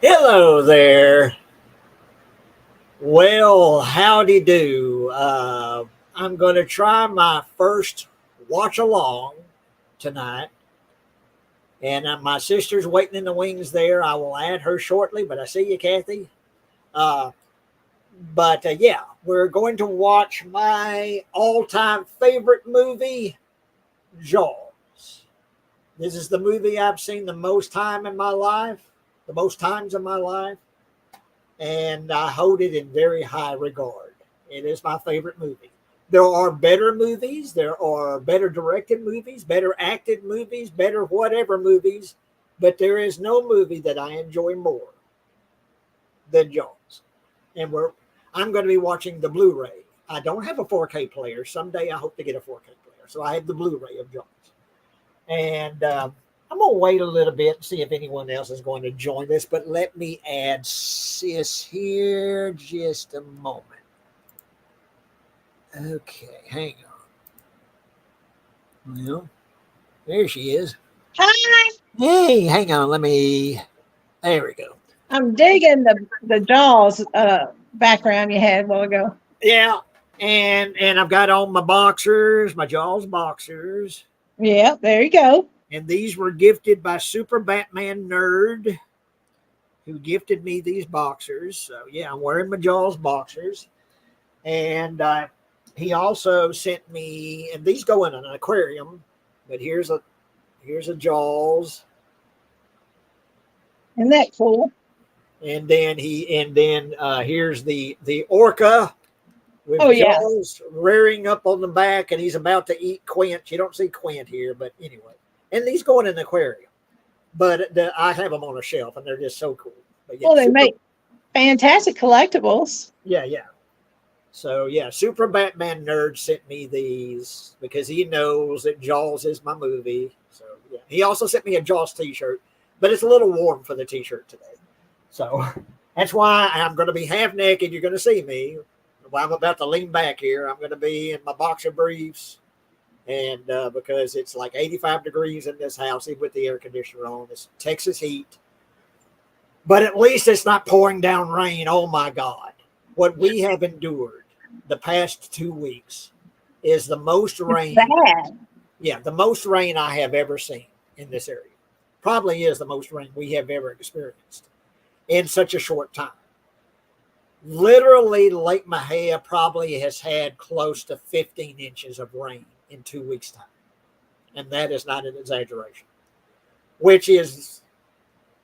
Hello there. Well, howdy do. I'm going to try my first watch along tonight. And my sister's waiting in the wings there. I will add her shortly, but I see you, Kathy. Uh, but yeah, we're going to watch my all time favorite movie, Jaws. This is the movie I've seen the most time in my life, the most times in my life. And I hold it in very high regard. It is my favorite movie. There are better movies, there are better directed movies, better acted movies, better whatever movies, but there is no movie that I enjoy more than Jaws. And I'm going to be watching the Blu-ray. I don't have a 4K player. Someday I hope to get a 4K player. So I have the Blu-ray of Jaws. And I'm going to wait a little bit and see if anyone else is going to join this, but let me add sis here just a moment. Okay, hang on. Well, there she is. Hi, Hey, hang on. There we go. I'm digging the Jaws background you had a while ago. Yeah, and I've got on my boxers, my Jaws boxers. Yeah, there you go. And these were gifted by Super Batman Nerd, who gifted me these boxers. So, yeah, I'm wearing my Jaws boxers. And he also sent me, and these go in an aquarium, but here's a Jaws. Isn't that cool? And then here's the orca with Yeah. Jaws rearing up on the back, and he's about to eat Quint. You don't see Quint here, but anyway. And these go in an aquarium. But I have them on a shelf, and they're just so cool. But yeah, Well, they make fantastic collectibles. Yeah. So yeah, Super Batman Nerd sent me these because he knows that Jaws is my movie. So yeah, he also sent me a Jaws T-shirt, but it's a little warm for the T-shirt today. So that's why I'm going to be half naked. You're going to see me. While I'm about to lean back here, I'm going to be in my boxer briefs, and because it's like 85 degrees in this house, even with the air conditioner on, it's Texas heat. But at least it's not pouring down rain. Oh my God. What we have endured the past 2 weeks is the most rain. Bad. Yeah, the most rain I have ever seen in this area. Probably is the most rain we have ever experienced in such a short time. Literally, Lake Mahia probably has had close to 15 inches of rain in 2 weeks' time. And that is not an exaggeration, which is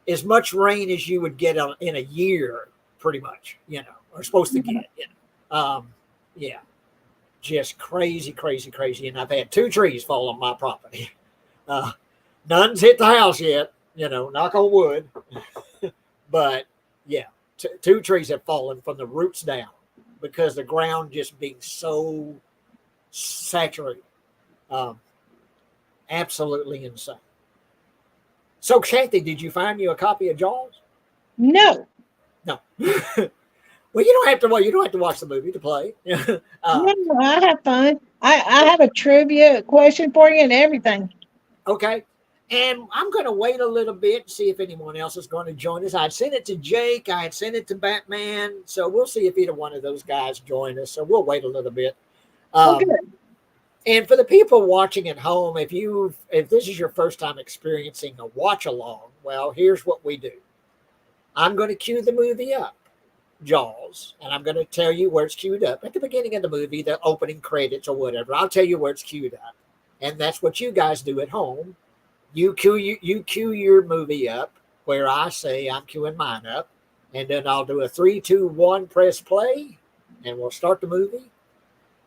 as much rain as you would get in a year, pretty much, are supposed to get. Yeah, just crazy. And I've had 2 trees fall on my property. None's hit the house yet, knock on wood. But yeah, 2 trees have fallen from the roots down because the ground just being so saturated. Absolutely insane. So, Kathy, did you find you a copy of Jaws? No. No. Well, you don't have to. Well, you don't have to watch the movie to play. No, I have fun. I have a trivia question for you and everything. Okay. And I'm going to wait a little bit and see if anyone else is going to join us. I'd sent it to Jake. I had sent it to Batman. So we'll see if either one of those guys join us. So we'll wait a little bit. Okay. And for the people watching at home, if this is your first time experiencing a watch along, well, here's what we do. I'm going to cue the movie up, Jaws, and I'm going to tell you where it's queued up at the beginning of the movie, the opening credits or whatever. I'll tell you where it's queued up, and that's what you guys do at home. You cue your movie up where I say I'm queuing mine up, and then I'll do a 3, 2, 1, press play, and we'll start the movie.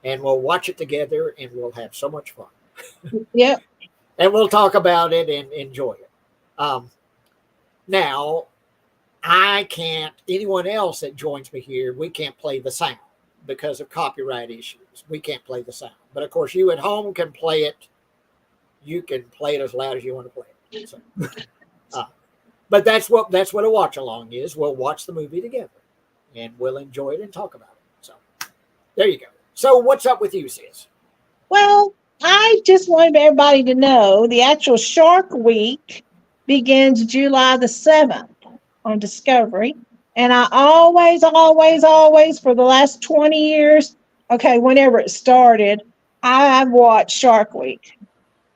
And we'll watch it together, and we'll have so much fun. Yep. And we'll talk about it and enjoy it. Now, anyone else that joins me here, we can't play the sound because of copyright issues. We can't play the sound. But, of course, you at home can play it. You can play it as loud as you want to play it. So, but that's what a watch-along is. We'll watch the movie together, and we'll enjoy it and talk about it. So, there you go. So what's up with you, sis? Well, I just wanted everybody to know the actual Shark Week begins July the 7th on Discovery. And I always, for the last 20 years, okay, whenever it started, I've watched Shark Week.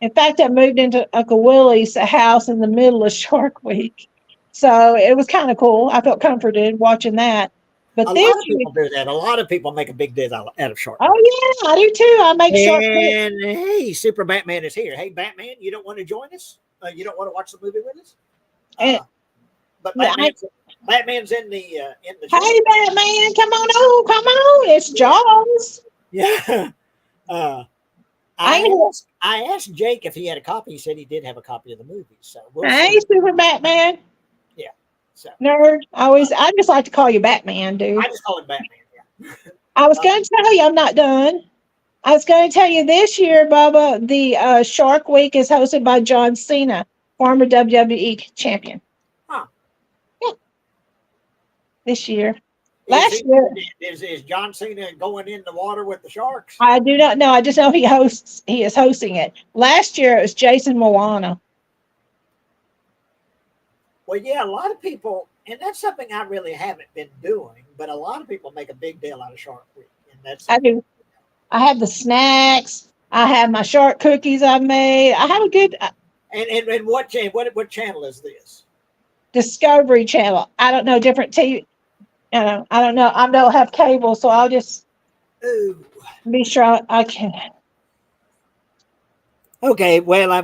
In fact, I moved into Uncle Willie's house in the middle of Shark Week. So it was kind of cool. I felt comforted watching that. But A this lot of year, people do that. A lot of people make a big deal out of Shark Week. oh yeah, I do too. I make Shark Week. And hey, Super Batman is here. Hey, Batman, you don't want to join us? You don't want to watch the movie with us? And, But yeah, Batman's in the hey, Batman, come on. It's Jaws. Yeah. I asked Jake if he had a copy. He said he did have a copy of the movie. So we'll Hey, see. Super Batman. Yeah. So Nerd. I just like to call you Batman, dude. I just call him Batman. Yeah. I was going to tell you, I'm not done. I was going to tell you this year, Bubba, the Shark Week is hosted by John Cena, former WWE champion. Huh. Yeah. This year. Last year. Is John Cena going in the water with the sharks? I do not know. I just know he is hosting it. Last year it was Jason Moana. Well, yeah, a lot of people, and that's something I really haven't been doing, but a lot of people make a big deal out of Shark Week. And that's I do. I have the snacks. I have my shark cookies I made. I have a good and what channel is this? Discovery Channel. I don't know, different TV. I don't know. I don't have cable, so I'll just be sure I can. Okay, well,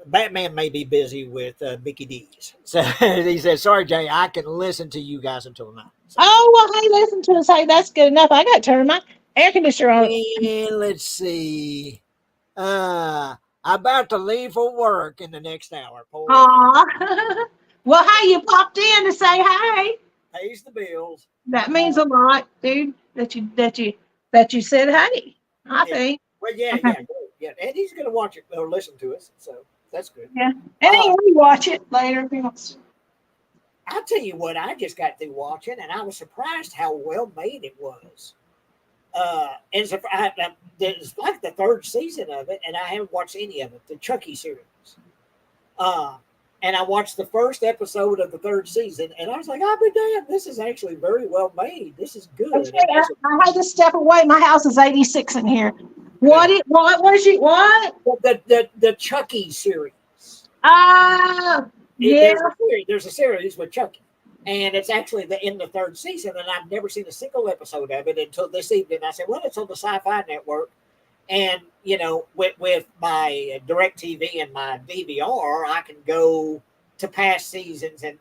Batman may be busy with Mickey D's. So he says, sorry, Jay, I can listen to you guys until 9. So, Oh, well, hey, listen to us. Hey, that's good enough. I got to turn my air conditioner on. and let's see. About to leave for work in the next hour. Aw. Well, hey, you popped in to say hey. Pays the bills. That means a lot, dude, that you said hey. I think. Well, yeah. And he's going to watch it or listen to us, so that's good. Yeah. And then we watch it later if he wants to. I'll tell you what, I just got through watching, and I was surprised how well made it was. And so it's like the third season of it, and I haven't watched any of it, the Chucky series. And I watched the first episode of the third season, and I was like, "Oh, but damn, this is actually very well made. This is good." Okay, I had to step away. My house is 86 in here. What? The Chucky series. Yeah. There's a series with Chucky, and it's actually in the third season, and I've never seen a single episode of it until this evening. I said, "Well, it's on the Sci-Fi Network." And, with my DirecTV and my DVR, I can go to past seasons and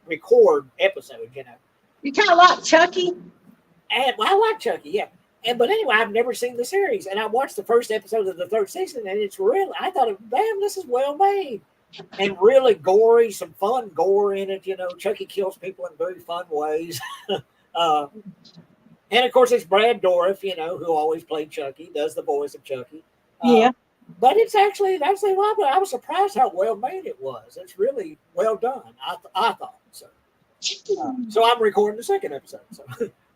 record episodes, You kind of like Chucky? And I like Chucky, yeah. But anyway, I've never seen the series. And I watched the first episode of the third season, and I thought, damn, this is well made. And really gory, some fun gore in it. Chucky kills people in very fun ways. And of course, it's Brad Dourif, who always played Chucky, does the voice of Chucky. Yeah. But it's actually well, but I was surprised how well made it was. It's really well done. I thought so. So I'm recording the second episode. So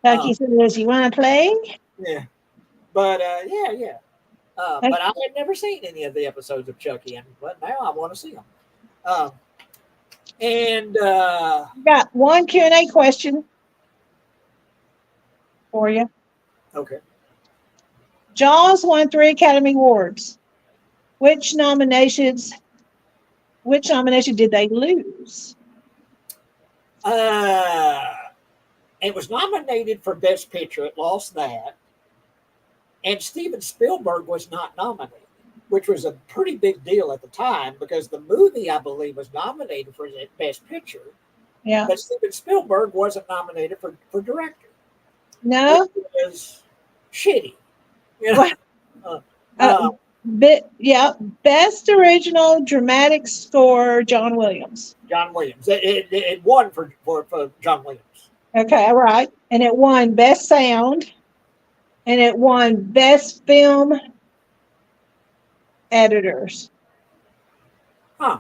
Chucky says, "You want to play?" Yeah. But yeah. But I had never seen any of the episodes of Chucky, but now I want to see them. Got one Q&A question for you. Okay. Jaws won 3 Academy Awards. Which nomination did they lose? It was nominated for Best Picture. It lost that. And Steven Spielberg was not nominated, which was a pretty big deal at the time because the movie, I believe, was nominated for Best Picture. Yeah. But Steven Spielberg wasn't nominated for director. No. It was shitty. Best original dramatic score, John Williams. John Williams. It won for John Williams. Okay, all right. And it won Best Sound. And it won Best Film Editors. Huh.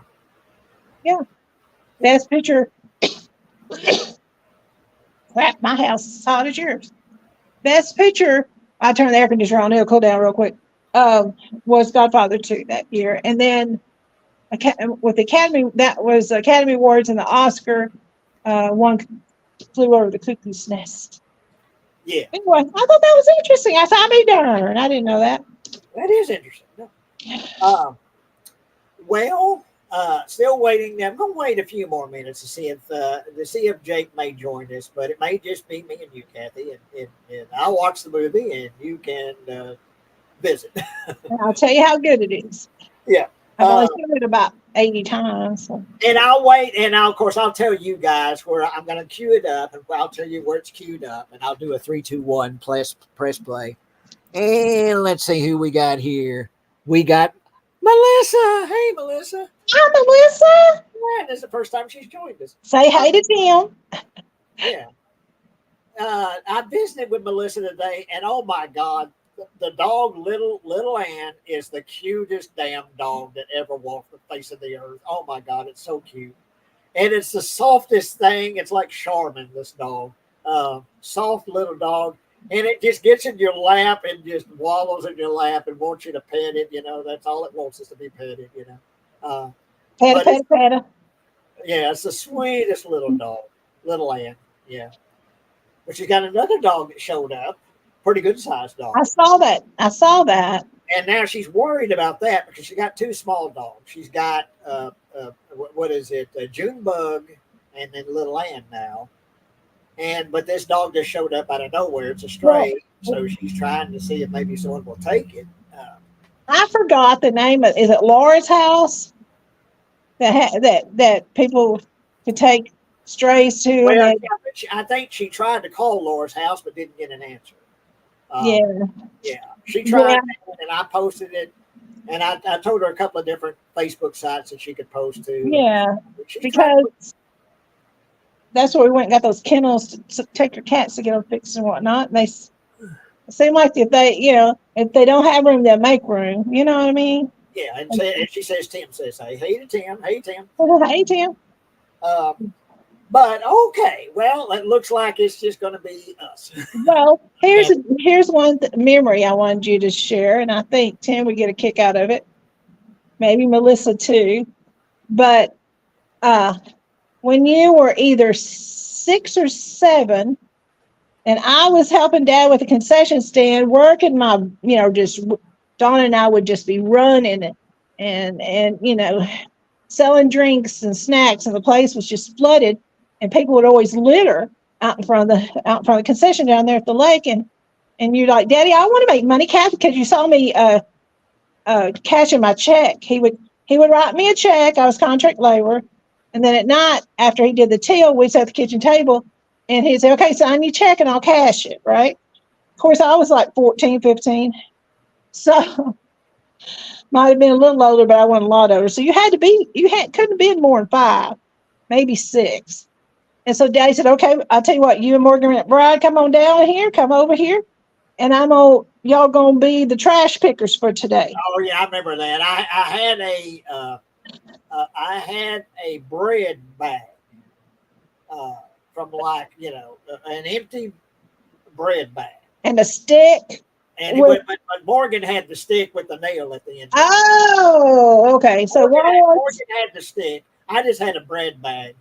Yeah. Best Picture. Crap, my house is as hot as yours. Best Picture, I turned the air conditioner on, it'll cool down real quick, was Godfather 2 that year. And then with the Academy, that was Academy Awards and the Oscar. One Flew Over the Cuckoo's Nest. Yeah, Anyway, I thought that was interesting. I thought I'd be darned. I didn't know that. that is interesting. Well, still waiting. I'm going to wait a few more minutes to see if Jake may join us, but it may just be me and you, Kathy, and I'll watch the movie and you can visit. And I'll tell you how good it is. Yeah. I've only seen it about 80 times. So. And I'll wait, and of course I'll tell you guys where I'm going to cue it up, and I'll tell you where it's queued up, and I'll do a 3, 2, 1 press play. And let's see who we got here. We got Melissa. Hey, Melissa. Hi, Melissa. Yeah, this is the first time she's joined us. Say hey to Tim. Yeah. I visited with Melissa today, and oh my God, the dog, little Ann, is the cutest damn dog that ever walked the face of the earth. Oh my God, it's so cute. And it's the softest thing. It's like Charmin, this dog. Soft little dog. And it just gets in your lap and just wallows in your lap and wants you to pet it. You know, that's all it wants is to be petted, you know. Peta. Yeah, it's the sweetest little dog, little Ann. Yeah. But she's got another dog that showed up, pretty good sized dog. I saw that. And now she's worried about that because she got 2 small dogs. She's got, what is it, Junebug and then little Ann now. But this dog just showed up out of nowhere. It's a stray, so she's trying to see if maybe someone will take it. I forgot the name of. Is it Laura's house? That people could take strays to. Well, I think she tried to call Laura's house, but didn't get an answer. Yeah, she tried, and I posted it, and I told her a couple of different Facebook sites that she could post to. Yeah, because that's where we went and got those kennels to take your cats to get them fixed and whatnot. And they seem like if they don't have room, they'll make room. You know what I mean? Yeah, and she says, Tim says, hey to Tim, hey Tim. Hey Tim. But okay, well, it looks like it's just going to be us. Well, here's one memory I wanted you to share, and I think Tim would get a kick out of it. Maybe Melissa too. But when you were either 6 or 7, and I was helping Dad with the concession stand, working my, just Dawn and I would just be running and selling drinks and snacks, and the place was just flooded, and people would always litter out in front of the concession down there at the lake, and you're like, Daddy, I want to make money, Kathy, because you saw me cashing my check. He would write me a check. I was contract labor. And then at night, after he did the till, we'd sit at the kitchen table, and he'd say, okay, sign your check and I'll cash it, right? Of course, I was like 14, 15. So might have been a little older, but I wasn't a lot older. So couldn't have been more than 5, maybe 6. And so Daddy said, okay, I'll tell you what, you and Morgan McBride, come on down here, come over here. And y'all gonna be the trash pickers for today. Oh yeah, I remember that. I had a bread bag from an empty bread bag. And a stick. But Morgan had the stick with the nail at the end. Oh, okay. So Morgan had the stick. I just had a bread bag.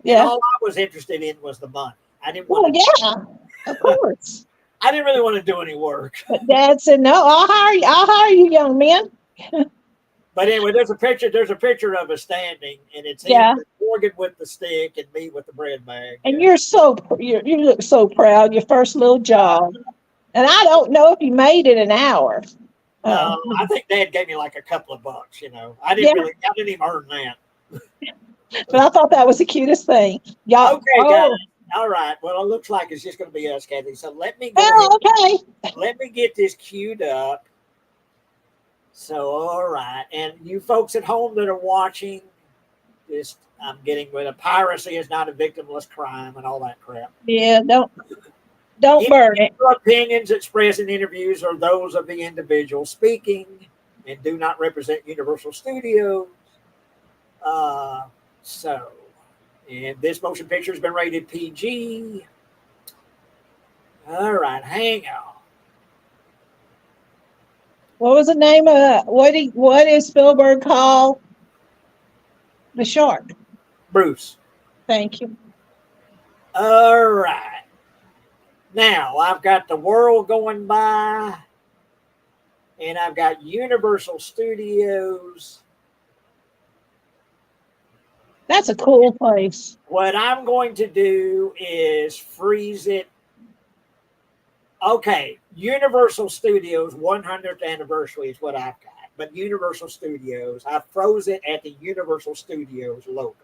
Yeah. And all I was interested in was the money. I didn't want of course. I didn't really want to do any work. But Dad said, no, I'll hire you young men. But anyway, there's a picture of us standing, and it's Morgan with the stick and me with the bread bag. And you look so proud, your first little job. And I don't know if you made it an hour. I think Dad gave me like a couple of bucks, I didn't even earn that. But I thought that was the cutest thing. Y'all, okay, guys. All right. Well, it looks like it's just going to be us, Kathy. So let me go Let me get this queued up. So, all right. And you folks at home that are watching, I'm getting rid of piracy is not a victimless crime and all that crap. Yeah, don't burn it. Opinions expressed in interviews are those of the individual speaking and do not represent Universal Studios. And this motion picture has been rated PG. All right, hang on. What was the name of what is Spielberg called The shark. Bruce. Thank you. All right. Now I've got the world going by, and I've got Universal Studios. That's a cool place. What I'm going to do is freeze it. Okay, Universal Studios 100th anniversary is what I've got. But Universal Studios, I froze it at the Universal Studios logo.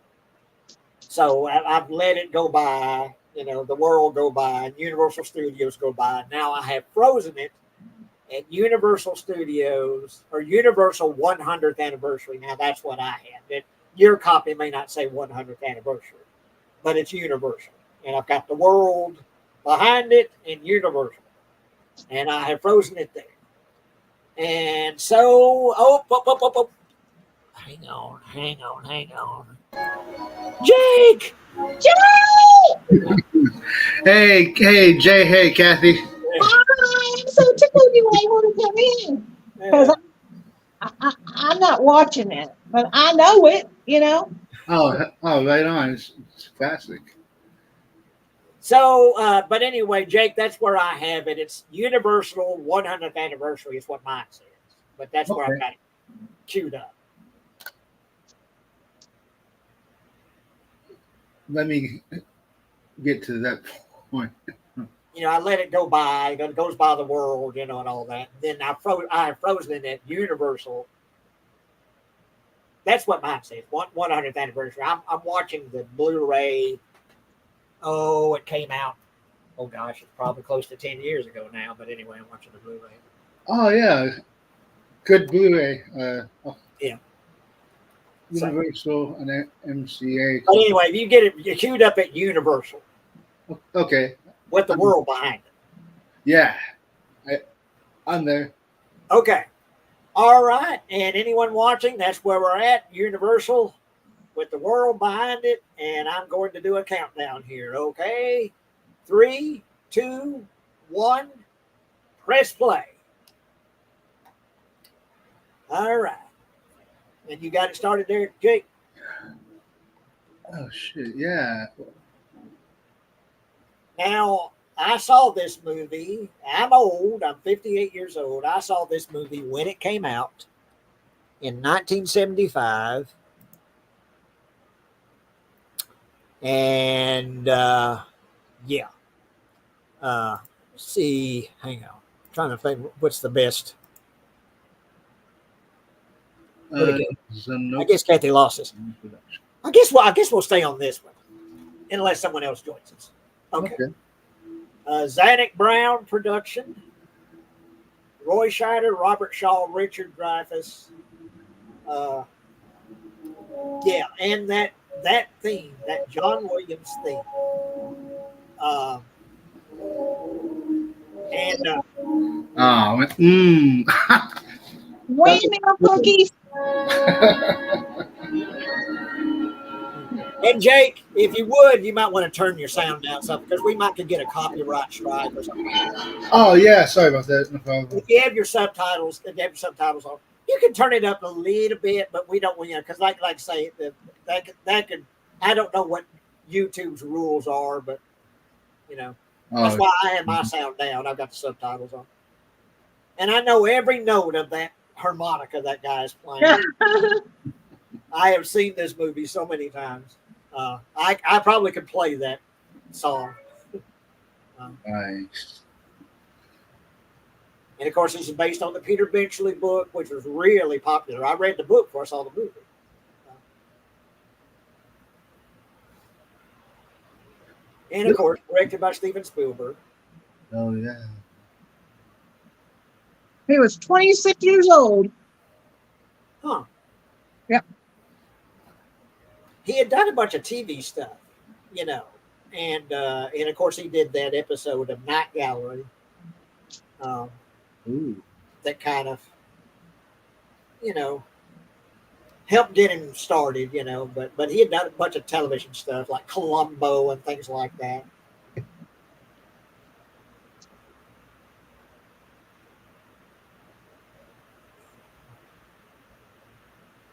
So I've let it go by, the world go by, and Universal Studios go by. Now I have frozen it at Universal Studios or Universal 100th anniversary. Now that's what I have. Your copy may not say 100th anniversary, but it's Universal. And I've got the world behind it in Universal. And I have frozen it there. And so, hang on. Jake! Hey, Jay. Hey, Kathy. I'm so tickled you able to come in. Because I'm not watching it, but I know it, Oh, right on. It's classic. So, but anyway, Jake, that's where I have it. It's Universal 100th anniversary is what mine says. But that's where I've got it queued up. Let me get to that point. I let it go by. It goes by the world, and all that. Then I have frozen it at Universal. That's what mine says. 100th anniversary. I'm watching the Blu-ray. Oh, it came out. Oh gosh, it's probably close to 10 years ago now. But anyway, I'm watching the Blu-ray. Oh yeah, good Blu-ray. Yeah. Universal and MCA. But anyway, you get it, you're queued up at Universal. Okay. With the world behind it. Yeah, I'm there. Okay. All right. And anyone watching, that's where we're at. Universal with the world behind it. And I'm going to do a countdown here. Okay. 3, 2, 1. Press play. All right. And you got it started there, Jake? Oh, shit. Yeah. Now, I saw this movie. I'm old. I'm 58 years old. I saw this movie when it came out in 1975. And yeah. See, hang on. I'm trying to think what's the best. I guess Kathy lost us. I guess we'll stay on this one, unless someone else joins us. Okay. Zanuck Brown production. Roy Scheider, Robert Shaw, Richard Dreyfuss. Yeah, and that theme, that John Williams theme. Windmill cookies. And Jake, if you would, you might want to turn your sound down something because we might could get a copyright strike or something. Oh yeah, sorry about that. No problem. If you have your subtitles, on, you can turn it up a little bit, but we don't want because like say that could. I don't know what YouTube's rules are, but that's why I have my sound down. I've got the subtitles on, and I know every note of that harmonica that guy is playing. I have seen this movie so many times. I probably could play that song. Nice. And of course, this is based on the Peter Benchley book, which was really popular. I read the book before I saw the movie. And of course, directed by Steven Spielberg. Oh yeah. He was 26 years old. Huh. Yep. He had done a bunch of TV stuff, and of course he did that episode of Night Gallery. That kind of, helped get him started, but he had done a bunch of television stuff like Columbo and things like that.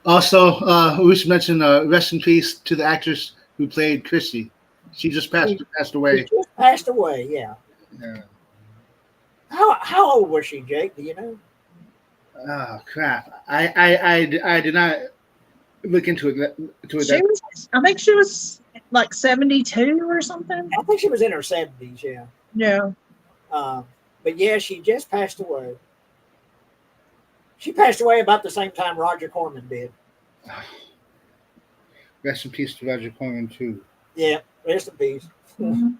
Also, we should mention rest in peace to the actress who played Chrissy. She just passed She away. just passed away. Yeah. Yeah. How old was she, Jake? Do you know? Oh crap! I did not look into it. She was, I think she was like 72 or something. I think she was in her 70s. Yeah. Yeah. But yeah, she just passed away. She passed away about the same time Roger Corman did. Rest in peace to Roger Corman too. Yeah, rest in peace. Mhm.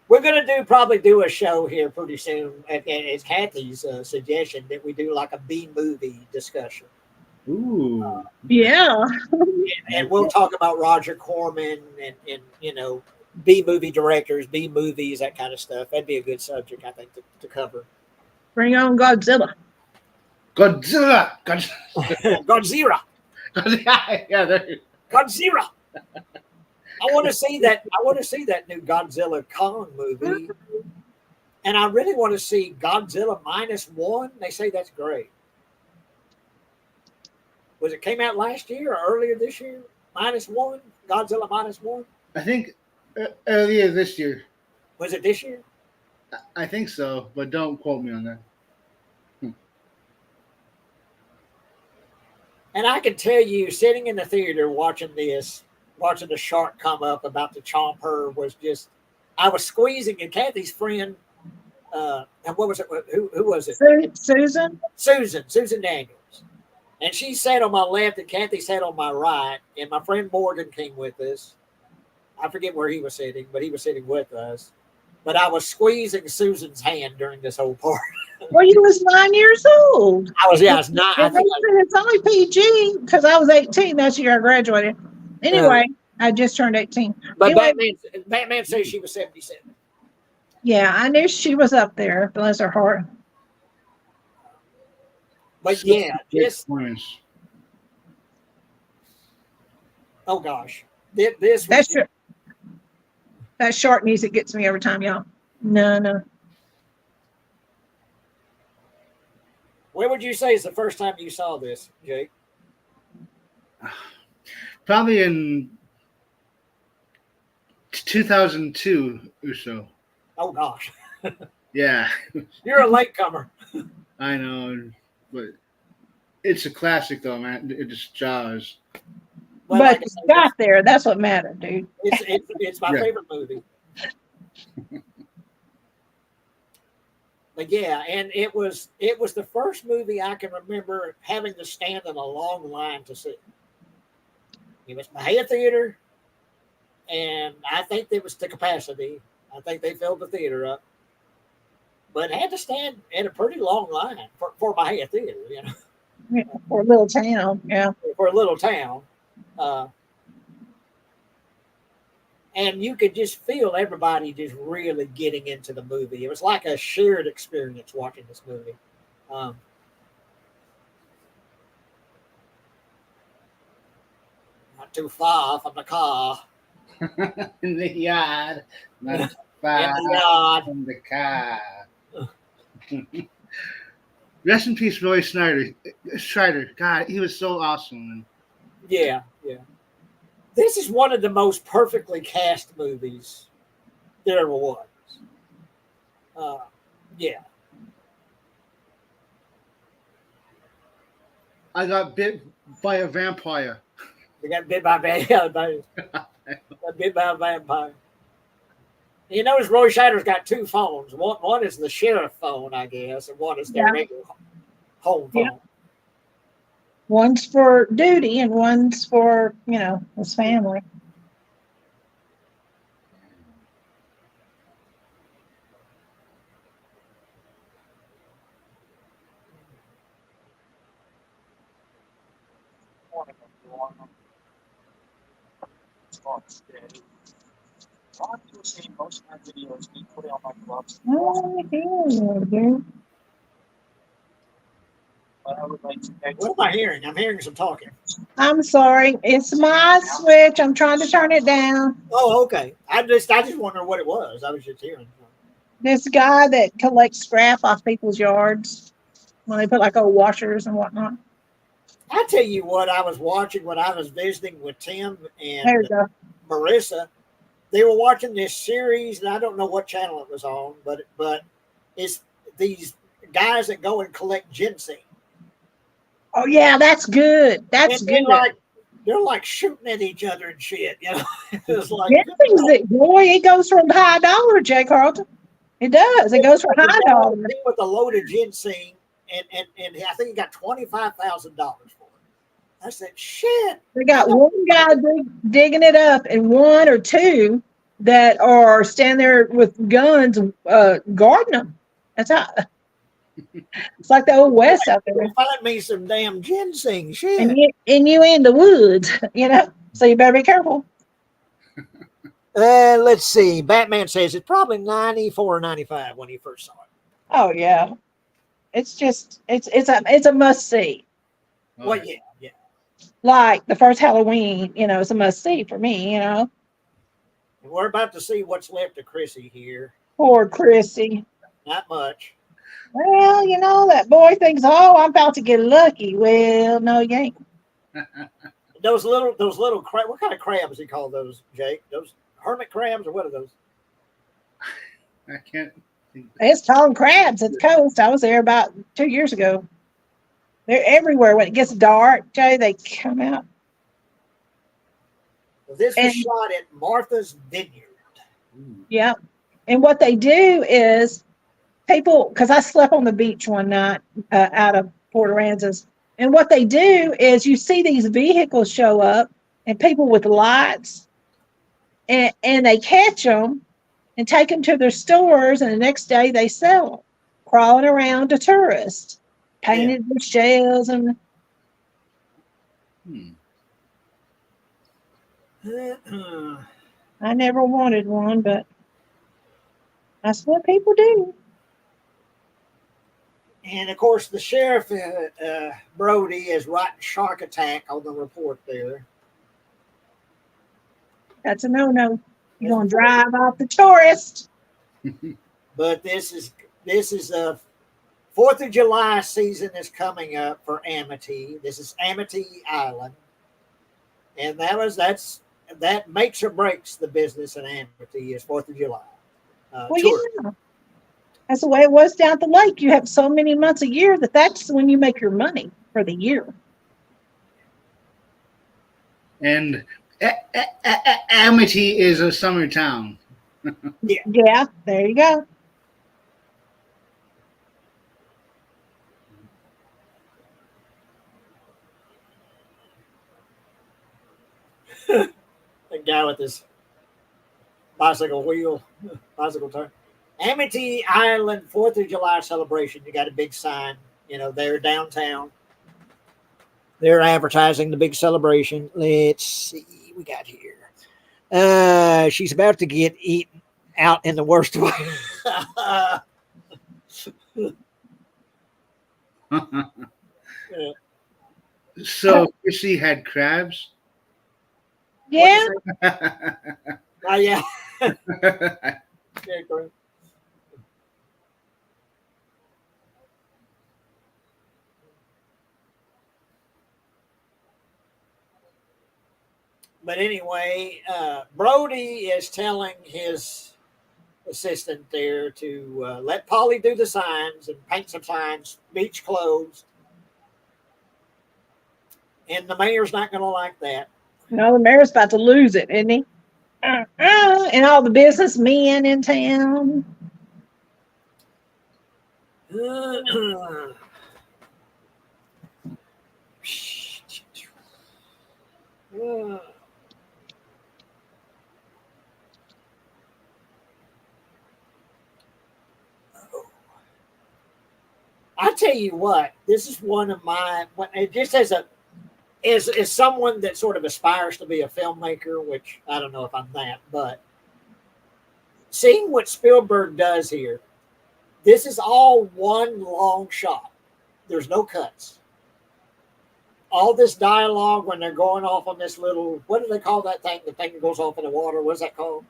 We're gonna probably do a show here pretty soon, and it's Kathy's suggestion that we do like a B movie discussion, Ooh. Yeah. and we'll talk about Roger Corman and B movie directors, B movies, that kind of stuff. That'd be a good subject, I think, to cover. Bring on Godzilla. Godzilla. Godzilla. Yeah, there. Godzilla. I want to see that. I want to see that new Godzilla Kong movie, and I really want to see Godzilla -1. They say that's great. Was it came out last year or earlier this year? -1, Godzilla -1. I think earlier this year. Was it this year? I think so, but don't quote me on that. And I can tell you, sitting in the theater watching the shark come up about to chomp her was just. I was squeezing, and Kathy's friend. And what was it? Who was it? Susan. Susan Daniels. And she sat on my left, and Kathy sat on my right. And my friend Morgan came with us. I forget where he was sitting, but he was sitting with us. But I was squeezing Susan's hand during this whole part. Well, you was 9 years old. I was not. I And think they said it's only PG because I was 18. That's the year I graduated. Anyway, I just turned 18. but Anyway, Batman says she was 77. yeah, I knew she was up there. Bless her heart. But yeah, just Points. oh gosh, this That's that shark music gets me every time, y'all. No. Where would you say is the first time you saw this, Jake? Probably in 2002 or so. Oh gosh, Yeah, you're a latecomer. I know, but it's a classic though, man. It just Jaws. But But like I you said, got there. That's what mattered, dude. it's my Yeah. favorite movie. But yeah, and it was the first movie I can remember having to stand in a long line to see. It was Mahia Theater, and I think it was the capacity. I think they filled the theater up, but had to stand in a pretty long line for Mahia Theater, Yeah, for a little town. Yeah. for a little town. And you could just feel everybody just really getting into the movie. It was like a shared experience watching this movie. Not too far from the car. In the yard, not In far the yard. from the car. Rest in peace, Roy Schreider. God, he was so awesome. Yeah. This is one of the most perfectly cast movies there ever was. Yeah. I got bit by a vampire. They got bit by a vampire. You notice Roy Scheider's got two phones. One is the sheriff phone, I guess, and one is their Yeah. regular home phone. Yeah. One's for duty and one's for, his family. Morning, everyone. Starts today. Trying to see most of my videos be put on my gloves, Oh, yeah, dude. but I would like to thank What am I hearing? I'm hearing some talking. I'm sorry. It's my switch. I'm trying to turn it down. Oh, okay. I just wondered what it was. I was just hearing. This guy that collects scrap off people's yards when they put like old washers and whatnot. I tell you what, I was watching when I was visiting with Tim There and you go. Marissa. They were watching this series, and I don't know what channel it was on, but it's these guys that go and collect ginseng. Oh yeah, that's good. That's And good. they're like shooting at each other and shit. It's like Ginseng's boy, it goes for high dollar, Jay Carlton. It does. It goes for high dollar. with a load of ginseng, and I think he got $25,000 for it. I said, shit. They got one guy digging it up and one or two that are standing there with guns guarding them. That's how it's like the old West out there. Find me some damn ginseng shit. And you in the woods, so you better be careful. Let's see. Batman says it's probably 94 or 95 when he first saw it. Oh yeah. It's just it's a must see. Oh, Well, yeah. Like the first Halloween, it's a must see for me, And we're about to see what's left of Chrissy here. Poor Chrissy. Not much. Well, that boy thinks, oh, I'm about to get lucky. Well, no, you ain't. Those little crab. What kind of crabs he call those, Jake? Those hermit crabs, or what are those? I can't think. It's tongue crabs at the coast. I was there about 2 years ago. They're everywhere. When it gets dark, Jay, they come out. This was And- shot at Martha's Vineyard. Ooh. Yeah. And what they do is people, because I slept on the beach one night out of Port Aransas. And what they do is you see these vehicles show up and people with lights and they catch them and take them to their stores. And the next day they sell them, crawling around to tourists, painted with shells. And Hmm. I never wanted one, but that's what people do. And of course, the sheriff, Brody, is writing shark attack on the report there. That's a no-no. You're going to drive off the tourist. But this is a 4th of July season is coming up for Amity. This is Amity Island, and that makes or breaks the business in Amity is 4th of July. Well, tourism. yeah. That's the way it was down at the lake. You have so many months a year that's when you make your money for the year. And Amity is a summer town. Yeah, there you go. The guy with his bicycle turn. Amity Island 4th of July celebration. You got a big sign, there downtown. They're advertising the big celebration. Let's see, we got here. She's about to get eaten out in the worst way. So Chrissy had crabs. Yeah. Oh, yeah. Yeah, correct. But anyway, Brody is telling his assistant there to let Polly do the signs and paint some signs, beach closed. And the mayor's not going to like that. No, the mayor's about to lose it, isn't he? And all the businessmen in town. I tell you what, this is one of my, just as someone that sort of aspires to be a filmmaker, which I don't know if I'm that, but seeing what Spielberg does here, this is all one long shot. There's no cuts. All this dialogue when they're going off on this little, what do they call that thing? The thing that goes off in the water. What's that called?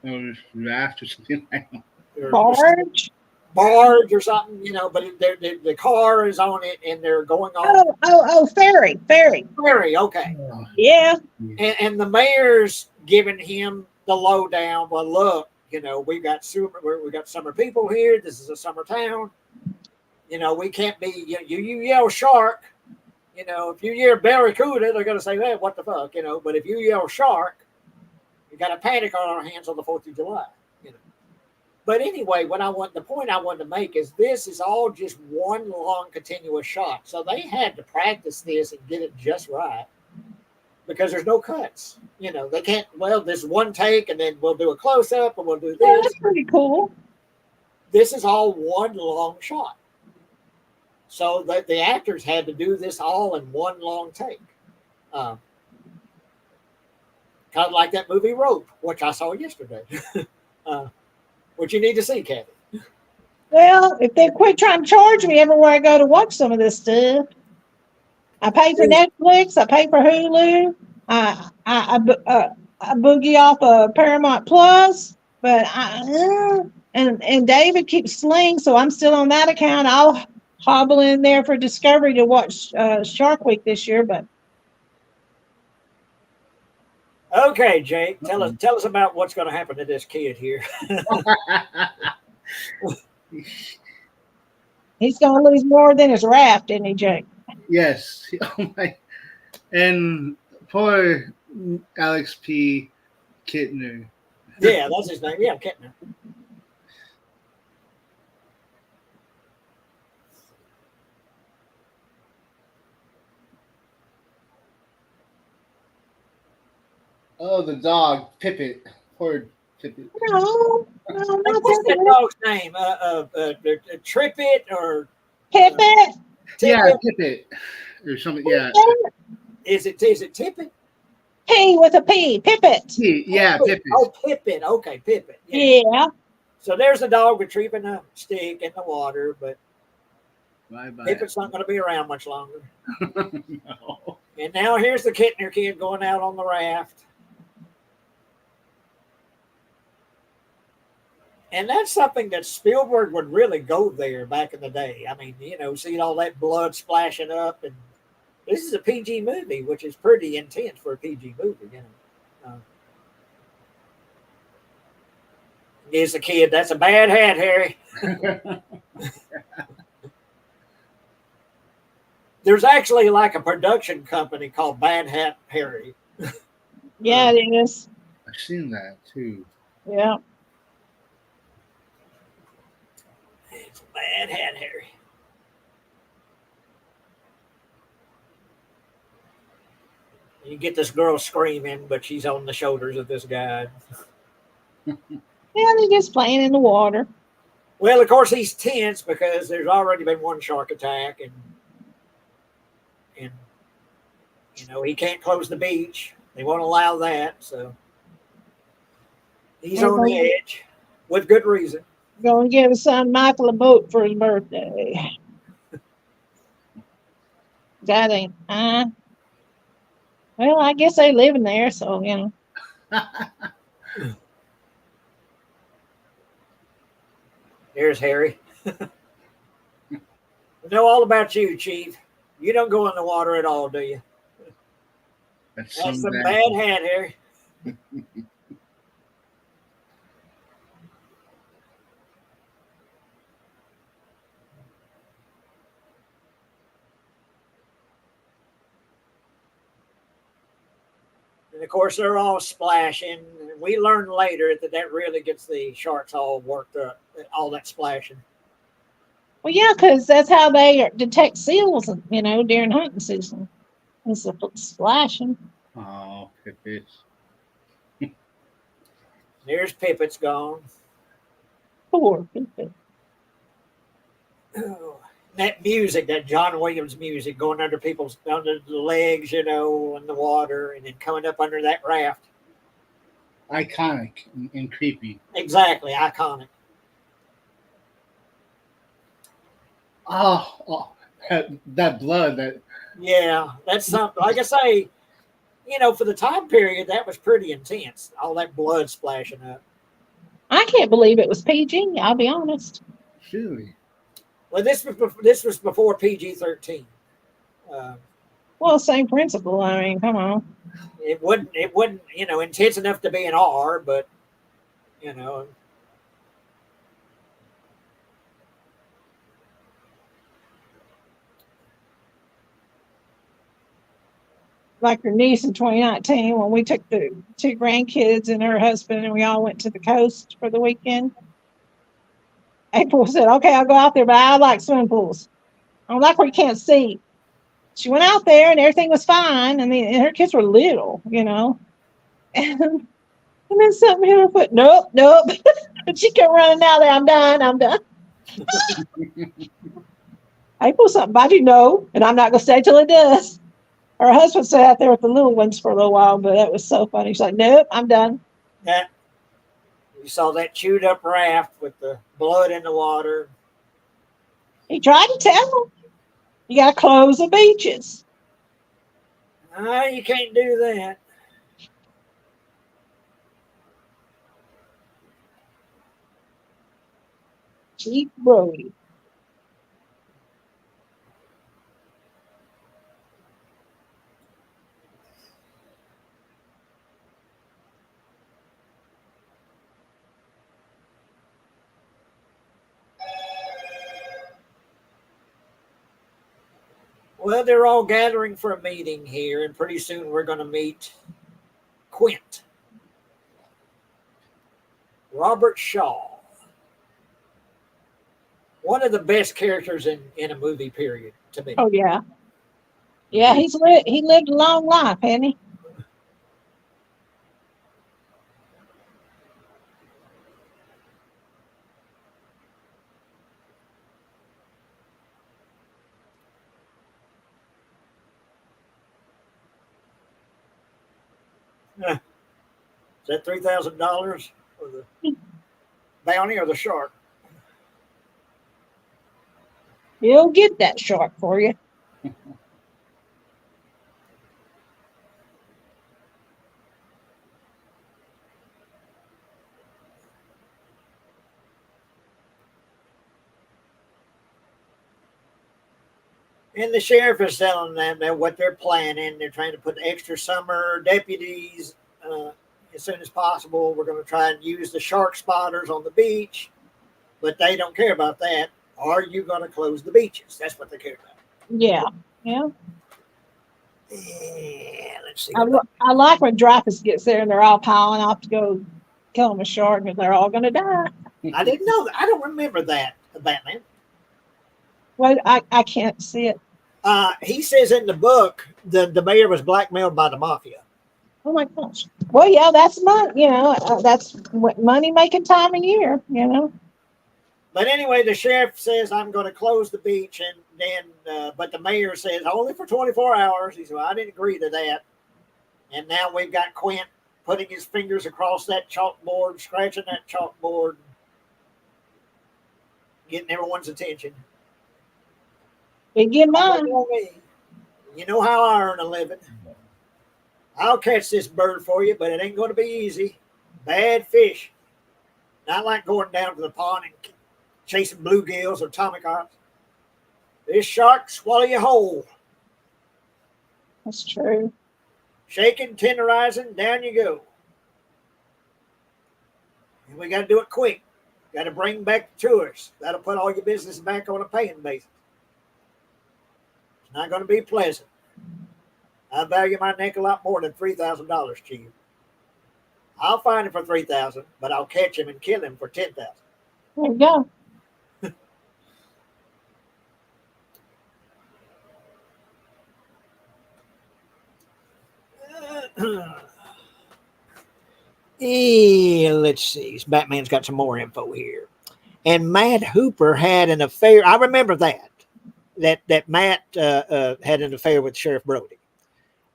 Or raft or something like that. Or- Barge? barge or something, but the car is on it and they're going on Ferry. ferry. Okay. Yeah. And the mayor's giving him the lowdown. Well, look, we got summer people here. This is a summer town. We can't be, you yell shark, if you yell barracuda, they're going to say, hey, what the fuck, but if you yell shark, you got a panic on our hands on the 4th of July, But anyway, the point I wanted to make is this is all just one long continuous shot. So they had to practice this and get it just right because there's no cuts. They can't, there's one take and then we'll do a close up and we'll do Yeah, this. that's pretty cool. This is all one long shot. So the actors had to do this all in one long take. Kind of like that movie Rope, which I saw yesterday. Which you need to see, Kathy. Well, if they quit trying to charge me everywhere I go to watch some of this stuff, I pay for Netflix, I pay for Hulu, I boogie off of Paramount Plus, but and David keeps Sling, so I'm still on that account. I'll hobble in there for Discovery to watch Shark Week this year, but. Okay, Jake, tell us about what's going to happen to this kid here. He's going to lose more than his raft, isn't he, Jake? Yes. Oh my. And poor Alex P. Kittner. Yeah, that's his name. Yeah, Kittner. Oh, the dog, Pippet. Poor Pippet. No, What's not that that. dog's name? Trippet or Pippet. Yeah, Tippet? Pippet. Or something, yeah. Is it Tippet? P with a P. Pippet. Yeah, Pippet. Oh, Pippet. Okay, Pippet. Yeah. Yeah. So there's the dog retrieving a stick in the water, but Bye-bye. Pippet's not going to be around much longer. No. And now here's the Kittner kid going out on the raft. And that's something that Spielberg would really go there back in the day. I mean, seeing all that blood splashing up. And this is a PG movie, which is pretty intense for a PG movie. Here's the kid. That's a bad hat, Harry. There's actually like a production company called Bad Hat Harry. Yeah, it is. I've seen that too. Yeah. It's Bad Hat Harry. You get this girl screaming, but she's on the shoulders of this guy. Yeah, they're just playing in the water. Well, of course, he's tense because there's already been one shark attack, and he can't close the beach. They won't allow that, so he's on the edge with good reason. Going to give his son Michael a boat for his birthday. That ain't. Well, I guess they live in there, so There's Harry. We know all about you, Chief. You don't go in the water at all, do you? That's Some some bad hat, Harry. And of course, they're all splashing. And we learn later that really gets the sharks all worked up, all that splashing. Well, yeah, because that's how they detect seals, during hunting season. It's the splashing. Oh, Pippet. There's Pippet's gone. Poor people. Oh, that music, that John Williams music, going under the legs, in the water, and then coming up under that raft. Iconic and creepy. Exactly, iconic. Oh, that blood. That Yeah, that's something. Like I say, for the time period, that was pretty intense. All that blood splashing up. I can't believe it was PG. I'll be honest. Really? Well, this was before PG-13. Well, same principle. I mean, come on. It wasn't intense enough to be an R, but you know. Like her niece in 2019 when we took the 2 grandkids and her husband and we all went to the coast for the weekend. April said, "Okay, I'll go out there, but I like swimming pools. I don't like where you can't see." She went out there and everything was fine, and her kids were little, and then something hit her foot. Nope, nope. And she kept running out there. I'm done. I'm done. April, something about you? No, and I'm not gonna stay till it does. Her husband sat out there with the little ones for a little while, but that was so funny. She's like, "Nope, I'm done." Yeah. You saw that chewed up raft with the blood in the water. He tried to tell them, "You got to close the beaches." No, you can't do that. Chief Brody. Well, they're all gathering for a meeting here, and pretty soon we're going to meet Quint. Robert Shaw. One of the best characters in a movie, period, to me. Oh yeah, yeah. He lived a long life, hasn't he? Is that $3,000 for the bounty or the shark? He'll get that shark for you. And the sheriff is telling them that what they're planning. They're trying to put extra summer deputies as soon as possible. We're going to try and use the shark spotters on the beach, but they don't care about that. Are you going to close the beaches? That's what they care about. Yeah, yeah. Yeah, let's see. I like when Dreyfus gets there and they're all piling off to go kill him a shark and they're all going to die. I didn't know that. I don't remember that, Batman. Well, I can't see it. He says in the book the mayor was blackmailed by the mafia. Oh my gosh. Well, yeah, that's that's money making time of year, But anyway, the sheriff says, I'm going to close the beach. And then, but the mayor says, only for 24 hours. He said, well, I didn't agree to that. And now we've got Quint putting his fingers across that chalkboard, scratching that chalkboard, getting everyone's attention. Big get mine. You know how I earn a living. I'll catch this bird for you, but it ain't going to be easy. Bad fish. Not like going down to the pond and chasing bluegills or tommycocks. This shark swallow you whole. That's true. Shaking, tenderizing, down you go. And we got to do it quick. Got to bring back the tourists. That'll put all your business back on a paying basis. It's not going to be pleasant. I value my neck a lot more than $3,000, Chief. I'll find him for $3,000, but I'll catch him and kill him for $10,000. There you go. Let's see. Batman's got some more info here. And Matt Hooper had an affair. I remember that Matt had an affair with Sheriff Brody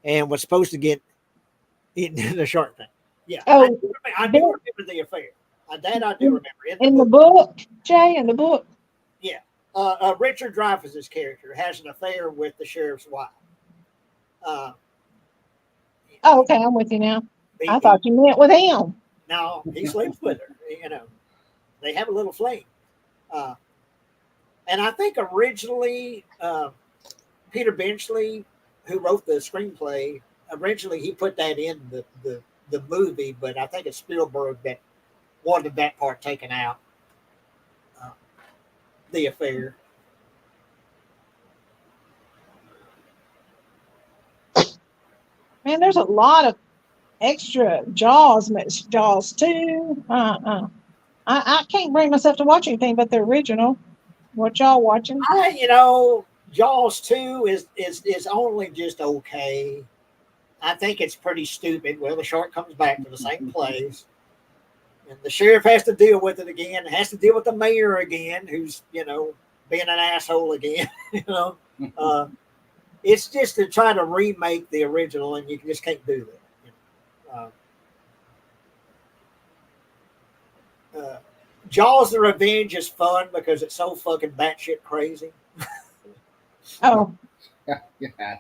and was supposed to get into the shark thing. Yeah. Oh, I do remember the affair. That I do remember. In the book, Jay, in the book. Yeah. Richard Dreyfuss's character has an affair with the sheriff's wife. Oh, okay, I'm with you now. I thought you meant with him. No, he sleeps with her. They have a little fling. And I think originally Peter Benchley, who wrote the screenplay, originally he put that in the movie, but I think it's Spielberg that wanted that part taken out. The affair. Man, there's a lot of extra Jaws, Jaws 2. I can't bring myself to watch anything but the original. What y'all watching? Jaws 2 is only just okay. I think it's pretty stupid. Well, the shark comes back to the same place, and the sheriff has to deal with it again. Has to deal with the mayor again, who's being an asshole again. It's just to try to remake the original, and you just can't do that. Jaws: The Revenge is fun because it's so fucking batshit crazy. Oh, Yeah.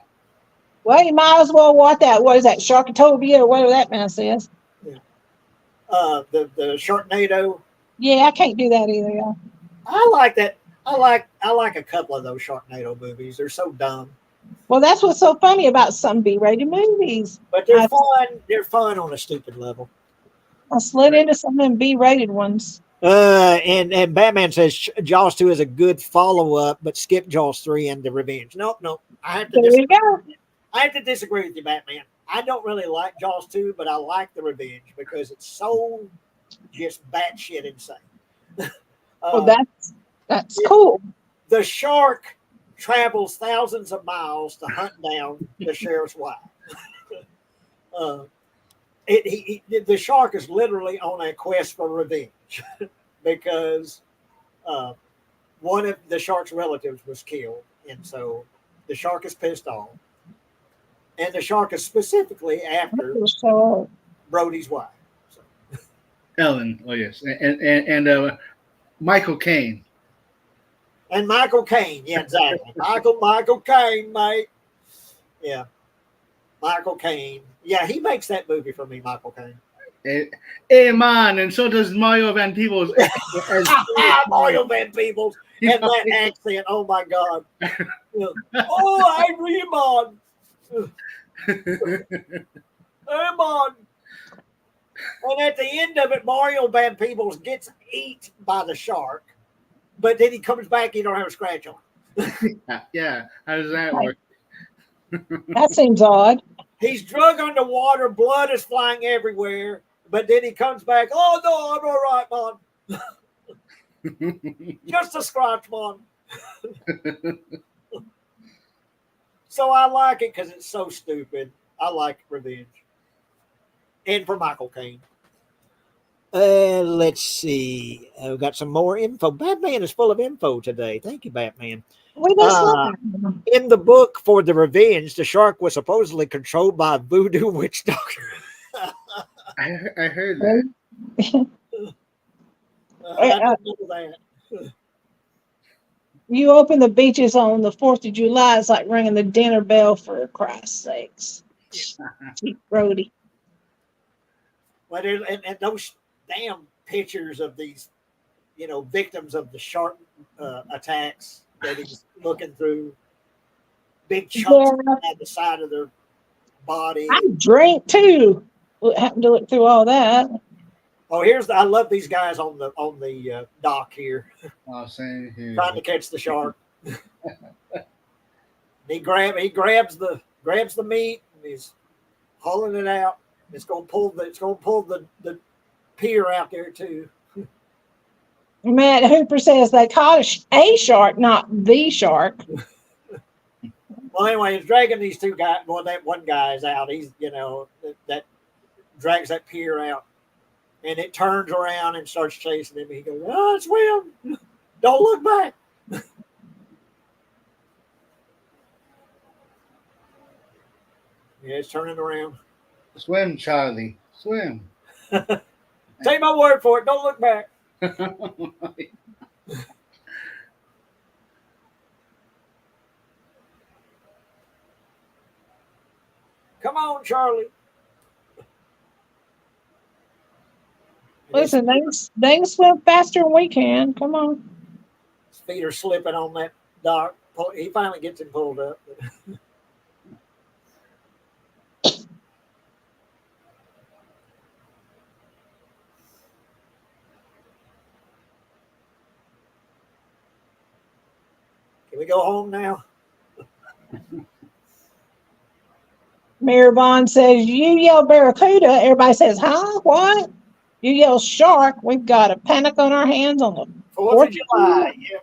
well, you might as well watch that. What is that? Sharkatopia or whatever that man says. The Sharknado. Yeah, I can't do that either. Yeah. I like that. I like a couple of those Sharknado movies. They're so dumb, Well, that's what's so funny about some B-rated movies. but they're fun. They're fun on a stupid level. I slid into some of them B-rated ones. And Batman says Jaws 2 is a good follow up, but skip Jaws 3 and The Revenge. Nope. I have to There you go. disagree with you, Batman. I don't really like Jaws 2, but I like The Revenge because it's so just batshit insane. Well, that's cool. The shark travels thousands of miles to hunt down the sheriff's wife. The shark is literally on a quest for revenge because one of the shark's relatives was killed, and so the shark is pissed off, and the shark is specifically after So, Brody's wife. So, Ellen. Oh yes, and Michael Caine. and Michael Caine, yeah, exactly. Michael Caine, mate. Yeah, Michael Caine. Yeah, he makes that movie for me, Michael Caine. Hey man, and so does Mario Van Peebles. Mario Van Peebles and that accent. Oh my God. Oh, I'm Raymond. And at the end of it, Mario Van Peebles gets eaten by the shark, but then he comes back, he don't have a scratch on him. Yeah, how does that work? that seems odd. He's drug underwater, blood is flying everywhere, but then he comes back, oh no, I'm all right, man. Just a scratch, man. So I like it because it's so stupid. I like Revenge. And for Michael Caine. Let's see. We've got some more info. Batman is full of info today. Thank you, Batman. We just look at them. In the book for The Revenge, the shark was supposedly controlled by a voodoo witch doctor. I heard that. I didn't know that. You open the beaches on the 4th of July, it's like ringing the dinner bell, for Christ's sakes. Cheap Brody. Well, and those damn pictures of these, victims of the shark attacks that he's looking through, big chunks at the side of their body. I drink too. Happen to look through all that. Oh, I love these guys on the dock here, Oh, same here. trying to catch the shark. he grabs the meat and he's hauling it out. It's gonna pull the pier out there too. Matt Hooper says they caught a shark, not the shark. Well, anyway, he's dragging these two guys. Well, that one guy is out. He's that drags that pier out, and it turns around and starts chasing him. He goes, "Oh, swim! Don't look back." Yeah, it's turning around. Swim, Charlie. Swim. Take my word for it. Don't look back. Come on, Charlie. Listen, they can swim faster than we can. Come on. It's feet are slipping on that dock. He finally gets him pulled up. Can we go home now? Mayor Vaughn says, you yell barracuda. Everybody says, huh? What? You yell shark. We've got a panic on our hands on the 4th of July. Yeah.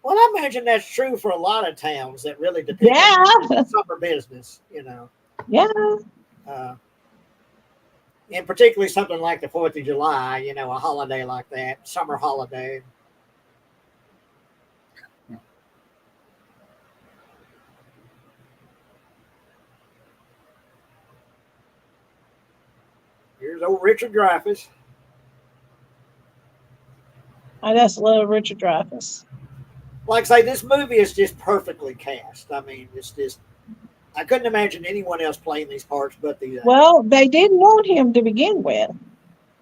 Well, I imagine that's true for a lot of towns that really depend Yeah. on summer business, Yeah. And particularly something like the 4th of July, a holiday like that, summer holiday. Here's old Richard Dreyfuss. I just love Richard Dreyfuss. Like I say, this movie is just perfectly cast. I mean, it's just, I couldn't imagine anyone else playing these parts but these. Well, they didn't want him to begin with.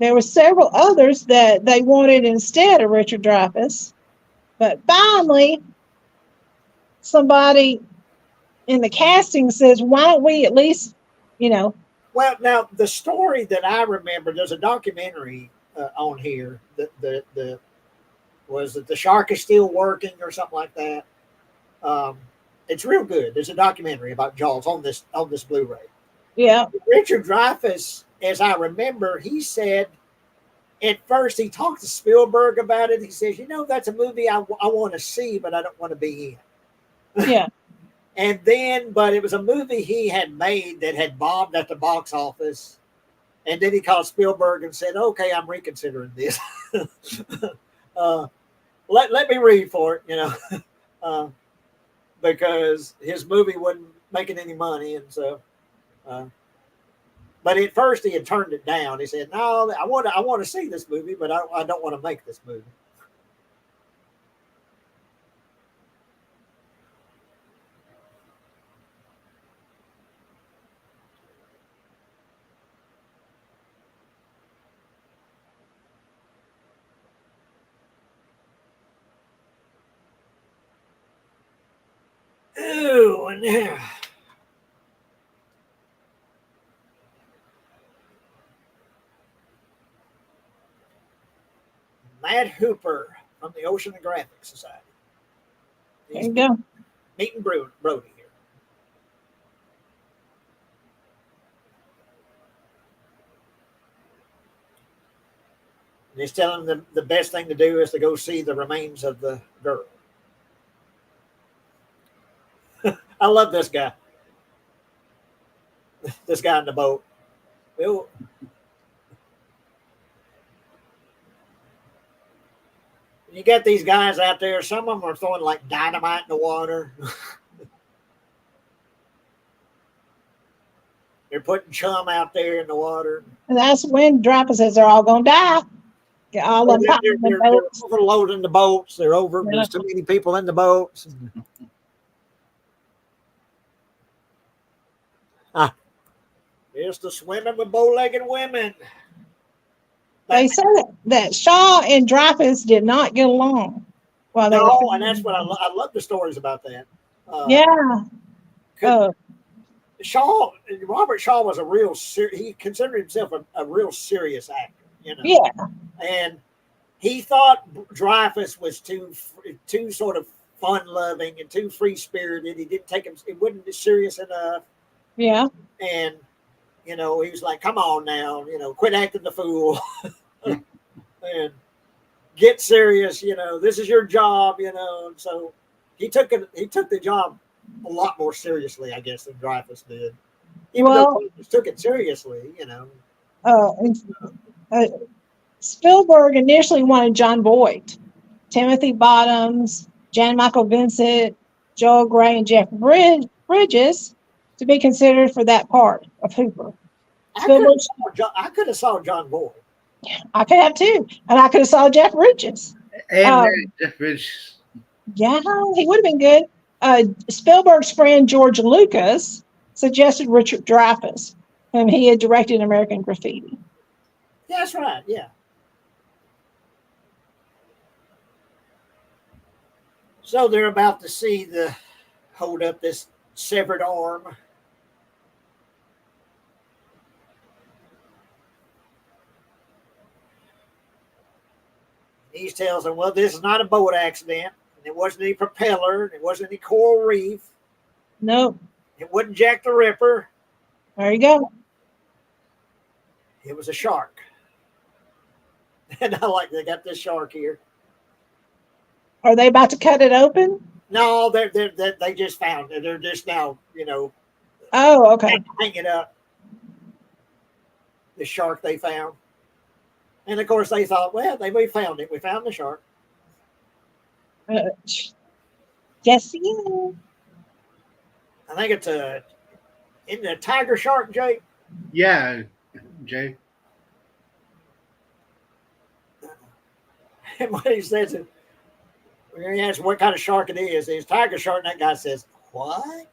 There were several others that they wanted instead of Richard Dreyfuss. But finally, somebody in the casting says, why don't we at least, Well, now the story that I remember, there's a documentary on here that was that the shark is still working or something like that. It's real good. There's a documentary about Jaws on this Blu-ray. yeah. Richard Dreyfuss, as I remember, he said at first he talked to Spielberg about it. He says, that's a movie I want to see, but I don't want to be in. Yeah. And then, but it was a movie he had made that had bombed at the box office. And then he called Spielberg and said, okay, I'm reconsidering this. Let me read for it, because his movie wasn't making any money. And so, but at first he had turned it down. He said, no, I want to see this movie, but I don't want to make this movie. Ooh, and yeah. Matt Hooper from the Oceanographic Society. There you go. Meeting Brody here. And he's telling them the best thing to do is to go see the remains of the girl. I love this guy. This guy in the boat. You got these guys out there. Some of them are throwing like dynamite in the water. They're putting chum out there in the water. And that's when Dreyfuss says they're all going to die. All of them. They're overloading the boats. They're over. Yeah. There's too many people in the boats. It's the swimming with bow-legged women. They said that Shaw and Dreyfuss did not get along. And that's what I love the stories about that. Robert Shaw was a real he considered himself a real serious actor, Yeah. And he thought Dreyfuss was too sort of fun-loving and too free-spirited. He didn't take him. It wasn't serious enough. Yeah. And he was like, "Come on now, quit acting the fool, and get serious. This is your job. And so he took the job a lot more seriously, I guess, than Dreyfuss did. Even though he took it seriously, Spielberg initially wanted John Voight, Timothy Bottoms, Jan Michael Vincent, Joel Grey, and Jeff Bridges to be considered for that part of Hooper. I could have saw John Voight. I could have too, and I could have saw Jeff Bridges. And Jeff Bridges. Yeah, he would have been good. Spielberg's friend George Lucas suggested Richard Dreyfuss, whom he had directed American Graffiti. Yeah, that's right. Yeah. So they're about to see the hold up this severed arm. He tells them, well, this is not a boat accident. And it wasn't any propeller. It wasn't any coral reef. Nope. It wasn't Jack the Ripper. There you go. It was a shark. And I like they got this shark here. Are they about to cut it open? No, they just found it. They're just now, Oh, okay. hanging up the shark they found. And of course, they thought, well, we found it. We found the shark. Yes, yeah. I think it's isn't it a tiger shark, Jay? Yeah, Jay. And what he says is, when he asks what kind of shark it is, it's tiger shark. And that guy says, what?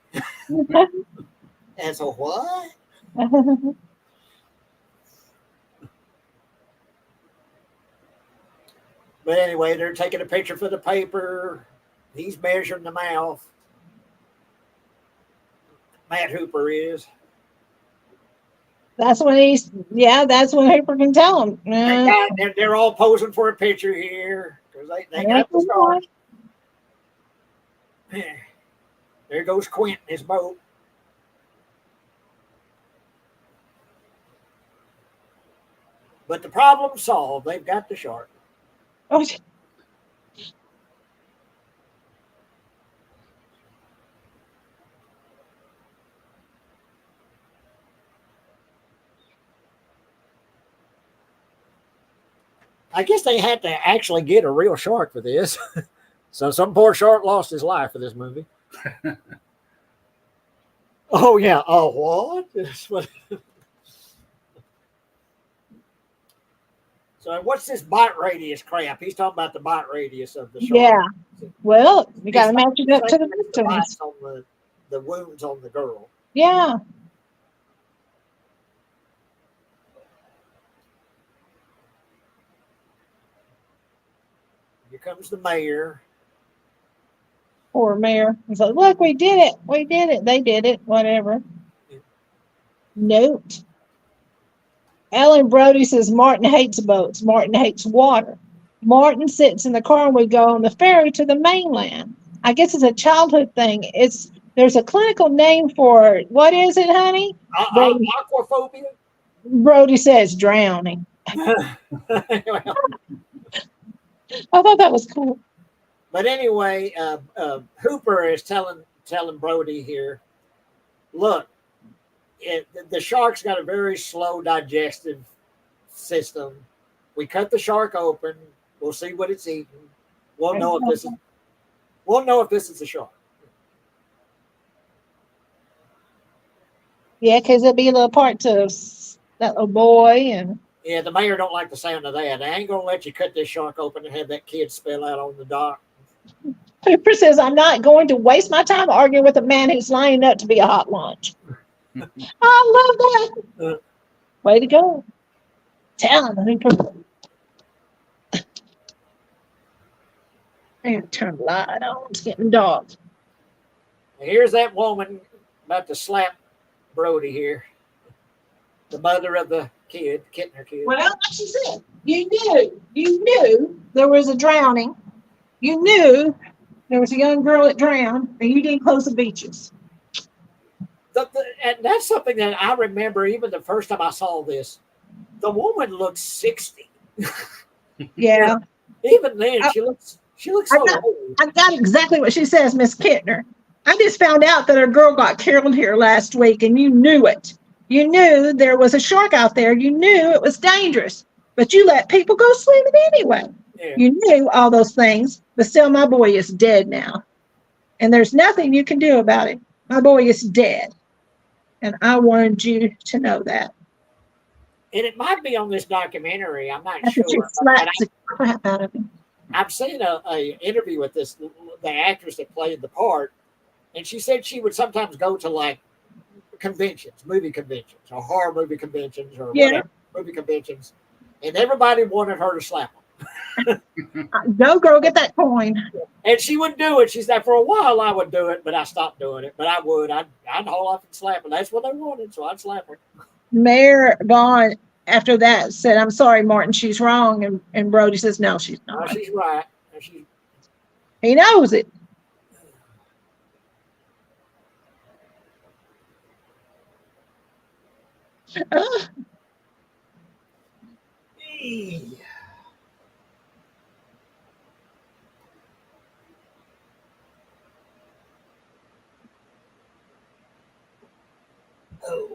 And so what? But anyway, they're taking a picture for the paper. He's measuring the mouth. Matt Hooper is. That's when that's when Hooper can tell him. They're all posing for a picture here because they got the stars. There goes Quint in his boat. But the problem's solved. They've got the shark. Oh, I guess they had to actually get a real shark for this. So some poor shark lost his life for this movie. Oh, yeah. Oh, what? So what's this bite radius crap? He's talking about the bite radius of the shark. yeah. Well, you got to match it up to the victims. Bites on the wounds on the girl. Yeah. Here comes the mayor. Poor mayor. He's like, look, we did it. We did it. They did it. Whatever. Note. Ellen Brody says Martin hates boats. Martin hates water. Martin sits in the car and we go on the ferry to the mainland. I guess it's a childhood thing. There's a clinical name for it. What is it, honey? Aquaphobia? Brody says drowning. I thought that was cool. But anyway, Hooper is telling Brody here, look, the shark's got a very slow digestive system. We cut the shark open. We'll see what it's eating. We'll know if this is a shark. Yeah, because there'll be little parts of that little boy and. Yeah, the mayor don't like the sound of that. They ain't gonna let you cut this shark open and have that kid spill out on the dock. Hooper says, I'm not going to waste my time arguing with a man who's lining up to be a hot lunch. I love that. Way to go. Tell him, Hooper. I gotta turn the light on. It's getting dark. Here's that woman about to slap Brody here. The mother of the kid, Kittner kid. Well, like she said, you knew there was a drowning. You knew there was a young girl that drowned, and you didn't close the beaches. And that's something that I remember even the first time I saw this. The woman looks 60. Yeah. Even then, she looks so old. I got exactly what she says, Miss Kittner. I just found out that a girl got killed here last week, and you knew it. You knew there was a shark out there. You knew it was dangerous, but you let people go swimming anyway. Yeah. You knew all those things, but still my boy is dead now. And there's nothing you can do about it. My boy is dead. And I wanted you to know that. And it might be on this documentary. I'm not After sure. she slaps the crap out of him. I've seen a interview with the actress that played the part, and she said she would sometimes go to like conventions, movie conventions, or horror movie conventions, or whatever movie conventions, and everybody wanted her to slap them. Go, girl, get that coin. And she would do it. She said, for a while I would do it, but I stopped doing it. But I would. I'd haul off and slap her. That's what they wanted, so I'd slap her. Mayor Vaughn, after that, said, I'm sorry, Martin, she's wrong. And Brody says, no, she's No, not. she's right. He knows it. Hey. Oh.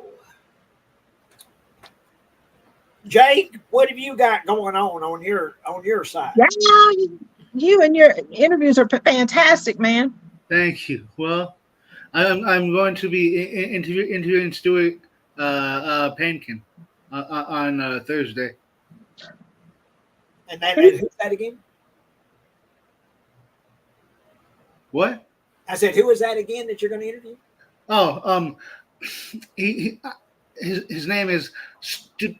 Jake, what have you got going on your side? Yeah, you and your interviews are fantastic, man. Thank you. Well, I'm going to be interviewing Stuart Pankin on Thursday. And who's that again? What? I said, who is that again that you're going to interview? Oh, his name is Damn.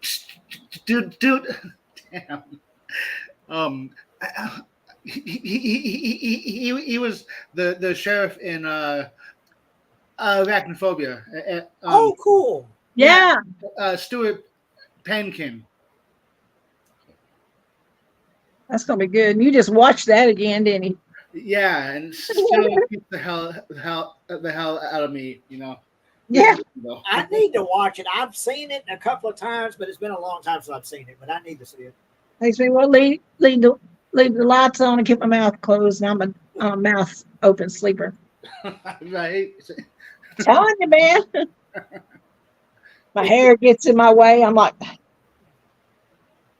He was the sheriff in Arachnophobia. Oh, cool. Yeah. Stuart Pankin. That's going to be good. And you just watched that again, didn't you? Yeah, and still keeps the hell out of me, you know. Yeah. I need to watch it. I've seen it a couple of times, but it's been a long time since I've seen it. But I need to see it. Makes me well leave the lights on and keep my mouth closed, and I'm a mouth open sleeper. Right. Telling you, man. My hair gets in my way. I'm like,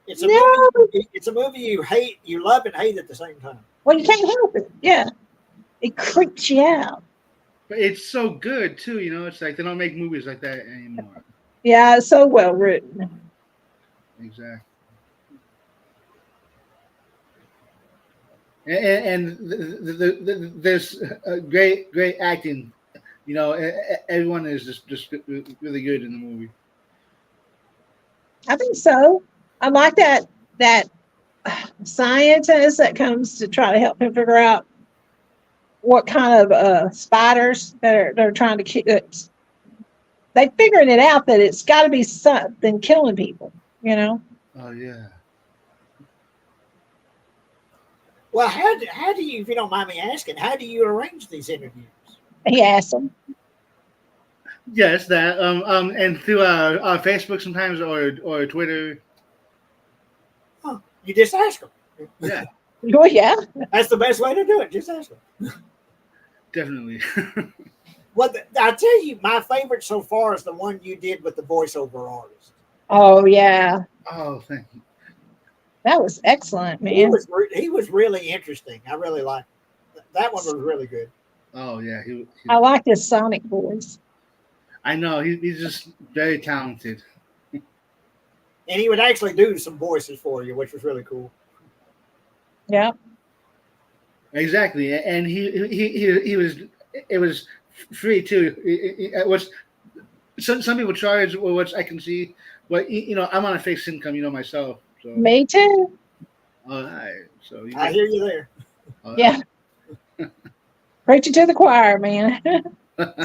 It's a no. movie. It's a movie you love and hate at the same time. Well, you can't help it. Yeah. It creeps you out. But it's so good too, you know. It's like they don't make movies like that anymore. Yeah, it's so well written. Exactly. And there's great acting. You know, everyone is just really good in the movie. I think so. I like that scientist that comes to try to help him figure out what kind of spiders they're trying to kill. They figuring it out that it's got to be something killing people. You know. Oh yeah. Well, how do you, if you don't mind me asking, how do you arrange these interviews? He asked him. Yes, that and through Facebook sometimes or Twitter. Huh. You just ask them. Yeah, Oh yeah. That's the best way to do it. Just ask them. definitely. Well, I tell you, my favorite so far is the one you did with the voiceover artist. Oh yeah. Oh, thank you. That was excellent, man. He was really interesting. I really liked it. That one was really good. Oh yeah, I like his sonic voice. I know he's just very talented. And he would actually do some voices for you, which was really cool. Yeah. Exactly, and he was. It was free too. It was some people charge, which I can see. But you know, I'm on a fixed income, you know, myself. So. Me too. All right. So I hear you there. Yeah. Preaching to the choir, man.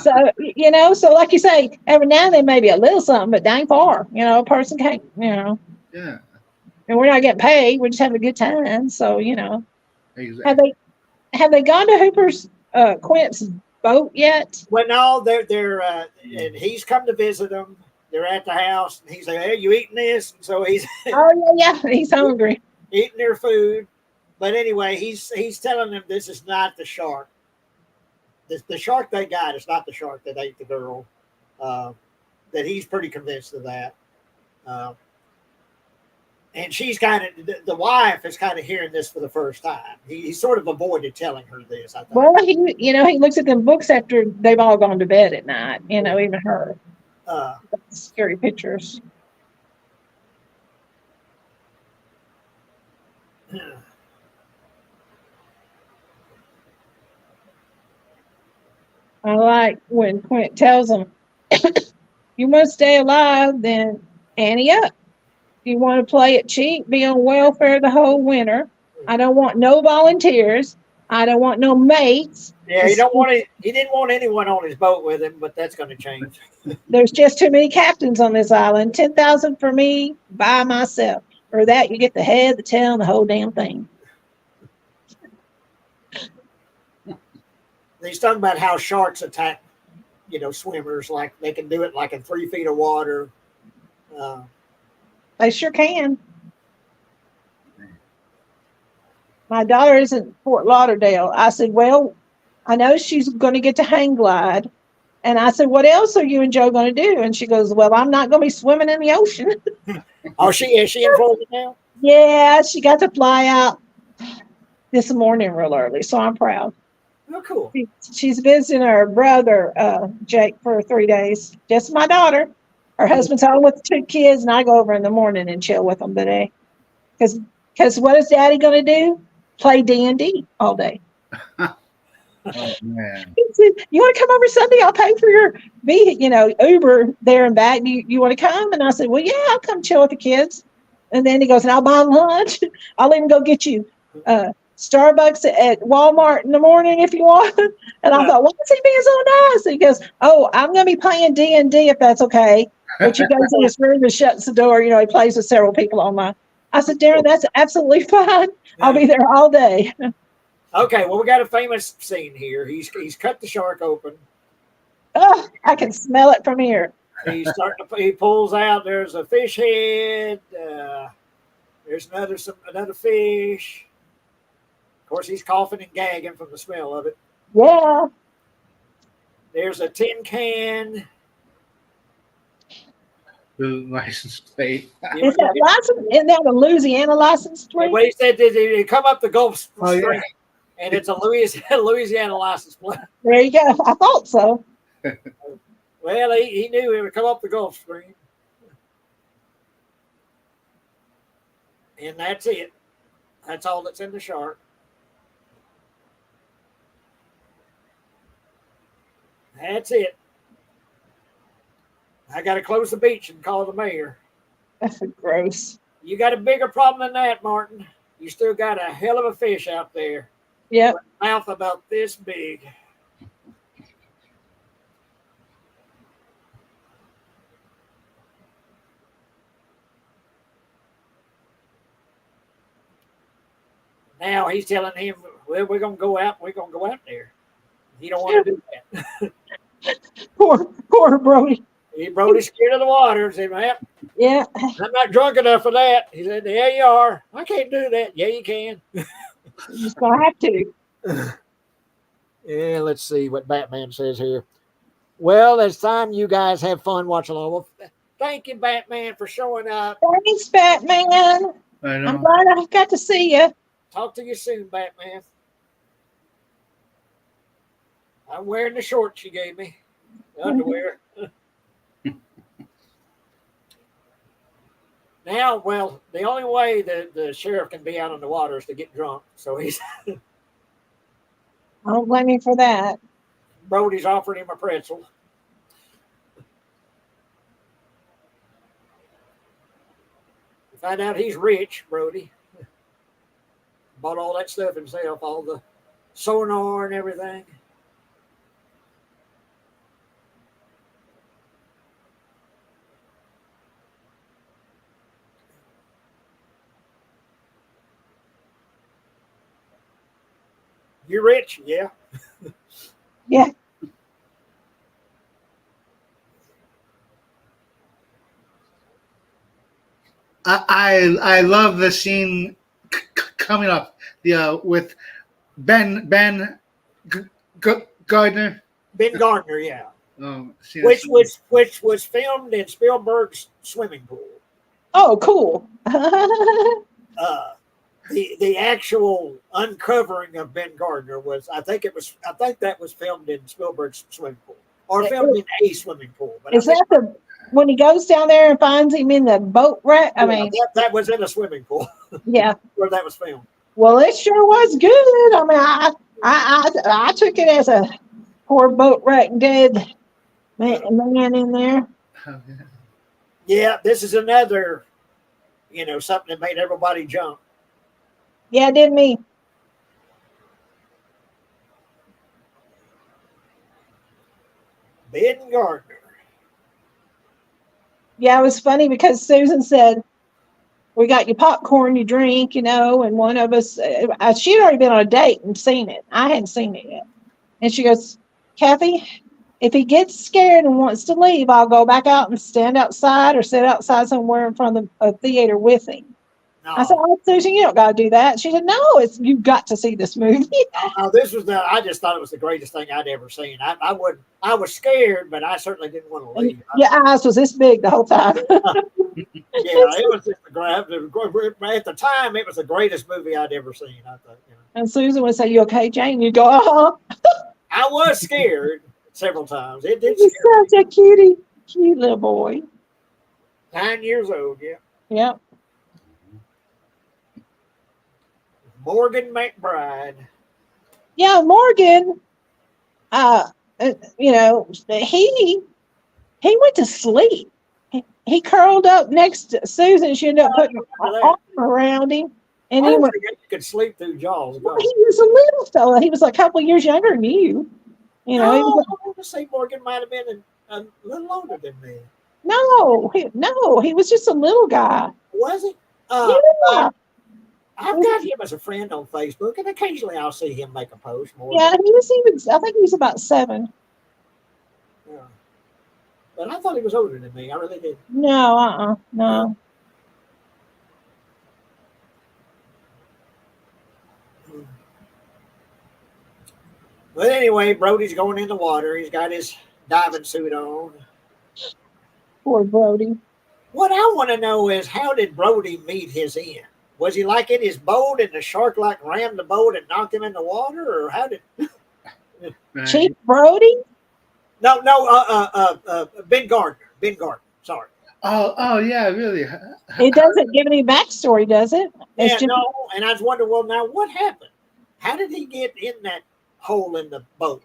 So, you know, so like you say, every now and then maybe a little something, but dang far. You know, a person can't, you know. Yeah. And we're not getting paid. We're just having a good time. So, you know. Exactly. Have they gone to Hooper's Quint's boat yet? Well, no, they're and he's come to visit them. They're at the house, and he's like, "Hey, you eating this?" And so he's Oh yeah, he's hungry. eating their food. But anyway, he's telling them this is not the shark. The shark they got is not the shark that ate the girl. That he's pretty convinced of that. And she's kind of, the wife is kind of hearing this for the first time. He sort of avoided telling her this, I think. Well, he looks at them books after they've all gone to bed at night. You know, even her. Scary pictures. I like when Quint tells them, "You must stay alive, then ante up." You want to play it cheap, be on welfare the whole winter. I don't want no volunteers. I don't want no mates. Yeah, he didn't want anyone on his boat with him, but that's going to change. There's just too many captains on this island. 10,000 for me by myself. For that, you get the head, the tail, and the whole damn thing. He's talking about how sharks attack, swimmers. Like they can do it like in 3 feet of water. They sure can. My daughter is in Fort Lauderdale. I said, well, I know she's going to get to hang glide. And I said, what else are you and Joe going to do? And she goes, well, I'm not going to be swimming in the ocean. Oh, is she in Florida now? Yeah, she got to fly out this morning real early. So I'm proud. Oh, cool. She's visiting her brother, Jake, for 3 days. Just my daughter. Her husband's home with 2 kids, and I go over in the morning and chill with them today. Because what is Daddy going to do? Play D&D all day. Oh, man. He said, you want to come over Sunday? I'll pay for your Uber there and back. Do you want to come? And I said, well, yeah, I'll come chill with the kids. And then he goes, and I'll buy lunch. I'll even go get you Starbucks at Walmart in the morning if you want. And I thought, why is he being so nice? And he goes, oh, I'm going to be playing D&D if that's okay. But he goes in his room and shuts the door. He plays with several people online. I said, Darren, that's absolutely fine. I'll be there all day. Okay, well, we got a famous scene here. He's cut the shark open. Oh, I can smell it from here. He pulls out. There's a fish head. There's another fish. Of course, he's coughing and gagging from the smell of it. Yeah. There's a tin can. The license plate. Is that a Louisiana license plate? Well, he said that he come up the Gulf Stream, Oh, yeah. and it's a Louisiana license plate. There you go. I thought so. Well, he knew he would come up the Gulf Stream. And that's it. That's all that's in the shark. That's it. I got to close the beach and call the mayor. That's gross. You got a bigger problem than that, Martin. You still got a hell of a fish out there. Yep. Mouth about this big. Now he's telling him, well, we're going to go out. We're going to go out there. He don't want to do that. Poor Brody. Brody's scared of the water. He said, well, Yeah. I'm not drunk enough for that. He said, yeah, you are. I can't do that. Yeah, you can. You're just going to have to. Yeah, let's see what Batman says here. Well, it's time you guys have fun watching along. Well, thank you, Batman, for showing up. Thanks, Batman. I know. I'm glad I got to see you. Talk to you soon, Batman. I'm wearing the shorts you gave me. The underwear. Now, well, the only way that the sheriff can be out on the water is to get drunk. So he's I don't blame you for that. Brody's offered him a pretzel. Find out he's rich, Brody. Bought all that stuff himself, all the sonar and everything. You're rich, yeah. Yeah. I love the scene coming up with Ben Gardner. Ben Gardner, yeah. Which Which was filmed in Spielberg's swimming pool. Oh, cool. The actual uncovering of Ben Gardner was I think that was filmed in Spielberg's swimming pool or filmed in a swimming pool. But Is that when he goes down there and finds him in the boat wreck? I mean, that was in a swimming pool. Yeah. Where that was filmed. Well, it sure was good. I mean, I took it as a poor boat wreck dead man in there. Yeah, this is another something that made everybody jump. Yeah, didn't me. Ben Gardner. Yeah, it was funny because Susan said, we got your popcorn, you drink, and one of us, she'd already been on a date and seen it. I hadn't seen it yet. And she goes, Kathy, if he gets scared and wants to leave, I'll go back out and stand outside or sit outside somewhere in front of a theater with him. I said, No, oh, Susan, you don't got to do that. She said, no, you've got to see this movie. no, I just thought it was the greatest thing I'd ever seen. I was scared, but I certainly didn't want to And leave. your eyes was this big the whole time. Yeah, it was just at the time, it was the greatest movie I'd ever seen. I thought, And Susan would say, you okay, Jane? You go, oh, I was scared several times. It did he's scare me. such a cute little boy. 9 years old, yeah. Yep. Morgan McBride. Yeah, Morgan, he went to sleep. He curled up next to Susan. She ended up putting her arm around him. And I he didn't went, forget you could sleep through Jaws. well, he was a little fella. He was a couple years younger than you. He No, was I want to say Morgan might have been a little older than me. no, he was just a little guy. Was he? Yeah. I've got him as a friend on Facebook, and occasionally I'll see him make a post. Yeah, I think he was about 7. Yeah. But I thought he was older than me. I really did. No, no. But anyway, Brody's going in the water. He's got his diving suit on. Poor Brody. What I want to know is, how did Brody meet his end? Was he like in his boat and the shark like rammed the boat and knocked him in the water, or how did? Chief Brody? No, Ben Gardner. Ben Gardner. Sorry. Oh, yeah, really. It doesn't give any backstory, does it? It's Yeah, just, no. And I was wondering, well, now what happened? How did he get in that hole in the boat?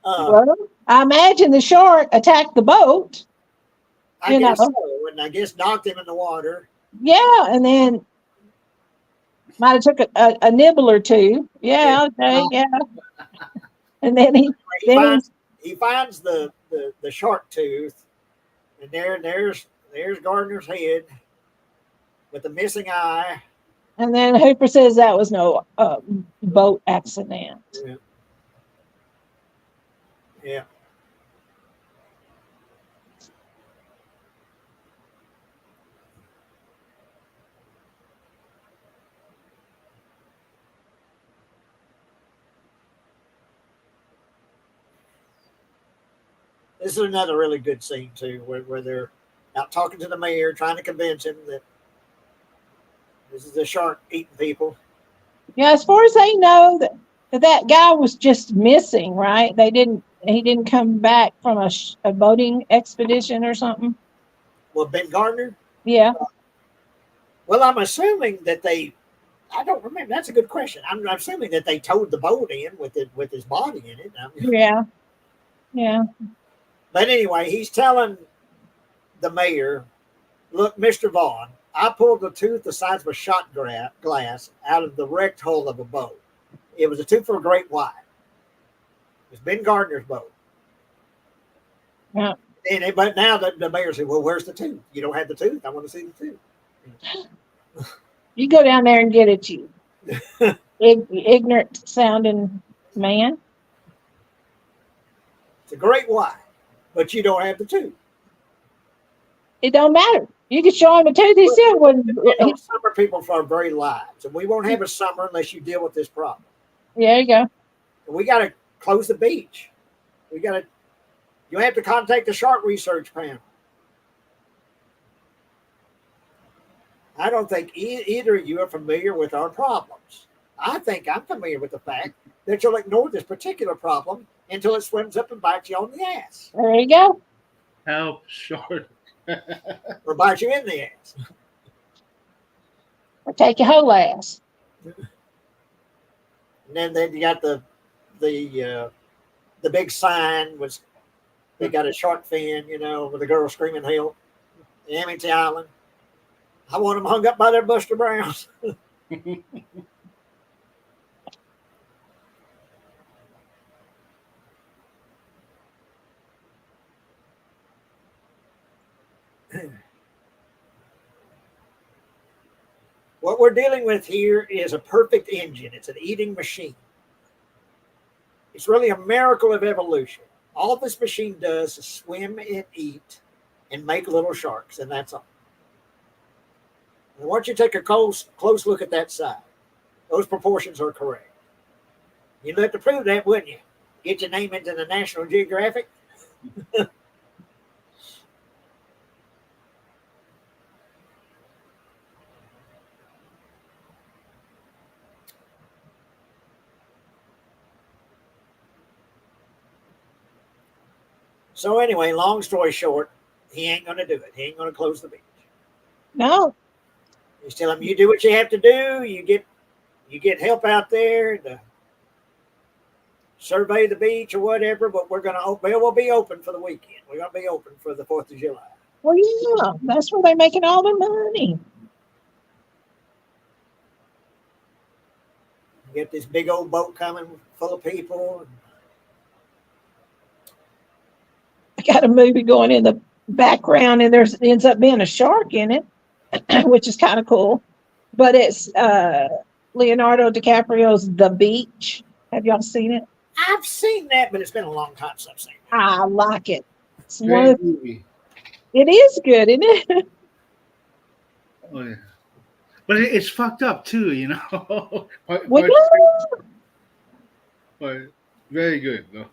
well, I imagine the shark attacked the boat. I guess so, and I guess knocked him in the water. Yeah, and then might have took a nibble or two. Yeah, okay, yeah. And then he finds the shark tooth, and there's Gardner's head with the missing eye. And then Hooper says that was no boat accident. Yeah. Yeah. This is another really good scene too, where they're out talking to the mayor, trying to convince him that this is a shark eating people. Yeah, as far as they know, that guy was just missing, right? He didn't come back from a boating expedition or something. Well, Ben Gardner. Yeah. Well, I'm assuming that I don't remember. That's a good question. I'm assuming that they towed the boat in with his body in it. Yeah. Yeah. But anyway, he's telling the mayor, "Look, Mr. Vaughn, I pulled the tooth the size of a shot glass out of the wrecked hull of a boat. It was a tooth for a great white. It's Ben Gardner's boat." Yeah. But now the mayor said, "Well, where's the tooth? You don't have the tooth. I want to see the tooth." You go down there and get it, you ignorant sounding man. It's a great white, but you don't have the tooth. It don't matter. You can show him a tooth. He still wouldn't. Summer people are very lives, and we won't have a summer unless you deal with this problem. There you go. We got to close the beach. You have to contact the shark research panel. I don't think either of you are familiar with our problems. I think I'm familiar with the fact that you'll ignore this particular problem until it swims up and bites you on the ass. There you go. Help short. Or bites you in the ass. Or take your whole ass. And then you got the big sign was they got a shark fin, with a girl screaming help. Amity Island. I want them hung up by their Buster Browns. What we're dealing with here is a perfect engine. It's an eating machine. It's really a miracle of evolution. All this machine does is swim and eat and make little sharks, and that's all. And once you take a close look at that side, those proportions are correct. You'd have to prove that, wouldn't you? Get your name into the National Geographic. So anyway, long story short, he ain't going to do it. He ain't going to close the beach. No, He's telling him, you do what you have to do. You get help out there to survey the beach or whatever. But we'll be open for the weekend. We're going to be open for the 4th of July. well, yeah, that's where they're making all the money. You get this big old boat coming full of people. I got a movie going in the background, and there ends up being a shark in it, which is kind of cool. But it's Leonardo DiCaprio's The Beach. Have y'all seen it? I've seen that, but it's been a long time since I've seen it. I like it. It's Great movie. it is good, isn't it? Oh, yeah. But it's fucked up too, you know. Well, But very good though.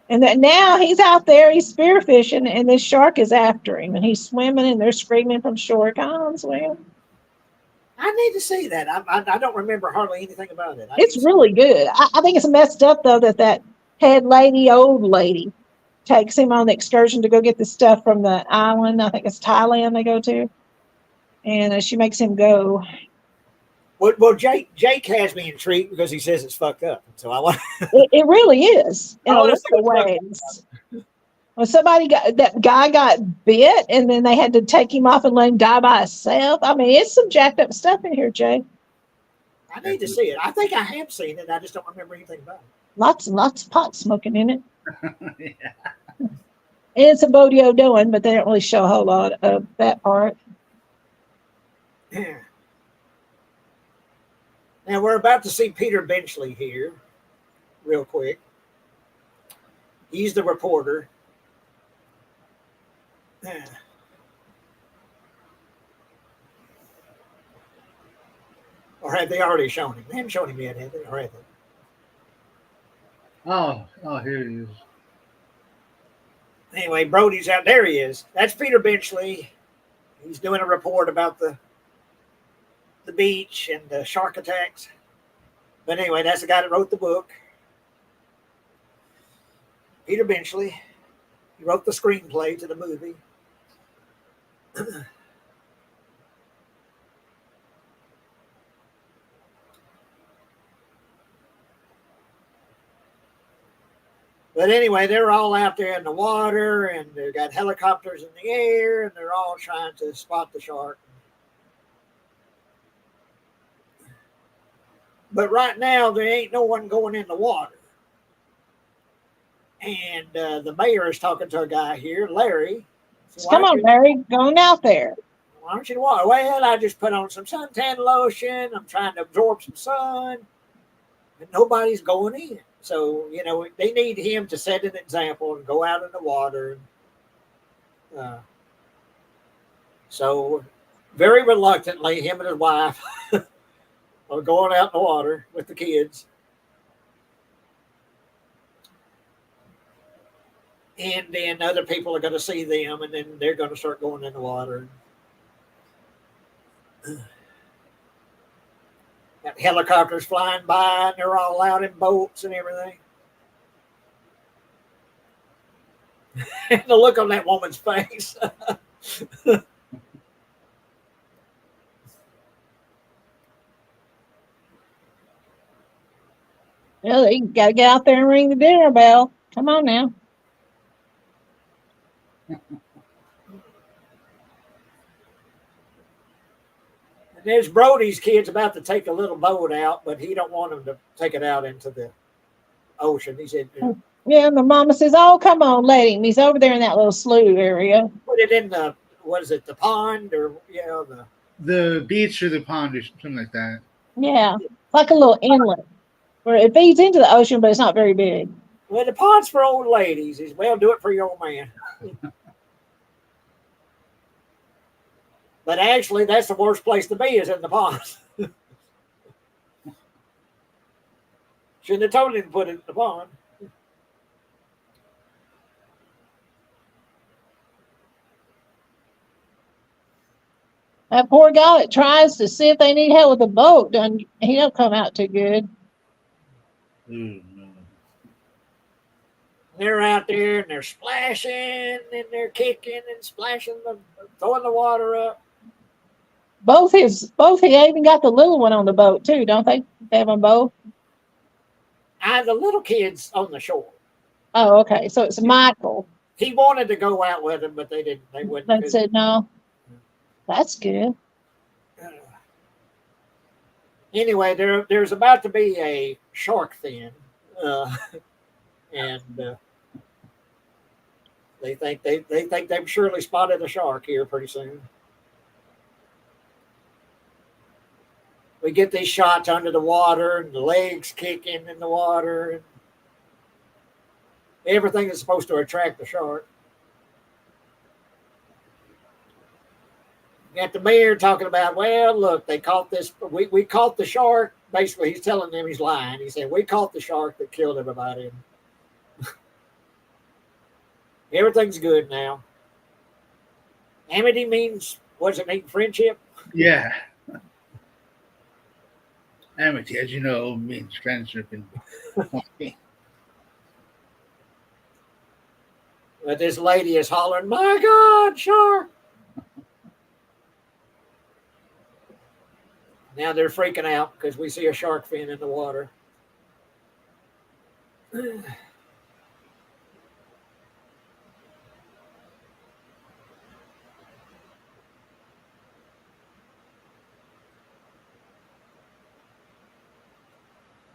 and that now he's out there, he's spearfishing, and this shark is after him, and he's swimming, and they're screaming from shore, "Come on, swim!" I need to see that. I don't remember hardly anything about it. It's really good. I think it's messed up though that head lady, old lady, takes him on the excursion to go get the stuff from the island. I think it's Thailand they go to, and she makes him go. Well, Jake has me intrigued because he says it's fucked up. So I want. It really is in a lot let's of ways. Well, that guy got bit, and then they had to take him off and let him die by himself. I mean, it's some jacked up stuff in here, Jay. I need to see it. I think I have seen it. I just don't remember anything about it. Lots and lots of pot smoking in it. Yeah. And it's a Bodio doing, but they don't really show a whole lot of that part. Now we're about to see Peter Benchley here, real quick. He's the reporter. Or have they already shown him? They haven't shown him yet, have they? Or have they? Oh, here he is. Anyway, Brody's out there. He is. That's Peter Benchley. He's doing a report about the beach and the shark attacks. But anyway, that's the guy that wrote the book. Peter Benchley. He wrote the screenplay to the movie. But anyway, they're all out there in the water, and they've got helicopters in the air, and they're all trying to spot the shark. But right now, there ain't no one going in the water. And the mayor is talking to a guy here, Larry. So Come on, Larry, going out there. Why don't you water? Well, I just put on some suntan lotion. I'm trying to absorb some sun. And nobody's going in. So, you know, they need him to set an example and go out in the water. So, very reluctantly, him and his wife are going out in the water with the kids. And then other people are going to see them, and then they're going to start going in the water. Got helicopters flying by, and they're all out in boats and everything. And the look on that woman's face. Well, you got to get out there and ring the dinner bell. Come on now. There's Brody's kids about to take a little boat out, but he don't want them to take it out into the ocean. He said, Yeah, and the mama says, "Oh, come on, let him. He's over there in that little slough area." put it in the, what is it, the pond or, The beach or the pond or something like that. Yeah, like a little inlet where it feeds into the ocean, but it's not very big. well, the pond's for old ladies. He said, well, do it for your old man. But actually, that's the worst place to be is in the pond. Shouldn't have told him to put it in the pond. That poor guy that tries to see if they need help with the boat, he don't come out too good. Ooh, no. They're out there and they're splashing and they're kicking and splashing, throwing the water up. Both he even got the little one on the boat too, don't they? They have them both. The little kid's on the shore. Oh, okay. So it's Michael. He wanted to go out with him, but they didn't. They wouldn't. They said no. That's good. Anyway, there's about to be a shark fin, and they think they've surely spotted a shark here pretty soon. We get these shots under the water and the legs kicking in the water and everything is supposed to attract the shark. Got the mayor talking about, well, look, they caught this. We caught the shark. Basically, he's telling them he's lying. He said, we caught the shark that killed everybody. Everything's good now. Amity means, what does it mean? Friendship? Yeah. Amity, as you know, means friendship. But this lady is hollering, my God, shark. Now they're freaking out because we see a shark fin in the water.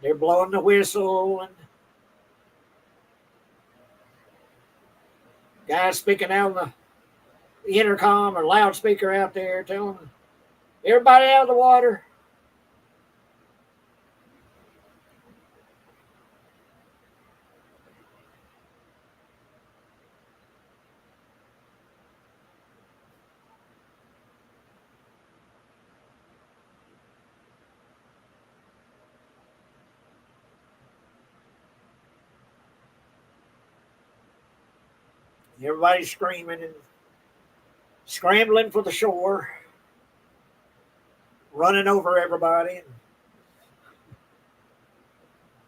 They're blowing the whistle and guys speaking out on the intercom or loudspeaker out there telling them, everybody out of the water. Everybody's screaming and scrambling for the shore, running over everybody. And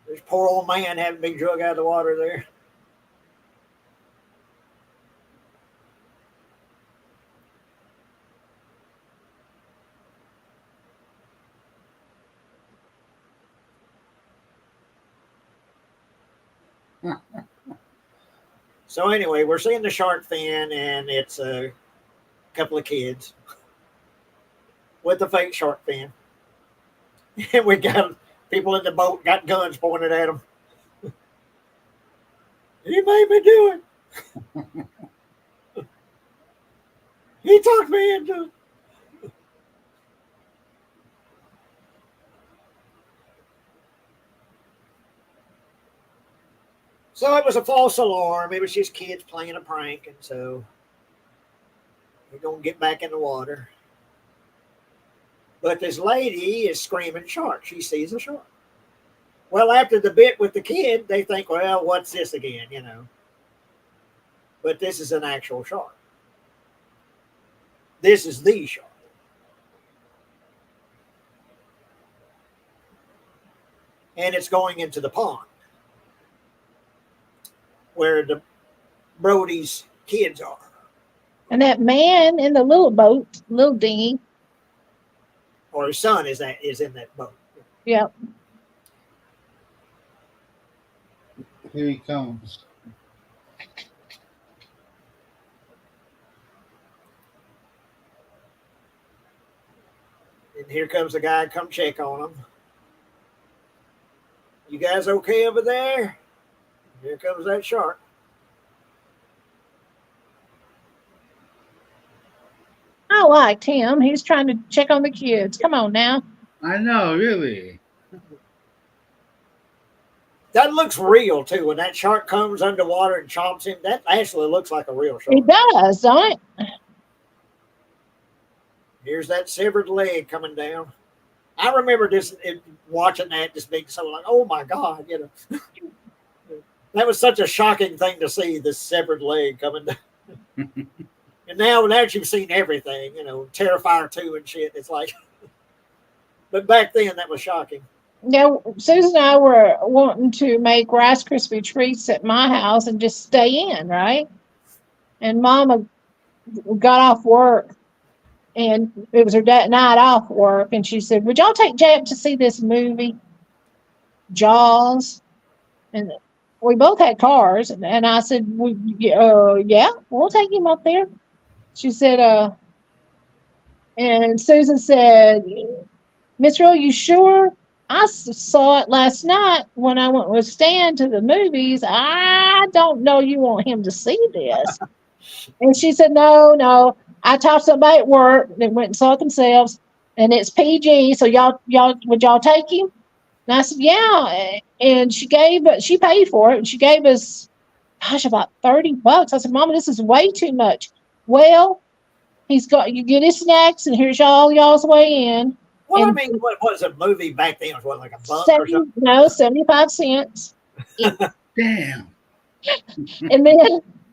this poor old man having to be drug out of the water there. So anyway, we're seeing the shark fin, and it's a couple of kids with the fake shark fin. And we got people in the boat got guns pointed at them. He made me do it. He talked me into it. So it was a false alarm. It was just kids playing a prank, and so we're gonna get back in the water. But this lady is screaming shark. She sees a shark. Well, after the bit with the kid, they think, well, what's this again, you know? But this is an actual shark. This is the shark. And it's going into the pond where the Brody's kids are. And that man in the little boat, little dinghy. Or his son is in that boat. Yep. Here he comes. And here comes the guy, come check on them. You guys okay over there? Here comes that shark. I liked him. He was trying to check on the kids. Come on now. I know, really. That looks real too. When that shark comes underwater and chomps him, that actually looks like a real shark. He does, don't it? Here's that severed leg coming down. I remember watching that, just being so like, oh my God, that was such a shocking thing to see, this severed leg coming down. And now you've seen everything, Terrifier 2 and shit. It's like, but back then that was shocking. Now, Susan and I were wanting to make Rice Krispie treats at my house and just stay in, right? And Mama got off work, and it was her night off work, and she said, "Would y'all take Jay up to see this movie, Jaws?" And we both had cars, and I said, "Yeah, we'll take him up there." She said, and Susan said, "Miss Rowe, you sure? I saw it last night when I went with Stan to the movies. I don't know you want him to see this." And she said, no. I talked to somebody at work that went and saw it themselves, and it's PG. So would y'all take him? And I said, yeah. And she paid for it, and she gave us, about $30. I said, Mama, this is way too much. Well, you get his snacks, and here's y'all's way in. Well, And I mean, what was a movie back then? Was like a buck or something? No, 75 cents. Damn.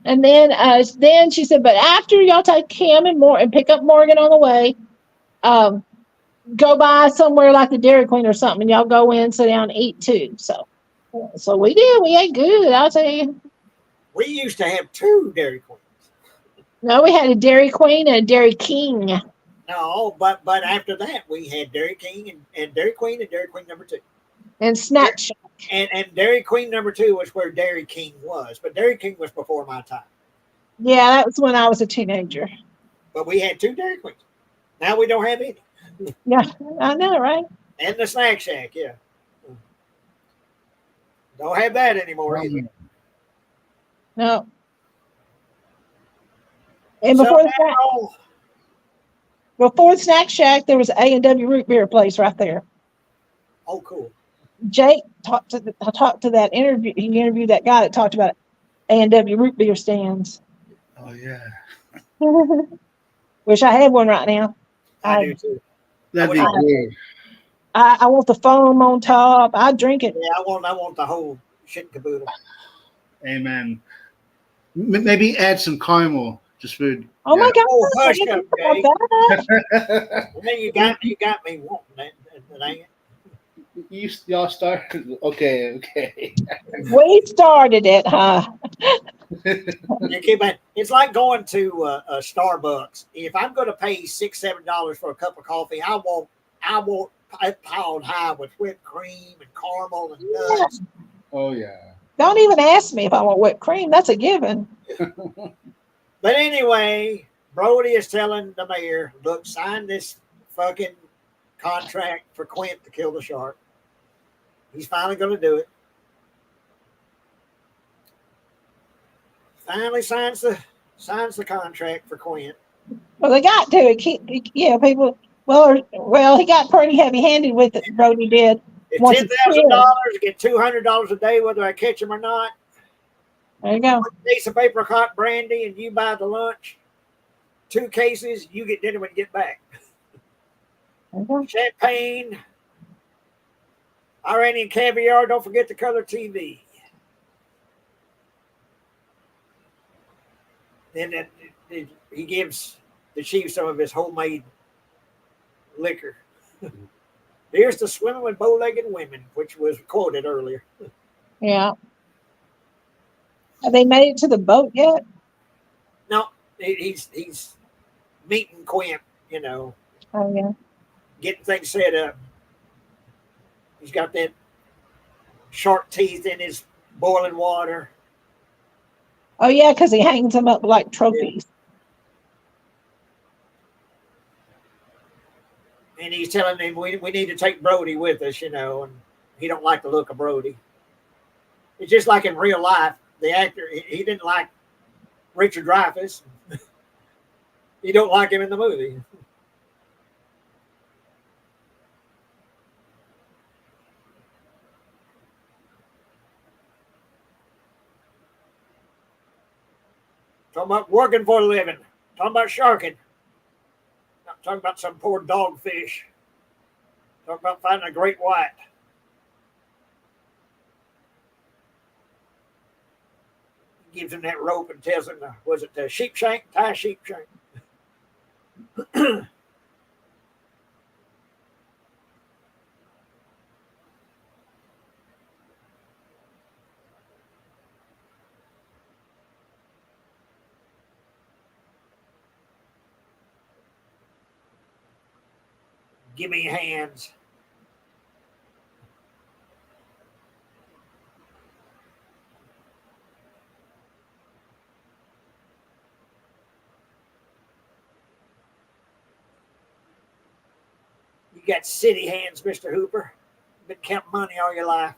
And then she said, but after y'all take him and pick up Morgan on the way, go by somewhere like the Dairy Queen or something, and y'all go in, sit down, and eat too. So we did. We ate good, I'll tell you. We used to have 2 Dairy Queens. No, we had a Dairy Queen and a Dairy King. No, but after that we had Dairy King and Dairy Queen and Dairy Queen number 2. And Snack Shack. And Dairy Queen number 2 was where Dairy King was, but Dairy King was before my time. Yeah, that was when I was a teenager. But we had 2 Dairy Queens. Now we don't have any. Yeah, I know, right? And the Snack Shack, yeah. Don't have that anymore either. No. And So before the Snack Shack, there was A&W root beer place right there. oh, cool. Jake talked to that interview. He interviewed that guy that talked about A&W root beer stands. Oh, yeah. Wish I had one right now. I do too. That'd be good. I want the foam on top. I drink it. Yeah, I want the whole shit and caboodle. Amen. Maybe add some caramel to food. Oh my God! Oh, hush up, Jake. That. And then you got me wanting that, ain't it? Y'all started. Okay. We started it, huh? It's like going to a Starbucks. If I'm going to pay $6-7 for a cup of coffee, I want piled high with whipped cream and caramel and nuts. Oh yeah. Don't even ask me if I want whipped cream. That's a given. But anyway, Brody is telling the mayor, look, sign this fucking contract for Quint to kill the shark. He's finally going to do it. Finally signs the contract for Quint. Well, they got to. People. Well, he got pretty heavy-handed with it. Brody did. It's Once $10,000, get $200 a day, whether I catch him or not. There you go. 1 case of apricot brandy, and you buy the lunch. 2 cases, you get dinner when you get back. There you go. Champagne, Iranian caviar. Don't forget the color TV. Then he gives the chief some of his homemade liquor. Here's the swimming with bow-legged women, which was quoted earlier. Yeah. Have they made it to the boat yet? No, he's meeting Quint, Oh yeah. getting things set up. He's got that shark teeth in his boiling water. Oh yeah, because he hangs them up like trophies. and he's telling him we need to take Brody with us, you know, and he don't like the look of Brody. It's just like in real life, the actor he didn't like Richard Dreyfuss. He don't like him in the movie. Talking about working for a living. Talking about sharking. Not talking about some poor dogfish. Talking about finding a great white. He gives him that rope and tells him, was it the sheep shank? Tie sheep shank. Give me hands. You got city hands, Mr. Hooper. Been counting money all your life.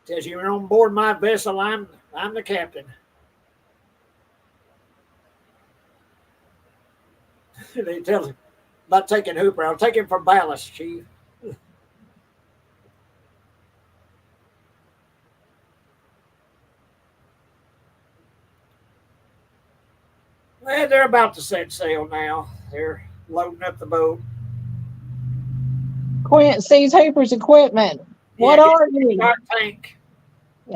Says you're on board my vessel. I'm the captain. They tell him about taking Hooper. I'll take him for ballast, Chief. Well, they're about to set sail now. They're loading up the boat. Quint sees Hooper's equipment. What Yeah, are you? Shark Tank.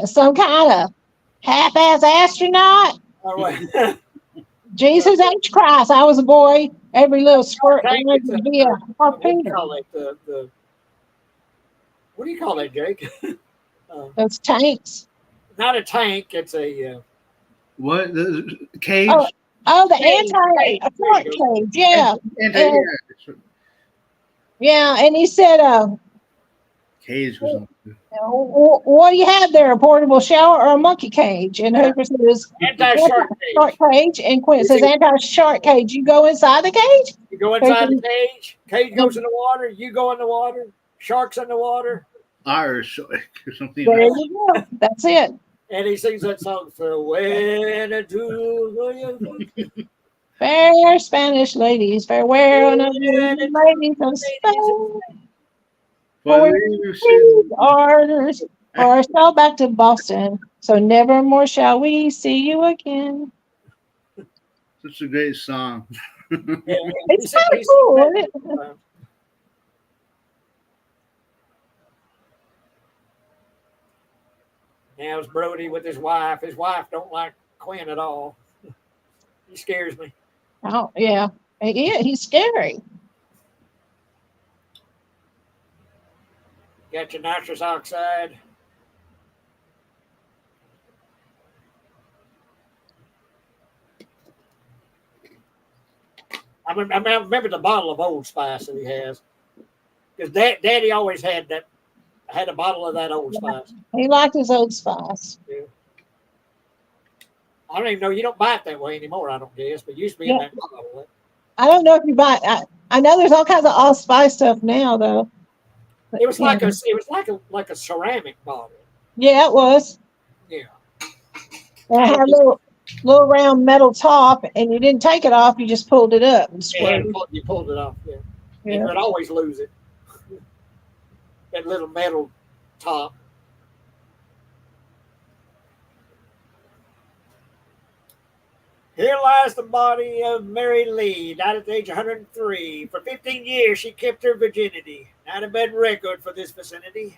Some kind of half-ass astronaut? Oh, wait. Jesus H. Christ, I was a boy. Every little squirt Tank wanted is to be a what do you harpooner. call it? What do you call that, Jake? Those tanks. Not a tank. It's a What the cage? Oh, the Cage, anti-fort there you cage. Yeah. Anti- And, yeah, yeah. And he said, cage or something. what do you have there? A portable shower or a monkey cage? And Hooper says, anti-shark shark cage. cage. And Quint says, anti-shark cage. You go inside the cage? You go inside the cage. Cage goes in the water. You go in the water. Sharks in the water. Irish or something. There you go. That's it. And he sings that song for when Fair Spanish ladies, farewell, no ladies of Spain. For we orders or sail back to Boston, so never more shall we see you again. Such a great song. It's kind of cool, isn't it? Now it's Brody with his wife. His wife don't like Quinn at all. He scares me. Oh, yeah. He's scary. Got your nitrous oxide. I remember the bottle of Old Spice that he has. Because Daddy always had a bottle of that Old Spice. He liked his Old Spice. Yeah. I don't even know. You don't buy it that way anymore, I don't guess. But it used to be in that bottle. I don't know if you buy. I know there's all kinds of Old Spice stuff now, though. It was like a ceramic bottle. Yeah, it was. Yeah. And it had a little round metal top, and you didn't take it off. You just pulled it up and squirted. You pulled it off. Yeah. Yeah. You could always lose it. That little metal top. Here lies the body of Mary Lee, died at the age of 103. For 15 years, she kept her virginity. Not a bad record for this vicinity.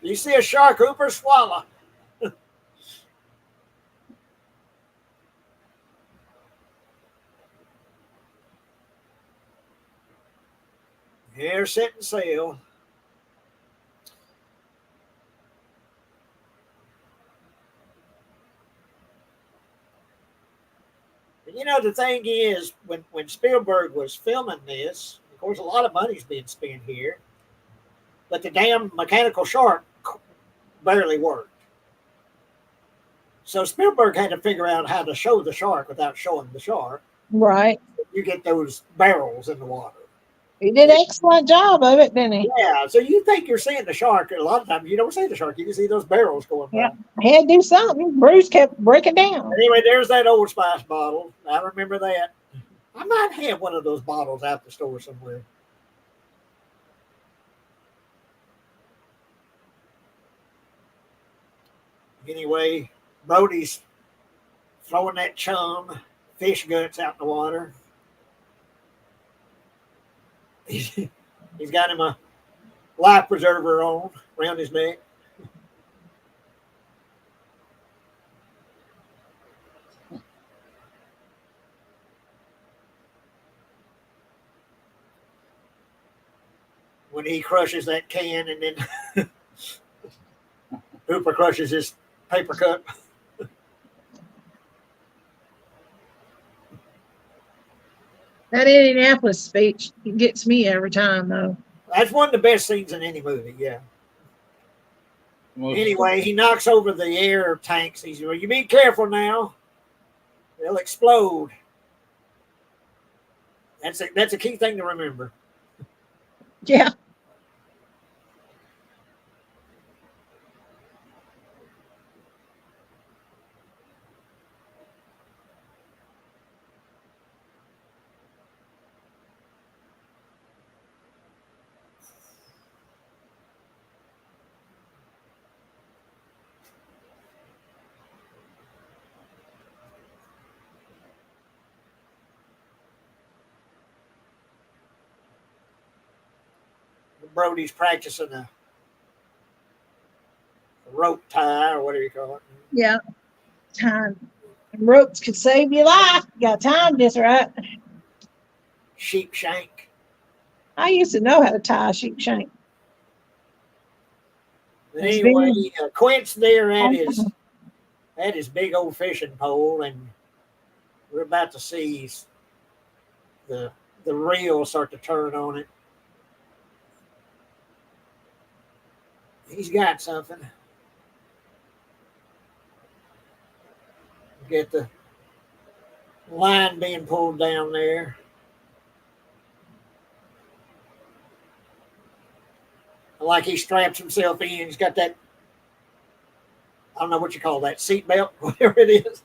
You see a shark, Hooper, swallow. Here, setting sail. You know, the thing is, when Spielberg was filming this, of course, a lot of money's being spent here, but the damn mechanical shark barely worked. So Spielberg had to figure out how to show the shark without showing the shark. Right. You get those barrels in the water. He did an excellent job of it, didn't he? Yeah, so you think you're seeing the shark. A lot of times you don't see the shark. You can see those barrels going by. Yeah. I had to do something. Bruce kept breaking down. Anyway, there's that Old Spice bottle. I remember that. I might have one of those bottles out the store somewhere. Anyway, Brody's throwing that chum, fish guts out in the water. He's got him a life preserver on around his neck. When he crushes that can and then Hooper crushes his paper cup. That Indianapolis speech gets me every time, though. That's one of the best scenes in any movie, yeah. Anyway, he knocks over the air tanks. He's, well, you be careful now. They'll explode. That's a key thing to remember. Yeah. Brody's practicing a rope tie or whatever you call it. Yeah. Time. Ropes could save your life. You got time this, right? Sheep shank. I used to know how to tie a sheep shank. But anyway, Quint's there at his big old fishing pole, and we're about to see the reel start to turn on it. He's got something. Get the line being pulled down there. Like he straps himself in. He's got that, I don't know what you call that, seat belt, whatever it is.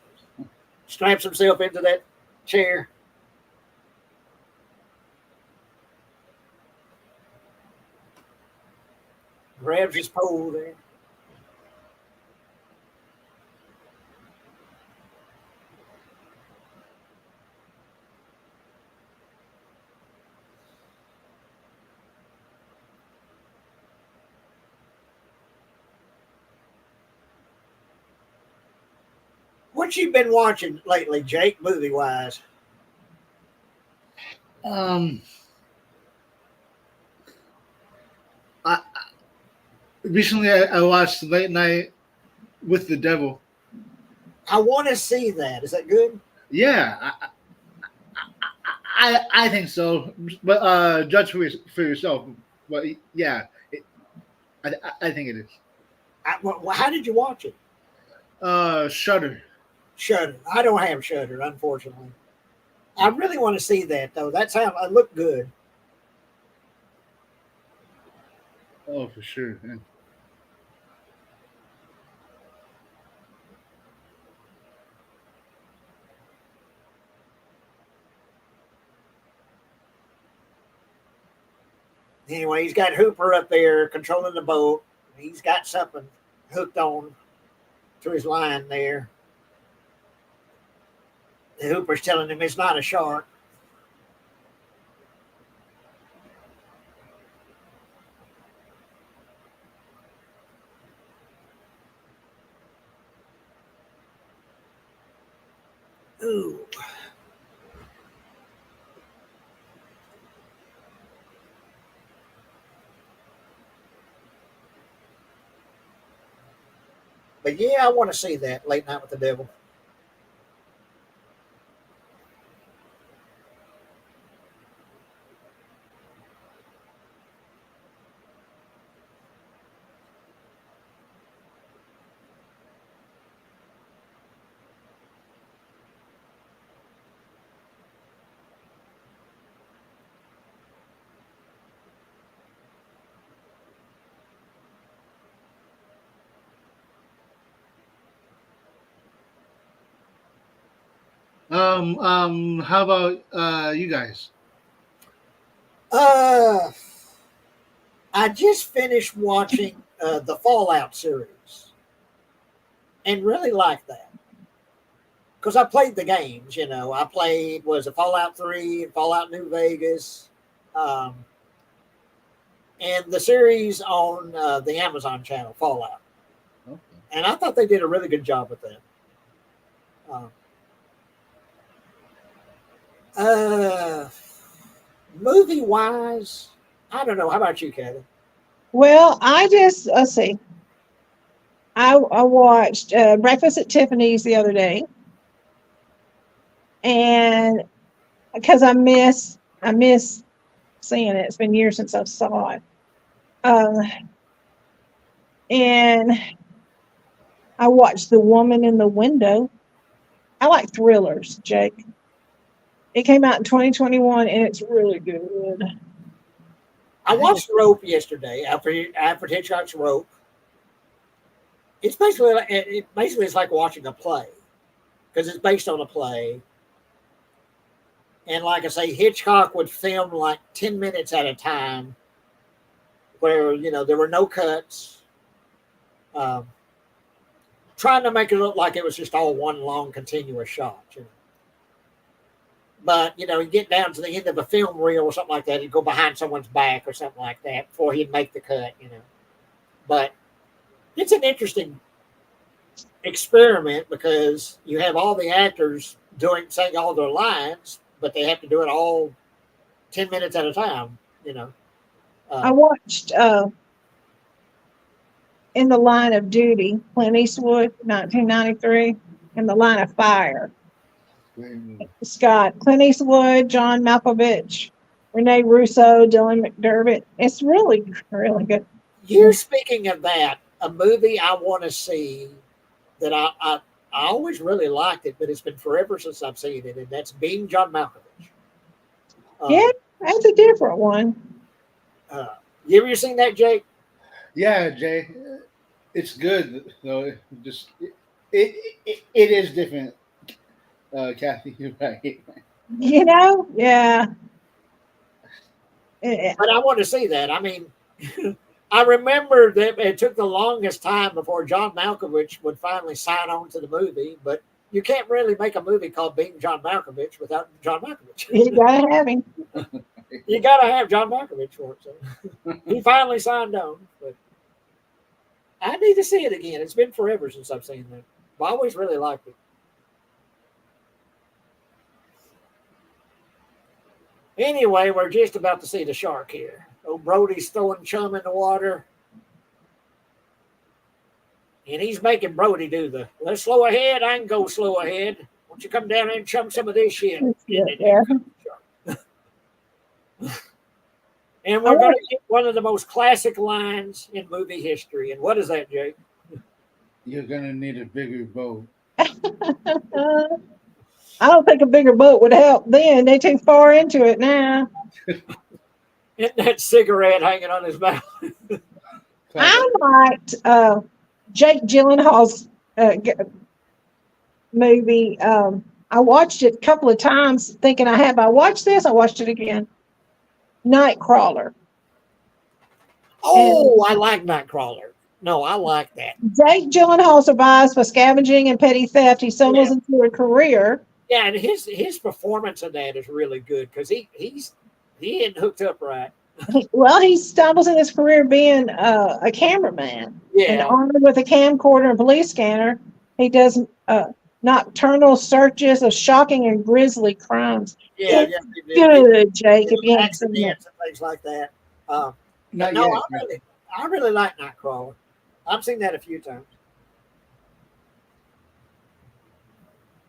Straps himself into that chair. Grabs his pole there. What you been watching lately, Jake, movie wise? Recently I watched Late Night with the Devil. I want to see that. Is that good? Yeah, I think so. But judge for yourself. But yeah, I think it is. How did you watch it? Shudder. Shudder. I don't have Shudder, unfortunately. I really want to see that though. That's how it looked good. Oh, for sure. Yeah. Anyway, he's got Hooper up there controlling the boat. He's got something hooked on to his line there. The Hooper's telling him it's not a shark. Ooh. But yeah, I want to see that Late Night with the Devil. How about you guys? Uh, I just finished watching the Fallout series and really liked that because I played the games. You know, I played was it Fallout 3 and Fallout New Vegas, um, and the series on the Amazon channel Fallout, Okay. and I thought they did a really good job with that. Um, uh, movie wise, I don't know. How about you, Kevin? Well, let's see. I watched Breakfast at Tiffany's the other day, and because I miss seeing it. It's been years since I saw it. Um, and I watched The Woman in the Window. I like thrillers, Jake. It came out in 2021, and it's really good. I watched Rope yesterday. Alfred Hitchcock's Rope. It's basically basically it's like watching a play because it's based on a play. And like I say, Hitchcock would film like 10 minutes at a time, where there were no cuts, um, trying to make it look like it was just all one long continuous shot. But you get down to the end of a film reel or something like that, he'd go behind someone's back or something like that before he'd make the cut. But it's an interesting experiment because you have all the actors saying all their lines, but they have to do it all 10 minutes at a time. I watched In the Line of Duty, Clint Eastwood, 1993, In the Line of Fire. Great movie. Scott, Clint Eastwood, John Malkovich, Rene Russo, Dylan McDermott. It's really, really good. You're speaking of that, a movie I want to see that I always really liked it, but it's been forever since I've seen it, and that's Being John Malkovich. Yeah, that's a different one. You ever seen that, Jake? Yeah, Jay, it's good. So it is different. Kathy, you're right. Yeah. But I want to see that. I mean, I remember that it took the longest time before John Malkovich would finally sign on to the movie, but you can't really make a movie called Being John Malkovich without John Malkovich. You gotta have him. You got to have John Malkovich for it. So he finally signed on. But I need to see it again. It's been forever since I've seen that. But I always really liked it. Anyway, we're just about to see the shark here. Old Brody's throwing chum in the water. And he's making Brody do let's slow ahead. I can go slow ahead. Why don't you come down here and chum some of this shit? Yeah. And we're going to get one of the most classic lines in movie history. And what is that, Jake? You're gonna need a bigger boat. I don't think a bigger boat would help then. They're too far into it now. And that cigarette hanging on his mouth. I liked Jake Gyllenhaal's movie. I watched it a couple of times thinking I watched this? I watched it again. Nightcrawler. Oh, I like Nightcrawler. No, I like that. Jake Gyllenhaal survives by scavenging and petty theft. He stumbles into a career. Yeah, and his performance in that is really good because he ain't hooked up right. Well, he stumbles in his career being a cameraman. Yeah. And armed with a camcorder and police scanner, he does nocturnal searches of shocking and grisly crimes. Yeah, Good, Jake. If you haven't seen it. accidents and things like that. Not No, yet. I really like Nightcrawler. I've seen that a few times.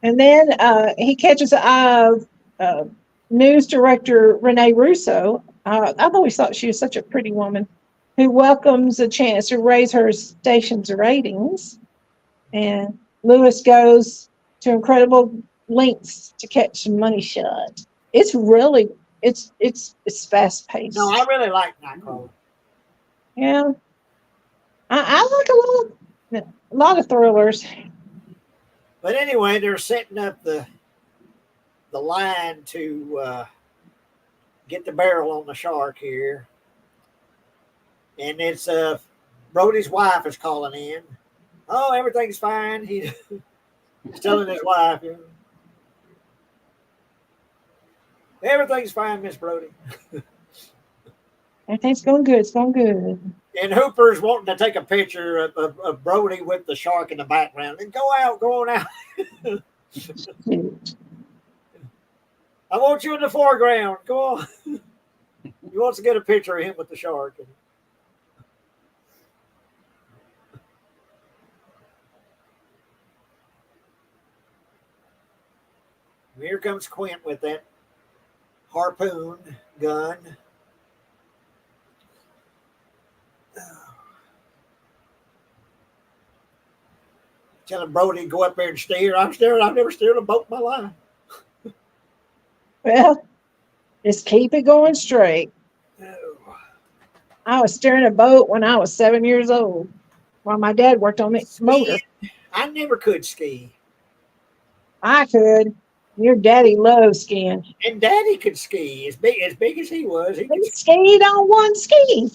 And then he catches the eye of news director Rene Russo. I've always thought she was such a pretty woman who welcomes a chance to raise her station's ratings. And Lewis goes to incredible lengths to catch some money shot. It's really, it's fast paced. No, I really like Nightcrawler. Yeah. I like a lot of thrillers. But anyway, they're setting up the the line to get the barrel on the shark here. And it's Brody's wife is calling in. Oh, everything's fine. He's telling his wife, everything's fine, Miss Brody. Everything's going good. It's going good. And Hooper's wanting to take a picture of Brody with the shark in the background. And go on out. I want you in the foreground. Go on. He wants to get a picture of him with the shark. Here comes Quint with that harpoon gun. Telling Brody to go up there and steer. I've never steered a boat in my life. Well, just keep it going straight. Oh. I was steering a boat when I was 7 years old while my dad worked on the motor. I never could ski. I could. Your daddy loves skiing. And Daddy could ski as big as he was. He could He skied on one ski.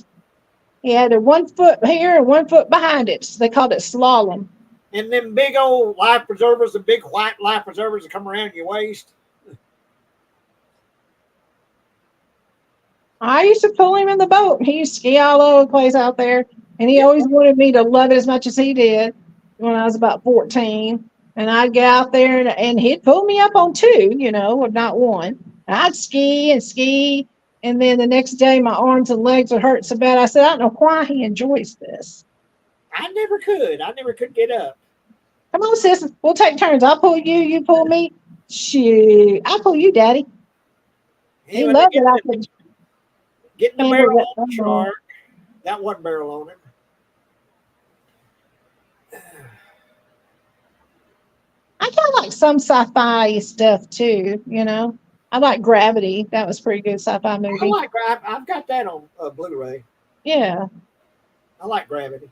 He had a 1 foot here and 1 foot behind it. So they called it slalom. And them big old life preservers, the big white life preservers that come around your waist. I used to pull him in the boat. He used to ski all over the place out there. And he always wanted me to love it as much as he did when I was about 14. And I'd get out there and he'd pull me up on 2, not 1. I'd ski and ski. And then the next day, my arms and legs would hurt so bad. I said, I don't know why he enjoys this. I never could. I never could get up. Come on, sis. We'll take turns. I'll pull you. You pull me. Shoot. I'll pull you, Daddy. He Anyway, loved it. Getting the handle barrel that on the shark. Got one barrel on him. I kind of like some sci-fi stuff too, I like Gravity. That was a pretty good sci-fi movie. I've got that on Blu-ray. Yeah. I like Gravity.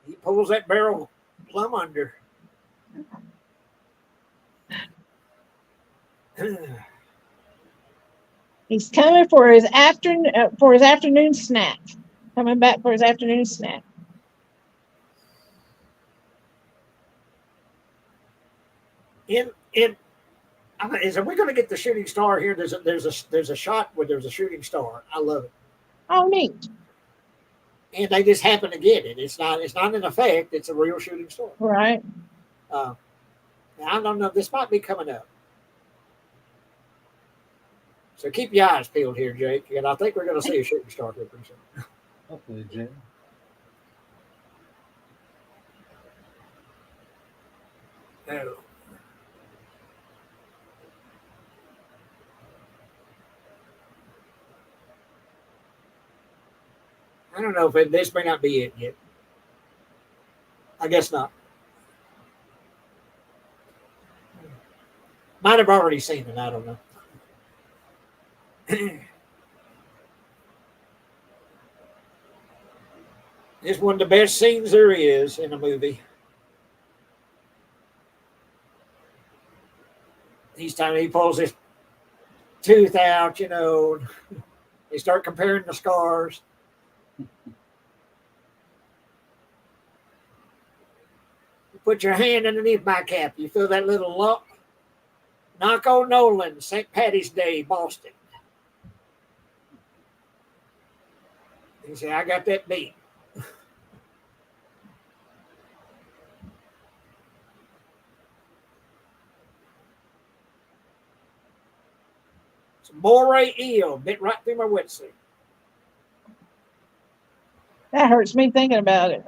He pulls that barrel plumb under. He's coming for his afternoon snack. Coming back for his afternoon snack. Are we going to get the shooting star here? There's a shot where there's a shooting star. I love it. Oh, neat. And they just happen to get it. It's not an effect. It's a real shooting star. Right. I don't know. This might be coming up. So keep your eyes peeled here, Jake. And I think we're going to see a shooting star here pretty soon. Hopefully, Jim. No. I don't know if this may not be it yet. I guess not. Might have already seen it. I don't know. It's one of the best scenes there is in a movie. Each time he pulls his tooth out, they start comparing the scars. Put your hand underneath my cap. You feel that little lump? Knock on Nolan, St. Patty's Day, Boston. He said, I got that beat. It's a moray eel bit right through my wetsuit. That hurts me thinking about it.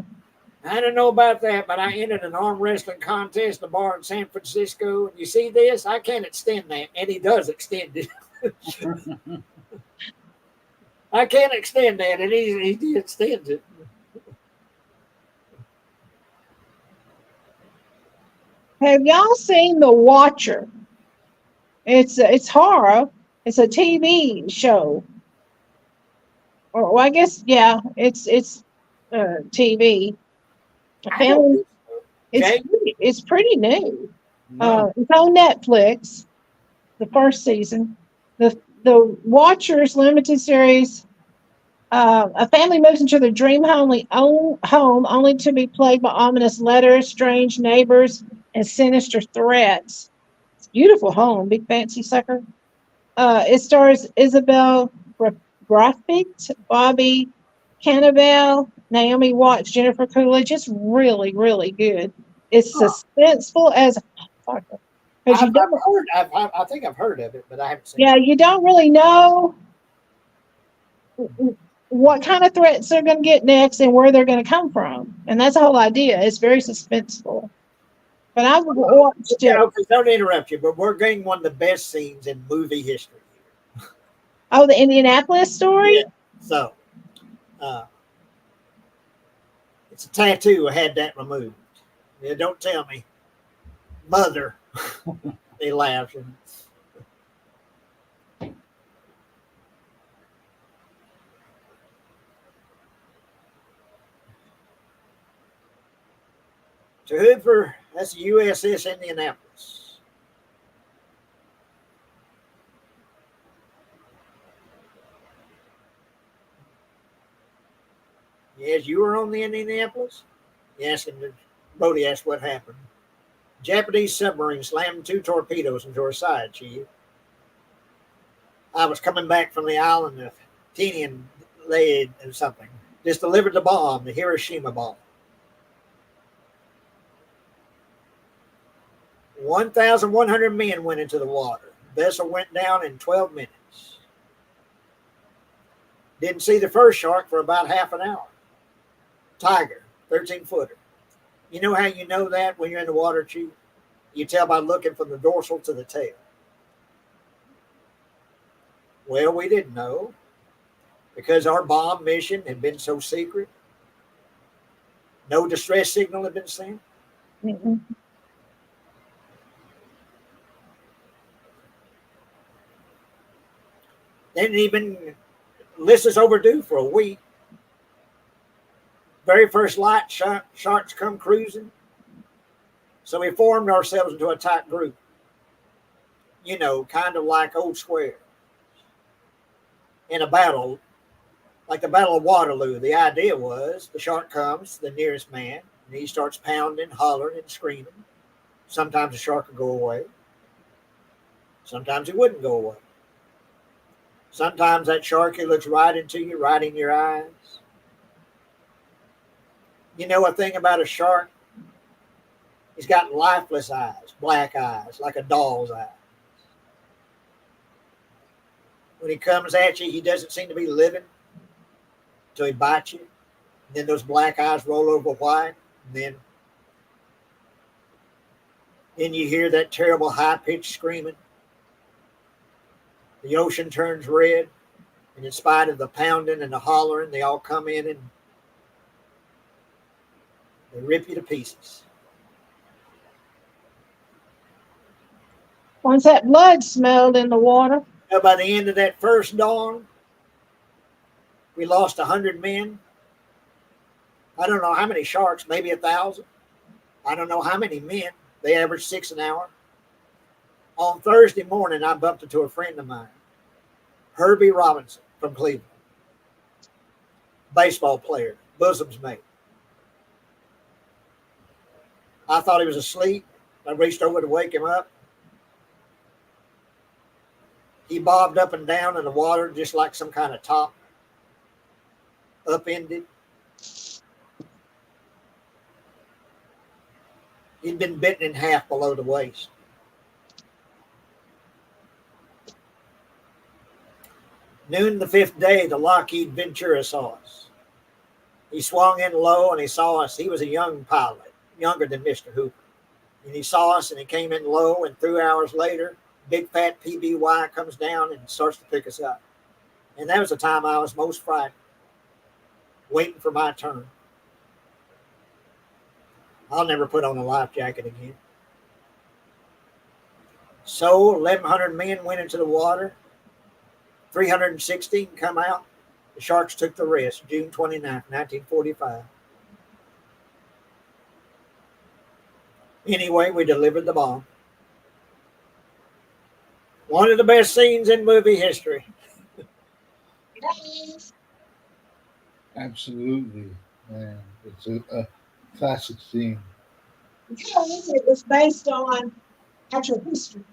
I don't know about that, but I entered an arm wrestling contest in a bar in San Francisco. And you see this? I can't extend that. And he does extend it. I can't extend that. And he extends it. Have y'all seen The Watcher? It's horror. It's a TV show. or well, I guess yeah, it's TV. I don't Family, think so. Jay? it's pretty new. No. It's on Netflix. The first season, the Watchers limited series. A family moves into their dream home only to be plagued by ominous letters, strange neighbors, and sinister threats. It's a beautiful home, big fancy sucker. It stars Isabel Graffitt, Bobby Cannavale, Naomi Watts, Jennifer Coolidge. It's really, really good. It's Huh. suspenseful as because you I've don't, heard. I think I've heard of it, but I haven't seen yeah, it. you don't really know what kind of threats they're going to get next and where they're going to come from, and that's the whole idea. It's very suspenseful. But I've watched Yeah, it. okay, don't interrupt you, but we're getting one of the best scenes in movie history. Oh, the Indianapolis Yeah. story. So, uh, it's a tattoo. I had that removed. Yeah, don't tell me, mother. They laughed. To Hoover, that's the USS Indianapolis. Yes, you were on the Indianapolis? Yes, and Bodie asked what happened. Japanese submarine slammed 2 torpedoes into her side, Chief. I was coming back from the island of Tinian laid or something. Just delivered the bomb, the Hiroshima bomb. 1,100 men went into the water. The vessel went down in 12 minutes. Didn't see the first shark for about half an hour. Tiger, 13-footer. You know how you know that when you're in the water, Chief? You tell by looking from the dorsal to the tail. Well, we didn't know because our bomb mission had been so secret. No distress signal had been sent. Mm-mm. Didn't even list us overdue for a week. Very first light, sharks come cruising. So we formed ourselves into a tight group. You know, kind of like old square. In a battle, like the Battle of Waterloo, the idea was the shark comes to the nearest man, and he starts pounding, hollering, and screaming. Sometimes the shark would go away. Sometimes it wouldn't go away. Sometimes that shark, he looks right into you, right in your eyes. You know a thing about a shark? He's got lifeless eyes, black eyes, like a doll's eye. When he comes at you, he doesn't seem to be living until he bites you. And then those black eyes roll over white. And then you hear that terrible high-pitched screaming. The ocean turns red. And in spite of the pounding and the hollering, they all come in and they rip you to pieces. Once that blood smelled in the water, Now, by the end of that first dawn, we lost 100 men. I don't know how many sharks, maybe 1,000. I don't know how many men. They averaged 6 an hour. On Thursday morning, I bumped into a friend of mine, Herbie Robinson from Cleveland, baseball player, bosom's mate. I thought he was asleep. I reached over to wake him up. He bobbed up and down in the water just like some kind of top, upended. He'd been bitten in half below the waist. Noon the 5th day, the Lockheed Ventura saw us. He swung in low and he saw us. He was a young pilot, younger than Mr. Hooper. And he saw us and he came in low, and 3 hours later, big fat PBY comes down and starts to pick us up. And that was the time I was most frightened, waiting for my turn. I'll never put on a life jacket again. So 1,100 men went into the water. 316 come out. The Sharks took the rest, June 29th, 1945. Anyway, we delivered the bomb. One of the best scenes in movie history. Absolutely, man. It's a classic scene. It was based on actual history.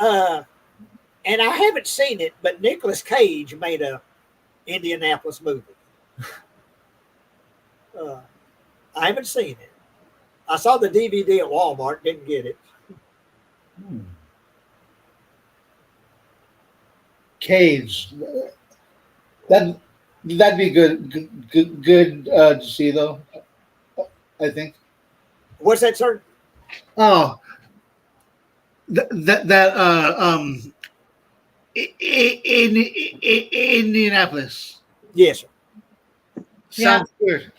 And I haven't seen it, but Nicolas Cage made a Indianapolis movie. I haven't seen it. I saw the DVD at Walmart, didn't get it. Cage. That'd be good to see though. I think. What's that, sir? Oh, in Indianapolis. Yes, sir. Sounds good.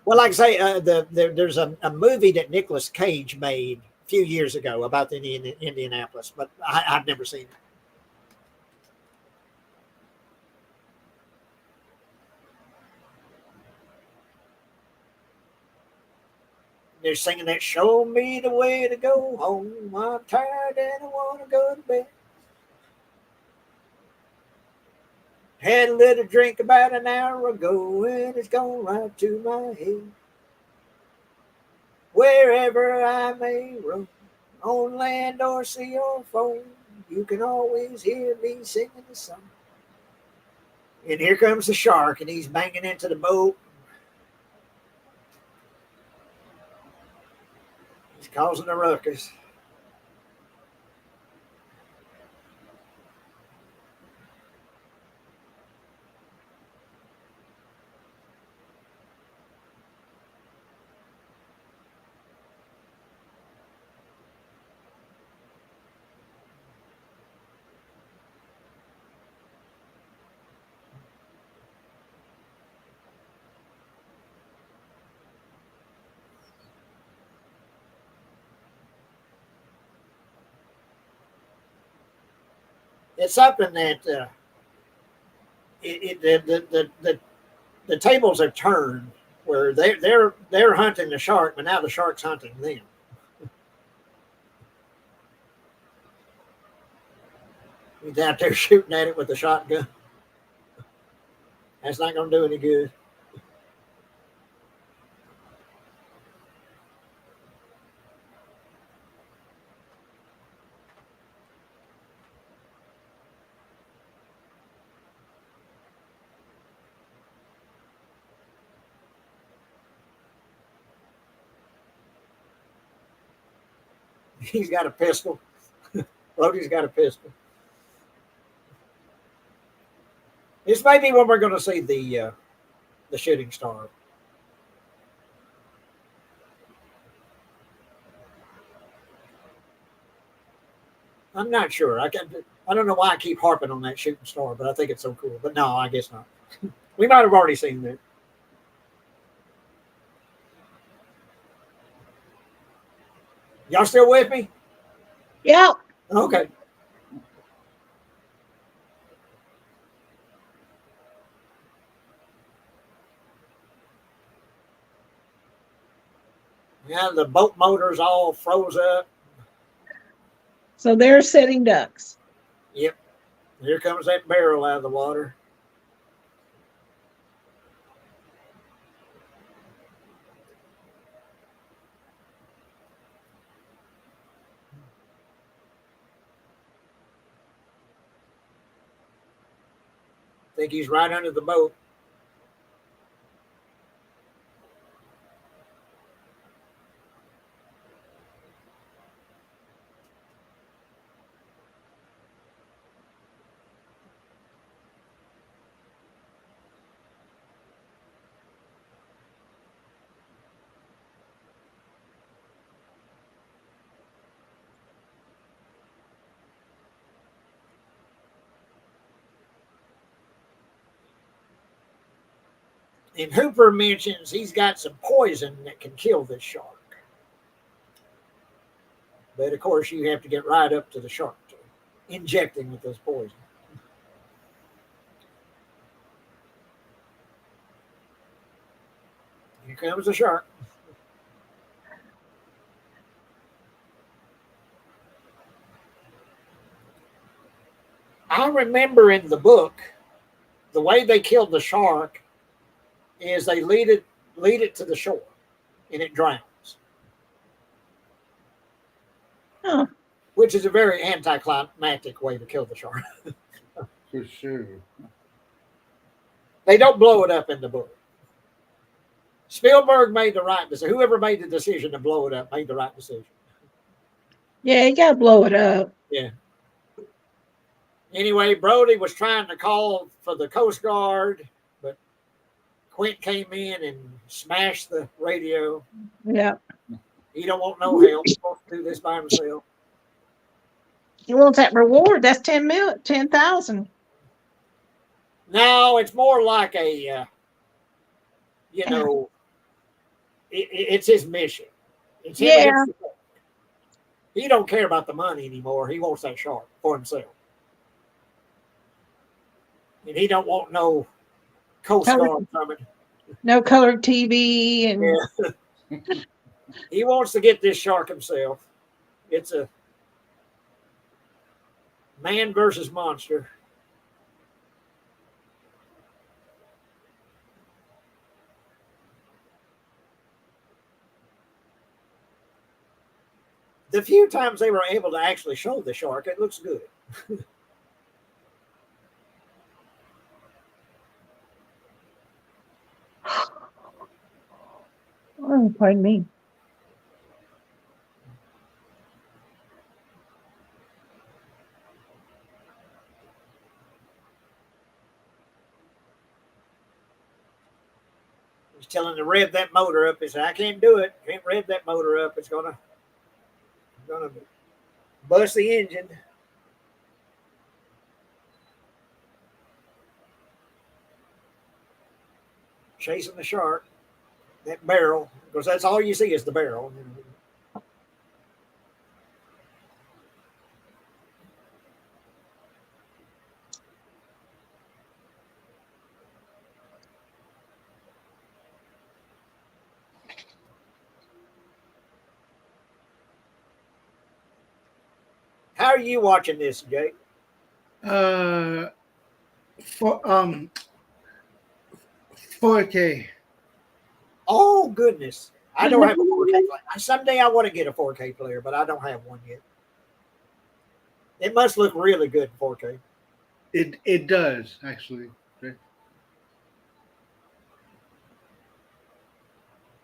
Well, like I say, there's a movie that Nicolas Cage made a few years ago about the Indianapolis, but I've never seen it. They're singing that "Show Me the Way to Go Home. I'm tired and I want to go to bed. Had a little drink about an hour ago and it's gone right to my head. Wherever I may roam, on land or sea or foam, you can always hear me singing the song." And here comes the shark, and he's banging into the boat. He's causing a ruckus. It's something that the tables are turned, where they're hunting the shark, but now the shark's hunting them. He's out there shooting at it with a shotgun. That's not going to do any good. He's got a pistol. Rhodey's got a pistol. This may be when we're going to see the shooting star. I'm not sure. I don't know why I keep harping on that shooting star, but I think it's so cool. But no, I guess not. We might have already seen that. Y'all still with me? Yep. Okay. Yeah, the boat motor's all froze up. So they're sitting ducks. Yep. Here comes that barrel out of the water. I think he's right under the boat. And Hooper mentions he's got some poison that can kill this shark. But of course, you have to get right up to the shark to inject him with this poison. Here comes the shark. I remember in the book, the way they killed the shark is they lead it to the shore, and it drowns, Huh. which is a very anticlimactic way to kill the shark. For sure. They don't blow it up in the book. Spielberg made the right decision. Whoever made the decision to blow it up made the right decision. Yeah, you gotta blow it up. Yeah. Anyway, Brody was trying to call for the Coast Guard, but Quint came in and smashed the radio. Yeah. He don't want no help. He's supposed to do this by himself. He wants that reward. That's 10,000. No, it's more like a, it's his mission. It's him Yeah. against the shark. He don't care about the money anymore. He wants that shark for himself. And he don't want no Coast Guard coming. No colored TV and Yeah. He wants to get this shark himself. It's a man versus monster. The few times they were able to actually show the shark, it looks good. oh, pardon me. He's telling him to rev that motor up. He said, I can't do it. Can't rev that motor up. It's gonna bust the engine. Chasing the shark. That barrel, because that's all you see is the barrel. How are you watching this, Jake? For 4K. Oh goodness. I don't have a 4K player. Someday I want to get a 4K player, but I don't have one yet. It must look really good in 4K. It does actually.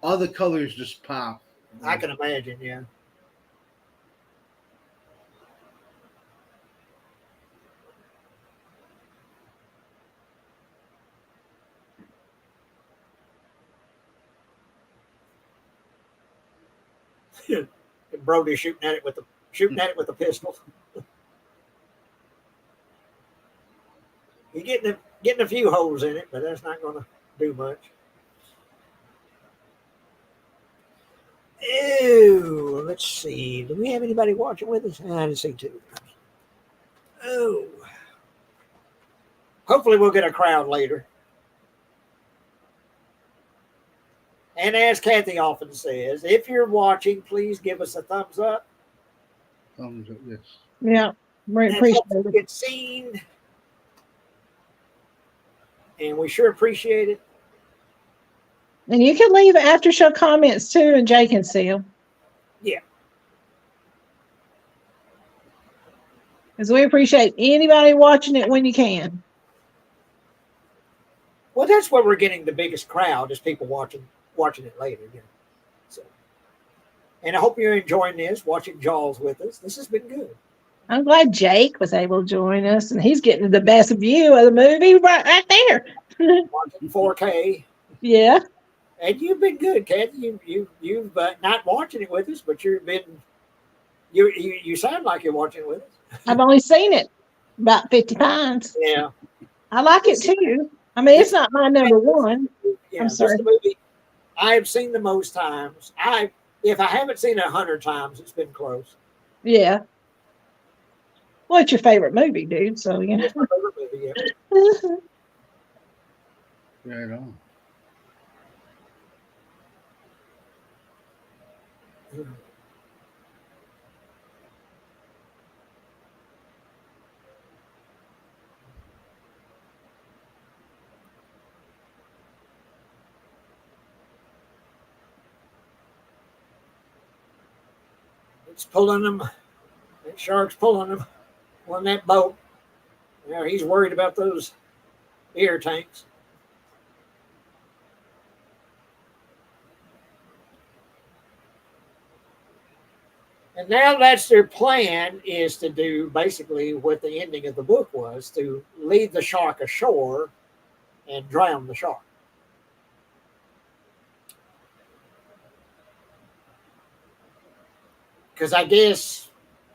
All the colors just pop. I can imagine, yeah. Brody shooting at it with a pistol. You're getting a few holes in it, but that's not going to do much. Oh, let's see. Do we have anybody watching with us? I didn't see two. Oh, hopefully we'll get a crowd later. And as Kathy often says, if you're watching, please give us a thumbs up. Thumbs up, yes. Yeah. We That appreciate helps us it. get seen. And we sure appreciate it. And you can leave after show comments too, and Jay can see them. Yeah. Because we appreciate anybody watching it when you can. Well, that's where we're getting the biggest crowd is people watching it later. You know. So, and I hope you're enjoying this, watching Jaws with us. This has been good. I'm glad Jake was able to join us, and he's getting the best view of the movie right there. Watching 4K. Yeah. And you've been good, Kathy. You've not watching it with us, but you sound like you're watching it with us. I've only seen it about 50 times. Yeah. I like it too. I mean, it's not my number one. Yeah, I'm this sorry. is the movie I have seen the most times. If I haven't seen it 100 times, it's been close. Yeah. Well, it's your favorite movie, dude. So, you know. It's my favorite movie, yeah. Right on. It's pulling them. That shark's pulling them on that boat. Now he's worried about those air tanks. And now that's their plan, is to do basically what the ending of the book was, to lead the shark ashore and drown the shark. Because I guess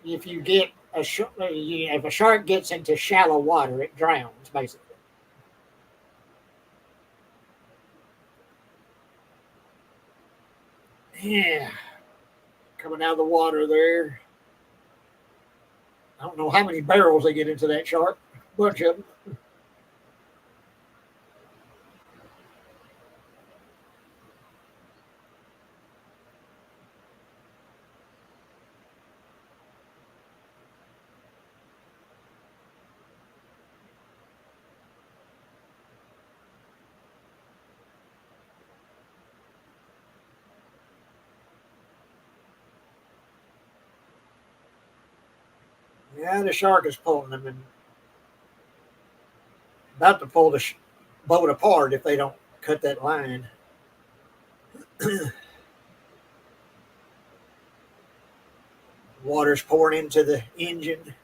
if you get if a shark gets into shallow water, it drowns basically. Yeah, coming out of the water there. I don't know how many barrels they get into that shark. Bunch of them. Yeah, the shark is pulling them and about to pull the boat apart if they don't cut that line. Water's pouring into the engine.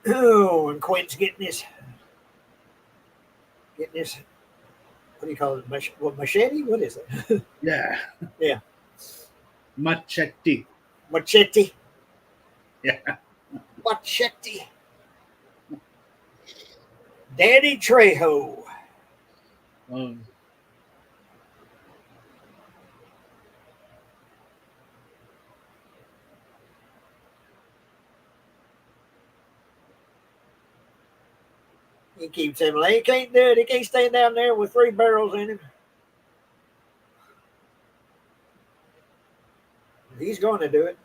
Oh, and Quint's getting this, what do you call it? Machete? What is it? Yeah. Yeah. Machete. Machete. Yeah. Machete. Danny Trejo. Oh. He keeps saying, well, he can't do it. He can't stay down there with 3 barrels in him. He's going to do it.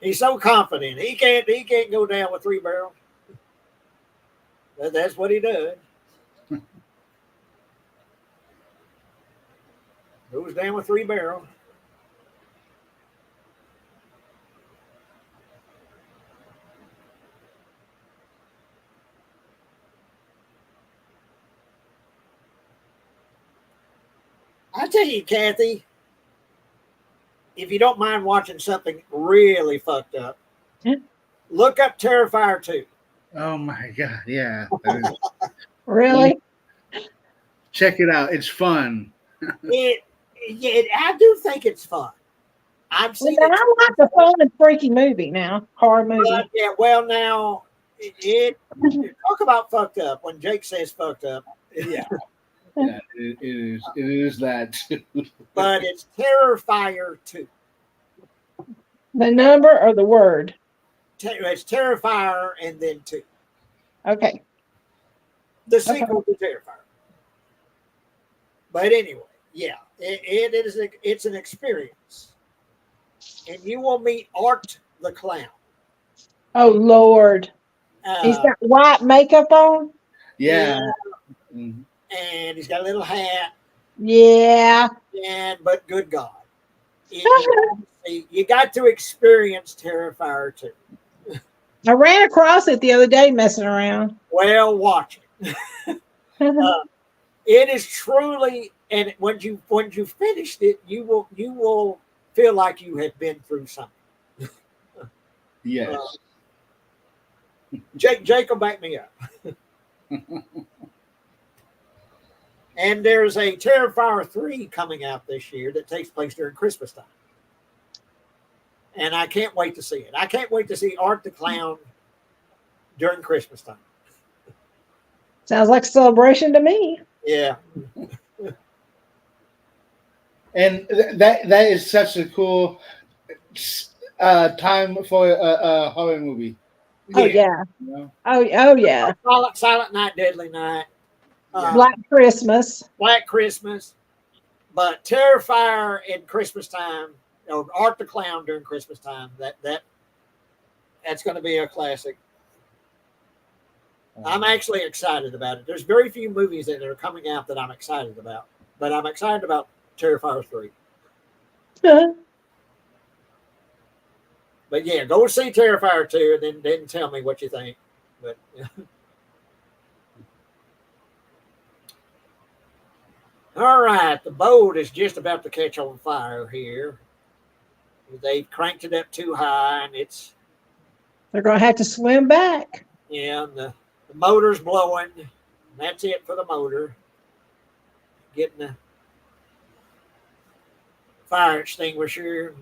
He's so confident. He can't go down with 3 barrels. That's what he does. Goes down with 3 barrels. I tell you, Kathy, if you don't mind watching something really fucked up, look up Terrifier 2. Oh my God. Yeah. Really? Check it out. It's fun. I do think it's fun. I've seen Well, it. I like the fun and freaky movie now, horror movie. But, yeah, well, now, talk about fucked up. When Jake says fucked up. Yeah. Yeah, it is that too. But it's Terrifier 2. The number or the word? It's Terrifier and then 2. Okay. The sequel to Terrifier. But anyway, yeah, it's an experience. And you will meet Art the Clown. Oh, Lord. He's got white makeup on? Yeah. And he's got a little hat. Yeah. But good God. You got to experience Terrifier 2. I ran across it the other day messing around. Well, watch it. It is truly, and when you finished it, you will feel like you have been through something. Yes. Jake will back me up. And there's a Terrifier 3 coming out this year that takes place during Christmas time. And I can't wait to see it. I can't wait to see Art the Clown during Christmas time. Sounds like a celebration to me. Yeah. And that is such a cool time for a horror movie. Oh yeah. You know? Oh yeah. Silent Night, Deadly Night, Black Christmas. Black Christmas, but Terrifier in Christmas time, or Art the Clown during Christmas time. That's going to be a classic. I'm actually excited about it. There's very few movies that are coming out that I'm excited about, but I'm excited about Terrifier 3. But yeah, go see Terrifier 2 and then tell me what you think. But all right, the boat is just about to catch on fire here. They've cranked it up too high, and They're gonna have to swim back. and the motor's blowing. That's it for the motor. Getting the fire extinguisher.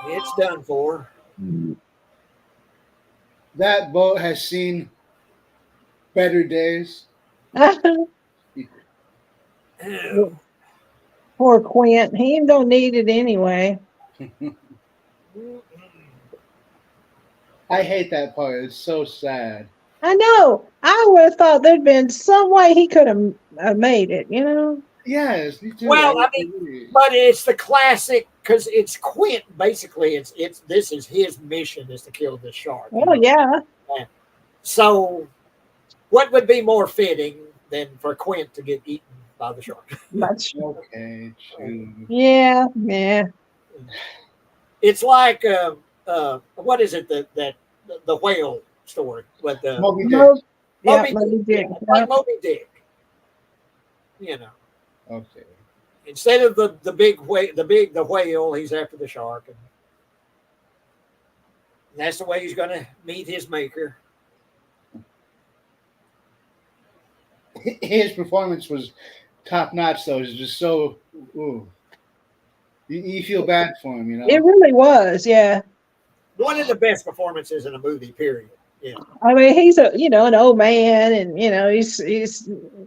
It's done for. That boat has seen better days. Poor Quint. He don't need it anyway. I hate that part. It's so sad. I know. I would have thought there'd been some way he could have made it, you know? Yes, me too. Well, I but it's the classic because it's Quint. Basically, this is his mission is to kill this shark. Oh, yeah. So, what would be more fitting than for Quint to get eaten by the shark? That's okay. True. Yeah. It's like what is it the whale story with Moby Dick. Moby Dick. like Moby Dick. You know, Okay. instead of the big whale, he's after the shark, and that's the way he's going to meet his maker. His performance was top notch, though. It's just so. Ooh. You feel bad for him, you know. It really was, yeah. One of the best performances in a movie, period. Yeah. I mean, he's an old man, and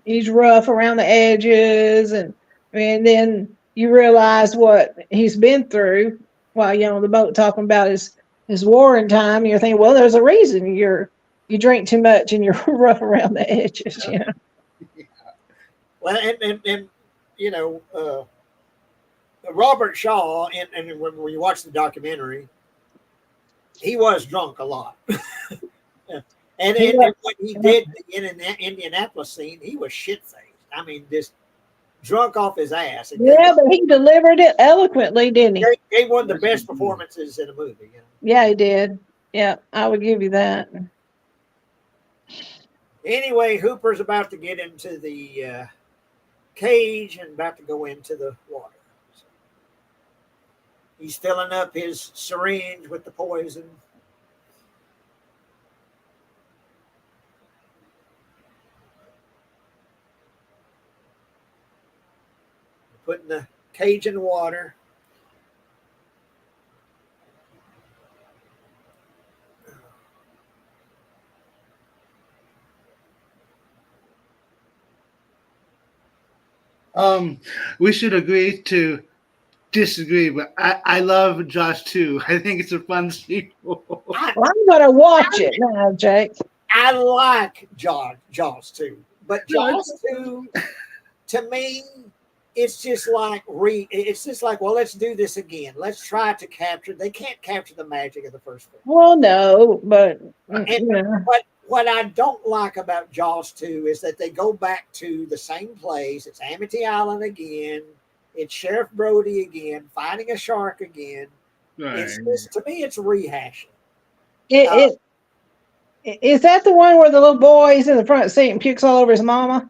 he's rough around the edges, and then you realize what he's been through while you're on the boat talking about his warring time. And you're thinking, well, there's a reason you drink too much and you're rough around the edges. Yeah. Well, and Robert Shaw, and when you watch the documentary, he was drunk a lot. And what he did in an Indianapolis scene, he was shit-faced. I mean, just drunk off his ass. Yeah, but he delivered it eloquently, didn't he? Gave one of the best performances in a movie. You know? Yeah, he did. Yeah, I would give you that. Anyway, Hooper's about to get into the cage and about to go into the water. So he's filling up his syringe with the poison. Putting the cage in the water. We should agree to disagree, but I love Jaws 2. I think it's a fun sequel. Well, I'm going to watch it now, Jake. I like Jaws 2, but Jaws 2, to me, it's just like well, let's do this again. Let's try to capture. They can't capture the magic of the first film. Well, no, but What I don't like about Jaws 2 is that they go back to the same place. It's Amity Island again. It's Sheriff Brody again, fighting a shark again. Right. It's just, to me, it's rehashing. Is that the one where the little boy is in the front seat and pukes all over his mama?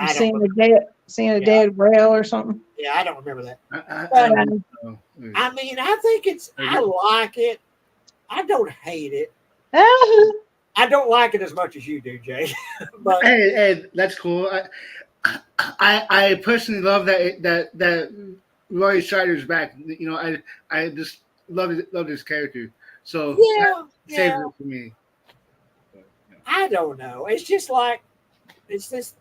Seeing a dead whale or something. Yeah, I don't remember that. I I mean, I think I like it. I don't hate it. I don't like it as much as you do, Jay. But hey, that's cool. I personally love that Roy Scheider's back. You know, I just love his character. So yeah. Saved it for me. I don't know. It's just like it's just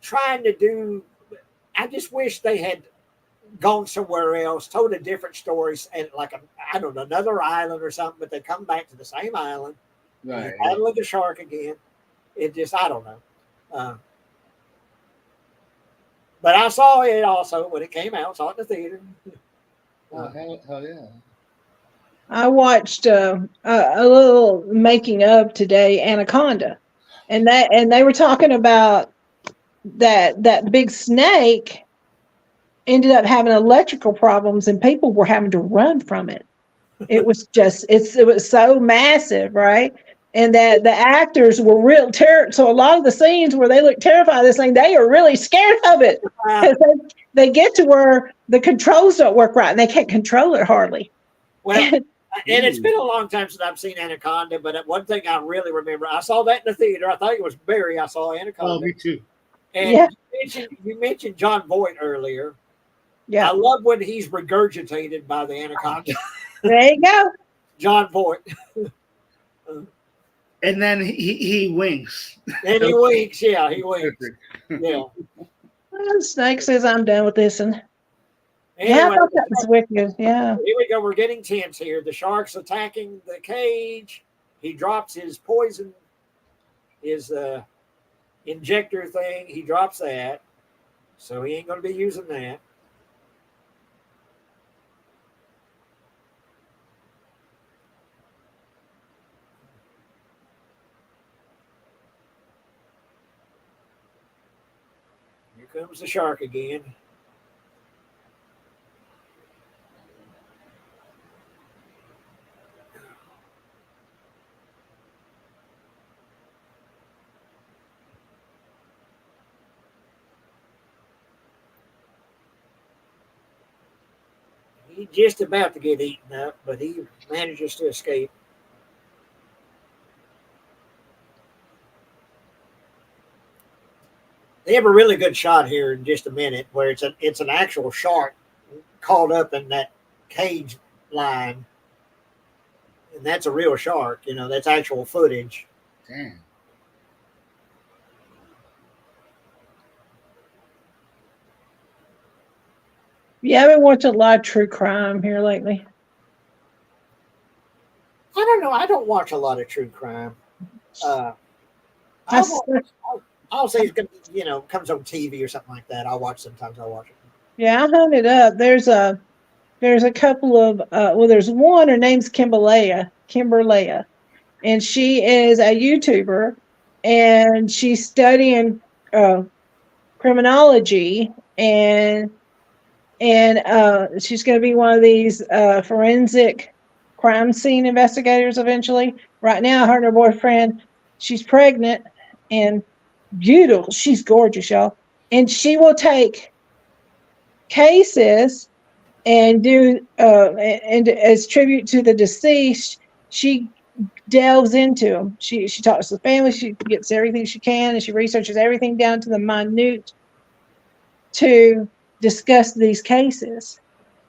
trying to do I just wish they had gone somewhere else, told a different stories, and like I don't know, another island or something. But they come back to the same island, and Right. you battle with the shark again. It just I don't know. But I saw it also when it came out. Saw it in the theater. Oh, hell yeah. I watched a little making of today, Anaconda, and they were talking about that big snake ended up having electrical problems, and people were having to run from it. It was just it was so massive, right? And that the actors were real so a lot of the scenes where they look terrified of this thing, they are really scared of it because they get to where the controls don't work right and they can't control it hardly. Well, and it's been a long time since I've seen Anaconda, but one thing I really remember, I saw that in the theater. I thought it was Barry. I saw Anaconda. Oh, me too. And Yeah. you mentioned John Voight earlier. Yeah, I love when he's regurgitated by the Anaconda. there you go. John Voight. And then he winks. And he winks. Yeah, he winks. Yeah. Well, Snake says, I'm done with this. And yeah, I Anyway, thought that was wicked. Yeah. here we go. We're getting tense here. The shark's attacking the cage. He drops his poison, his injector thing. He drops that. So he ain't going to be using that. Here comes the shark again. He's just about to get eaten up, but he manages to escape. They have a really good shot here in just a minute where it's an actual shark caught up in that cage line. And that's a real shark, that's actual footage. Damn. Yeah, I've been watching a lot of true crime here lately. I don't know. I don't watch a lot of true crime. That's- I'll say it's gonna, comes on TV or something like that. I'll watch sometimes. I'll watch it. Yeah, I hunted up. There's a couple of there's one, her name's Kimberlea, and she is a YouTuber, and she's studying criminology, and she's going to be one of these forensic crime scene investigators eventually. Right now, her and her boyfriend, she's pregnant and beautiful. She's gorgeous, y'all, and she will take cases and do and as tribute to the deceased, she delves into them. She talks to the family. She gets everything she can, and she researches everything down to the minute to discuss these cases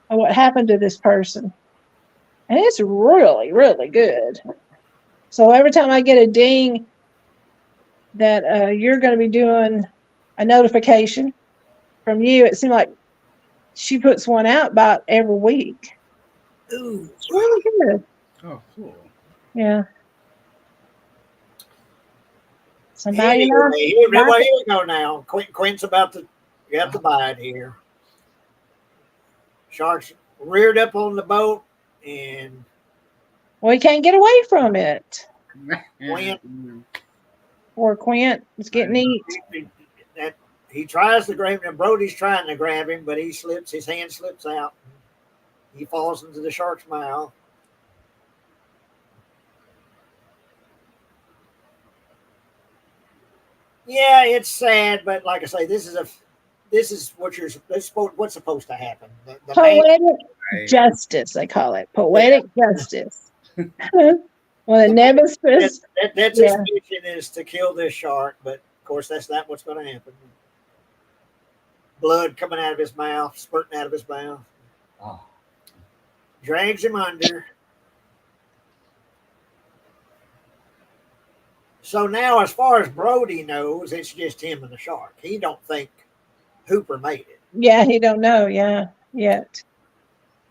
and what happened to this person. And it's really, really good. So every time I get a ding that you're going to be doing a notification from you, it seems like she puts one out about every week. Ooh. It's really good. Oh, cool. Yeah. Somebody Anyway, here knows. we go now. Quint's about to get the bite here. Shark's reared up on the boat, and Well, he can't get away from it. Quint. Poor Quint is getting eat. He tries to grab him. Brody's trying to grab him, but he slips. His hand slips out. He falls into the shark's mouth. Yeah, it's sad, but like I say, this is what's supposed to happen. The Poetic justice, they call it. Poetic justice. Well, the nemesis. that's Yeah. his mission is to kill this shark, but of course that's not what's going to happen. Blood coming out of his mouth, spurting out of his mouth. Oh. Drags him under. So now, as far as Brody knows, it's just him and the shark. He don't think Hooper made it. Yeah, he don't know. Yeah, yet.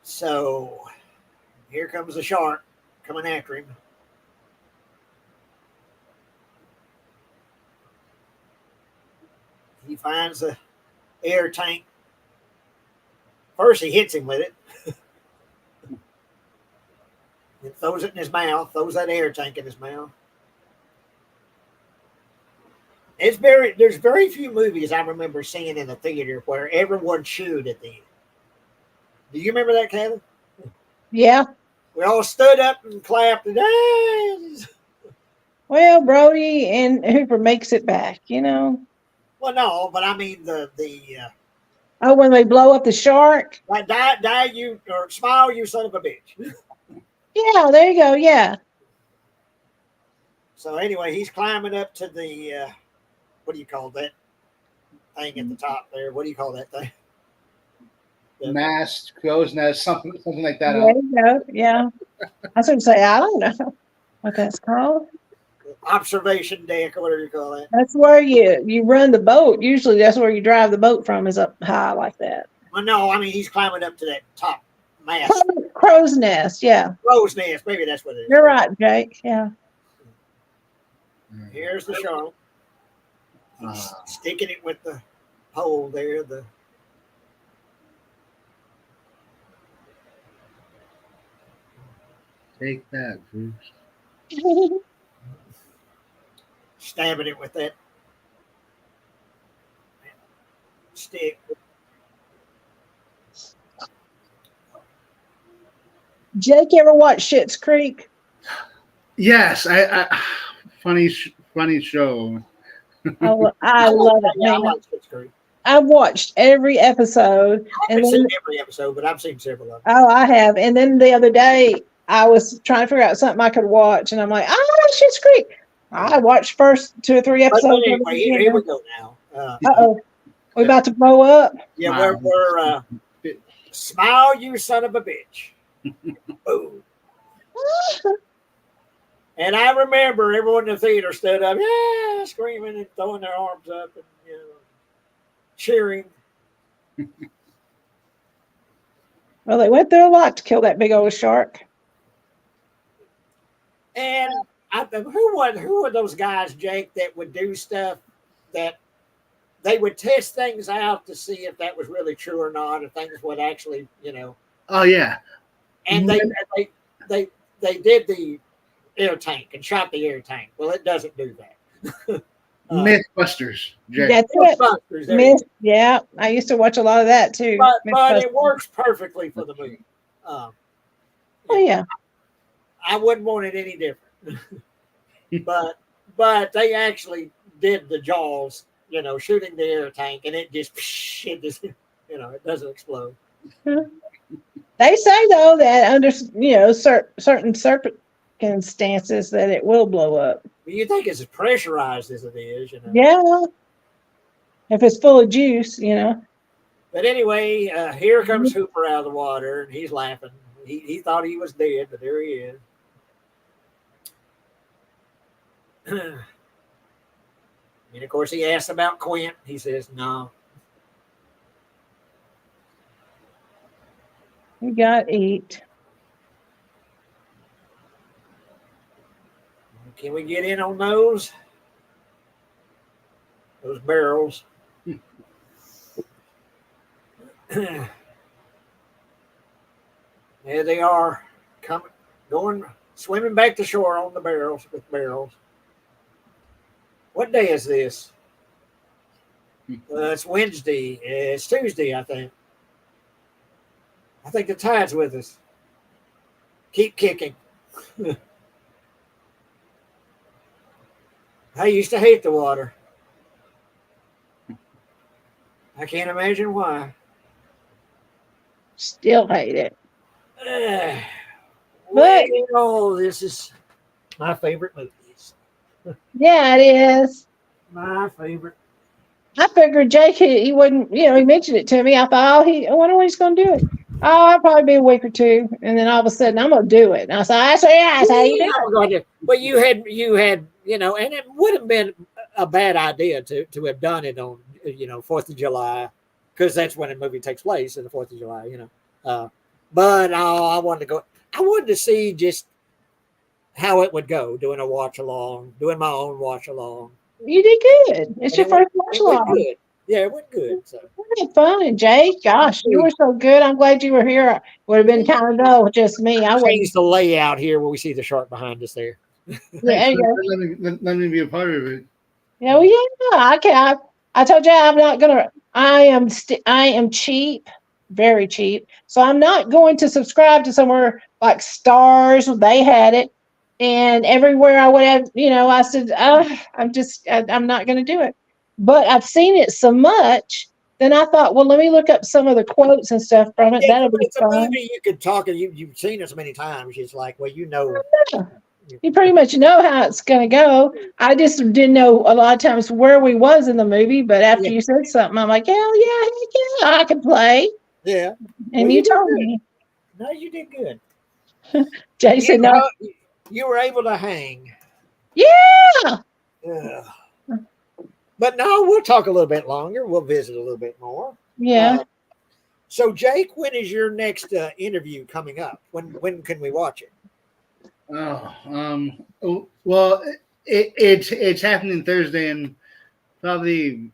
So here comes the shark coming after him. He finds the air tank. First, he hits him with it. Then throws it in his mouth, throws that air tank in his mouth. There's very few movies I remember seeing in the theater where everyone chewed at the end. Do you remember that, Kevin? Yeah. We all stood up and clapped and Well, Brody and Hooper makes it back, you know. well, no, but I mean the Oh, when they blow up the shark. like die you or smile you son of a bitch. Yeah, there you go. Yeah. So anyway, he's climbing up to the what do you call that thing at the top there? What do you call that thing? Mast, crow's nest, something like that. There you go. Yeah. I was going to say, I don't know what that's called. Observation deck or whatever you call that. That's where you run the boat. Usually that's where you drive the boat from, is up high like that. Well, no, I mean he's climbing up to that top mast. Crow's nest. Yeah. Crow's nest, maybe that's what it is. You're right, Jake. Yeah. Here's the shark. He's sticking it with the pole there. Take that, Bruce. Stabbing it with that stick. Jake, ever watch Schitt's Creek? Yes, I funny show. I love it, Yeah, I man. like Schitt's Creek. I've watched every episode. I haven't seen every episode, but I've seen several of them. Oh, I have. And then the other day, I was trying to figure out something I could watch, and I'm like, Schitt's Creek. I watched first 2 or 3 But episodes. anyway, here we go now. Uh-oh. We about to blow up? Yeah, we're smile, you son of a bitch. Boom. And I remember everyone in the theater stood up, yeah, screaming and throwing their arms up and cheering. Well, they went through a lot to kill that big old shark. And who were those guys, Jake, that would do stuff that they would test things out to see if that was really true or not, if things would actually, Oh yeah. And they did the air tank and shot the air tank. Well, it doesn't do that. Mythbusters. Jake. That's it. Mythbusters, there you go. Yeah, I used to watch a lot of that too. But it works perfectly for the movie. Oh yeah. I wouldn't want it any different. but they actually did the Jaws, shooting the air tank, and it just it doesn't explode. They say though that under certain circumstances that it will blow up. Well, you think it's as pressurized as it is, Yeah. If it's full of juice, But anyway, here comes Hooper out of the water, and he's laughing. He thought he was dead, but there he is. And of course, he asks about Quint. He says, no. You got to eat. Can we get in on those? Those barrels. There they are, swimming back to shore on the barrels with barrels. What day is this? It's Wednesday. It's Tuesday, I think. I think the tide's with us. Keep kicking. I used to hate the water. I can't imagine why. Still hate it. Well, this is my favorite movies. Yeah, it is. My favorite. I figured Jake, he wouldn't, he mentioned it to me. I thought, I wonder when he's going to do it. Oh, I'll probably be a week or two. And then all of a sudden, I'm going to do it. And I said, that's how you do it. But you had, and it would have been a bad idea to have done it on, 4th of July, because that's when the movie takes place in the 4th of July, you know. But I wanted to go. I wanted to see just how it would go doing a watch along, doing my own watch along. You did good. It's your first watch It went along. good. Yeah, it went good. So Had fun, Jake. Gosh, you were so good. I'm glad you were here. Would have been kind of dull with just me. I wouldn't. change the layout here where we see the shark behind us there. Yeah, Thanks you for go. letting me be a part of it. Yeah, well, yeah. I can. I told you I'm not gonna. I am cheap, very cheap. So I'm not going to subscribe to somewhere like Stars. They had it, and everywhere I would have, I said, I'm not going to do it. But I've seen it so much. Then I thought, well, let me look up some of the quotes and stuff from it. Yeah, That'll be it's a fun. movie you could talk, and you've seen it so many times. It's like, well, you know. You pretty much know how it's going to go. I just didn't know a lot of times where we was in the movie, but after Yeah. you said something, I'm like, hell yeah, heck yeah, I can play. Yeah. And Well, you you did told good. me. No, you did good. Jay said, no. You were able to hang. Yeah. Yeah. But no, we'll talk a little bit longer. We'll visit a little bit more. Yeah. So, Jake, when is your next interview coming up? When can we watch it? Well, it's happening Thursday and probably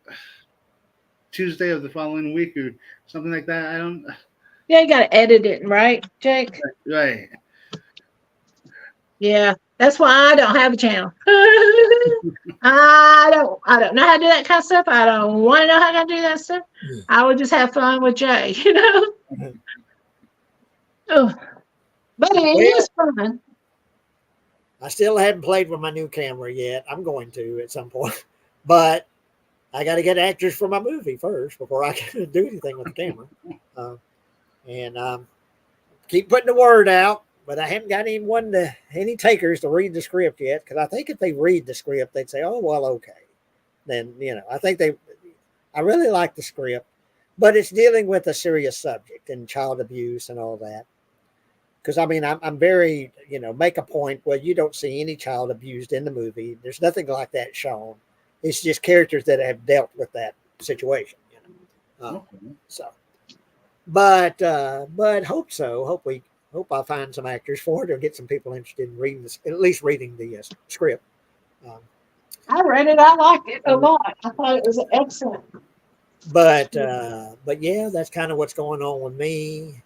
Tuesday of the following week or something like that. I don't. Yeah, you got to edit it, right, Jake? Right. Yeah. That's why I don't have a channel. I don't know how to do that kind of stuff. I don't want to know how to do that stuff. I would just have fun with Jay, Oh. But it was fun. I still haven't played with my new camera yet. I'm going to at some point, but I got to get actors for my movie first before I can do anything with the camera. And keep putting the word out, but I haven't got any takers to read the script yet. Because I think if they read the script, they'd say, "Oh, well, okay." Then I really like the script, but it's dealing with a serious subject and child abuse and all that. Because I'm very, make a point where you don't see any child abused in the movie. There's nothing like that shown. It's just characters that have dealt with that situation. So, but hope so. Hope I find some actors for it or get some people interested in reading this, at least reading the script. I read it. I liked it a lot. I thought it was excellent. But yeah, that's kind of what's going on with me.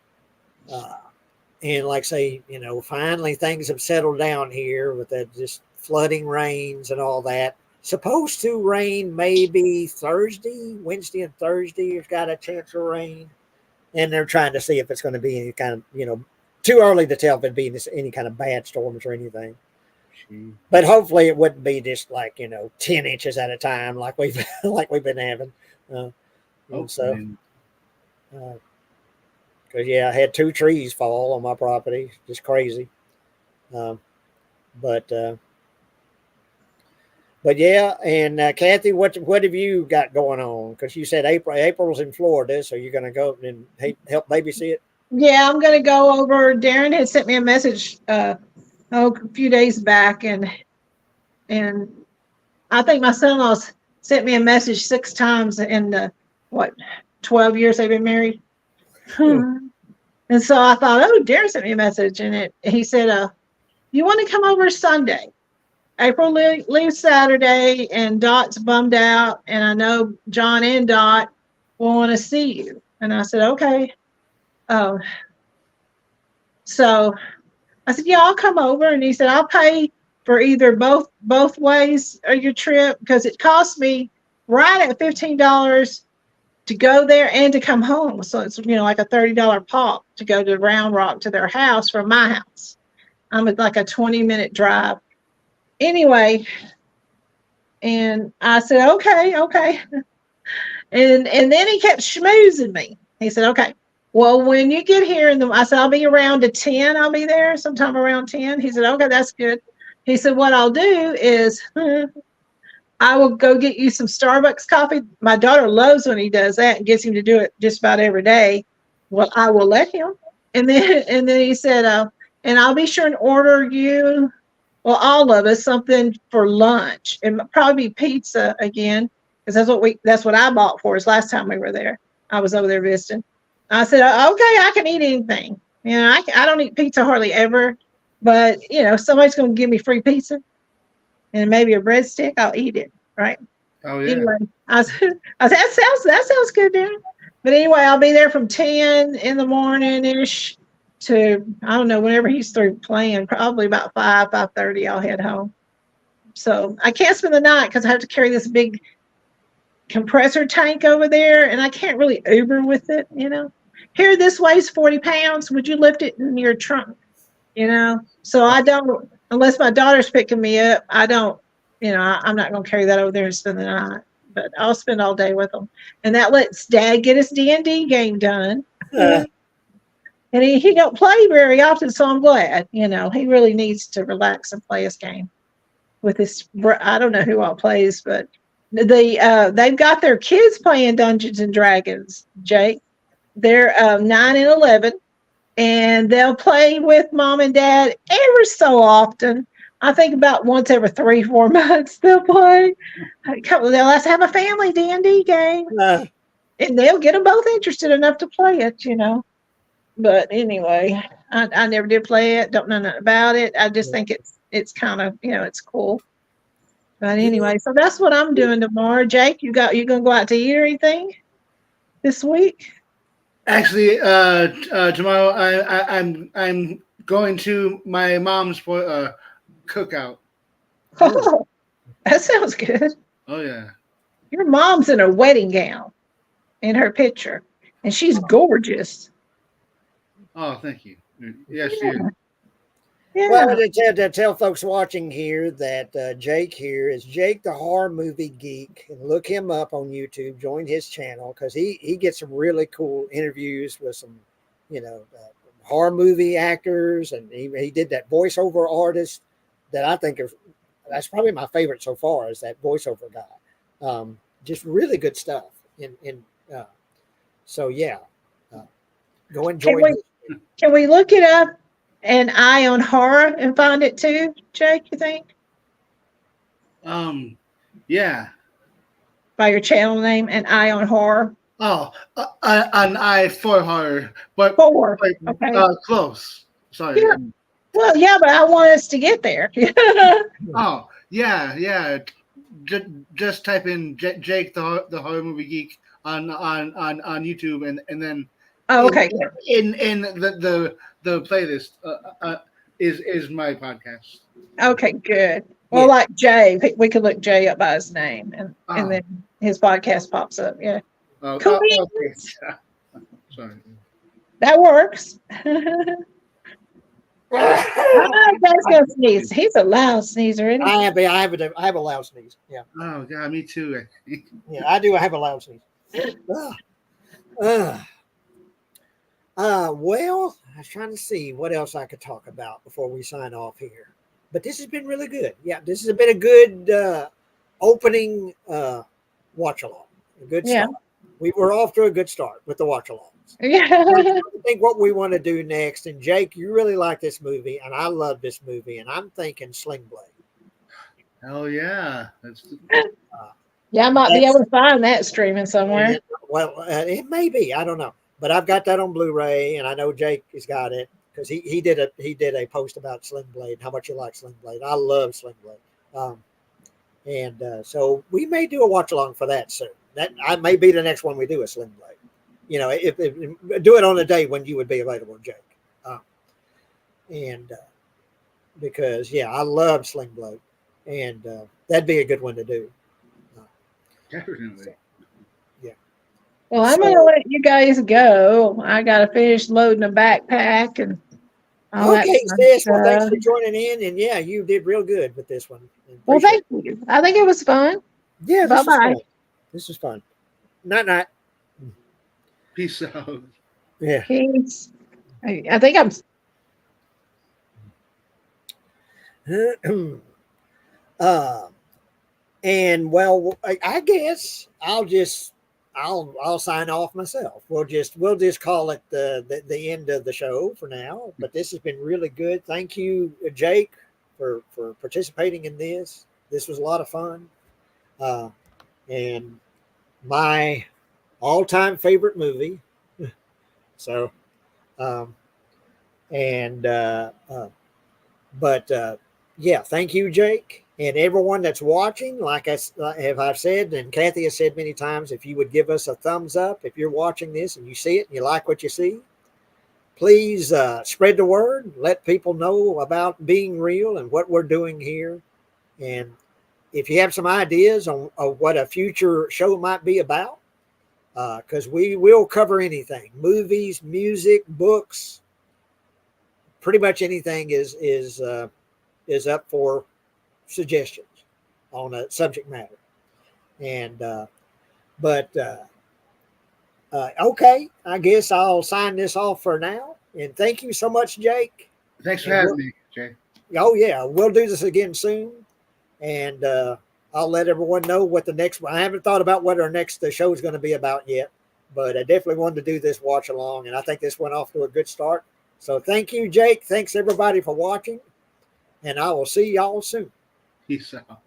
And like say, finally things have settled down here with that just flooding rains and all that. Supposed to rain maybe Wednesday and Thursday. It's got a chance of rain. And they're trying to see if it's going to be any kind of, too early to tell if it'd be any kind of bad storms or anything. But hopefully it wouldn't be just like, 10 inches at a time like we've been having. Because I had 2 trees fall on my property, just crazy. But yeah, and Kathy, what have you got going on? Because you said April's in Florida, so you're going to go and help babysit. Yeah, I'm going to go over. Darren had sent me a message a few days back, and I think my son-in-law's sent me a message 6 times in the 12 years they've been married. And so I thought, oh, Darren sent me a message, and he said, you want to come over Sunday? April leaves Saturday, and Dot's bummed out, and I know John and Dot will want to see you. And I said, okay. So I said, yeah, I'll come over. And he said, I'll pay for either both ways of your trip, because it cost me right at $15 to go there and to come home. So it's, like a $30 pop to go to Round Rock to their house from my house. I'm at like a 20-minute drive. Anyway, and I said, okay. And then he kept schmoozing me. He said, okay, well, when you get here, I said, I'll be around to 10. I'll be there sometime around 10. He said, okay, that's good. He said, what I'll do is I will go get you some Starbucks coffee. My daughter loves when he does that and gets him to do it just about every day. Well, I will let him. And then he said, and I'll be sure and order you, all of us, something for lunch. It might probably be pizza again, because that's what I bought for us last time we were there. I was over there visiting. I said, okay, I can eat anything. I don't eat pizza hardly ever, but if somebody's going to give me free pizza and maybe a breadstick, I'll eat it. Right. Oh yeah. Anyway, I said, that sounds good, Dan. But anyway, I'll be there from 10 in the morning ish to, I don't know, whenever he's through playing, probably about 5:30, I'll head home. So I can't spend the night because I have to carry this big compressor tank over there, and I can't really Uber with it. Here, this weighs 40 pounds. Would you lift it in your trunk? So I don't, unless my daughter's picking me up, I don't, I'm not going to carry that over there and spend the night, but I'll spend all day with them. And that lets Dad get his D&D game done. Uh, And he don't play very often, so I'm glad. He really needs to relax and play his game with his. I don't know who all plays, but they've got their kids playing Dungeons and Dragons. Jake, they're 9 and 11, and they'll play with Mom and Dad every so often. I think about once every 3-4 months they'll play. Let's have a family D&D game, and they'll get them both interested enough to play it. But anyway, I never did play it. Don't know nothing about it. I just think it's kind of it's cool. But anyway, so that's what I'm doing tomorrow. Jake, you gonna go out to eat or anything this week? Actually, tomorrow I'm going to my mom's for cookout. Oh, that sounds good. Oh yeah. Your mom's in a wedding gown in her picture, and she's gorgeous. Oh, thank you. Yes, she is. Yeah. Well, to tell folks watching here that Jake here is Jake the Horror Movie Geek. And look him up on YouTube. Join his channel because he gets some really cool interviews with some, horror movie actors. And he did that voiceover artist that I think that's probably my favorite so far is that voiceover guy. Just really good stuff. So, yeah. Go and join. Can we look it up? An Eye on Horror and find it too, Jake, you think? Yeah. By your channel name, An Eye on Horror? Oh, an eye for horror, but 4. Okay. close. Sorry. Yeah. Well, yeah, but I want us to get there. Oh, yeah. Just type in Jake the Horror Movie Geek on YouTube, and then okay. In the playlist is my podcast. Okay, good. Well, like Jay, we could look Jay up by his name, and then his podcast pops up. Yeah. Okay. Sorry. That works. That's gonna sneeze. He's a loud sneezer, isn't he? I have a loud sneeze. Yeah. Oh God, me too. Yeah, I do. I have a loud sneeze. Well, I was trying to see what else I could talk about before we sign off here. But this has been really good. Yeah, this has been a good opening watch along. A good start. We were off to a good start with the watch alongs. Yeah. I think what we want to do next, and Jake, you really like this movie, and I love this movie, and I'm thinking Sling Blade. Hell yeah. Yeah, I might be able to find that streaming somewhere. Well, it may be. I don't know. But I've got that on Blu-ray, and I know Jake has got it because he did a post about Sling Blade, how much you like Sling Blade. I love Sling Blade, so we may do a watch along for that soon. That may be the next one we do a Sling Blade. If do it on a day when you would be available, Jake, because I love Sling Blade, and that'd be a good one to do. Definitely. Well, I'm going to let you guys go. I got to finish loading a backpack and all that Okay, kind of sis. Well, thanks stuff. for joining in, and you did real good with this one. Well, Appreciate thank you. I think it was fun. Yeah, Bye-bye. This was fun. Night. Peace out. Yeah. Peace. I think I'm. And well, I guess I'll sign off myself. We'll just call it the end of the show for now. But this has been really good. Thank you, Jake, for participating in this. This was a lot of fun. And my all-time favorite movie. So, um, and but yeah, thank you, Jake, and everyone that's watching. Like I've said, and Kathy has said many times, if you would give us a thumbs up if you're watching this and you see it and you like what you see, please spread the word. Let people know about Being Real and what we're doing here. And if you have some ideas on what a future show might be about, because we will cover anything: movies, music, books, pretty much anything is up for suggestions on a subject matter. And but okay, I guess I'll sign this off for now. And thank you so much, Jake. Thanks for And having me, Jay. oh yeah, we'll do this again soon. And I'll let everyone know what the next. I haven't thought about what our next show is going to be about yet, but I definitely wanted to do this watch along, and I think this went off to a good start. So thank you, Jake. Thanks everybody for watching, and I will see y'all soon. Peace out.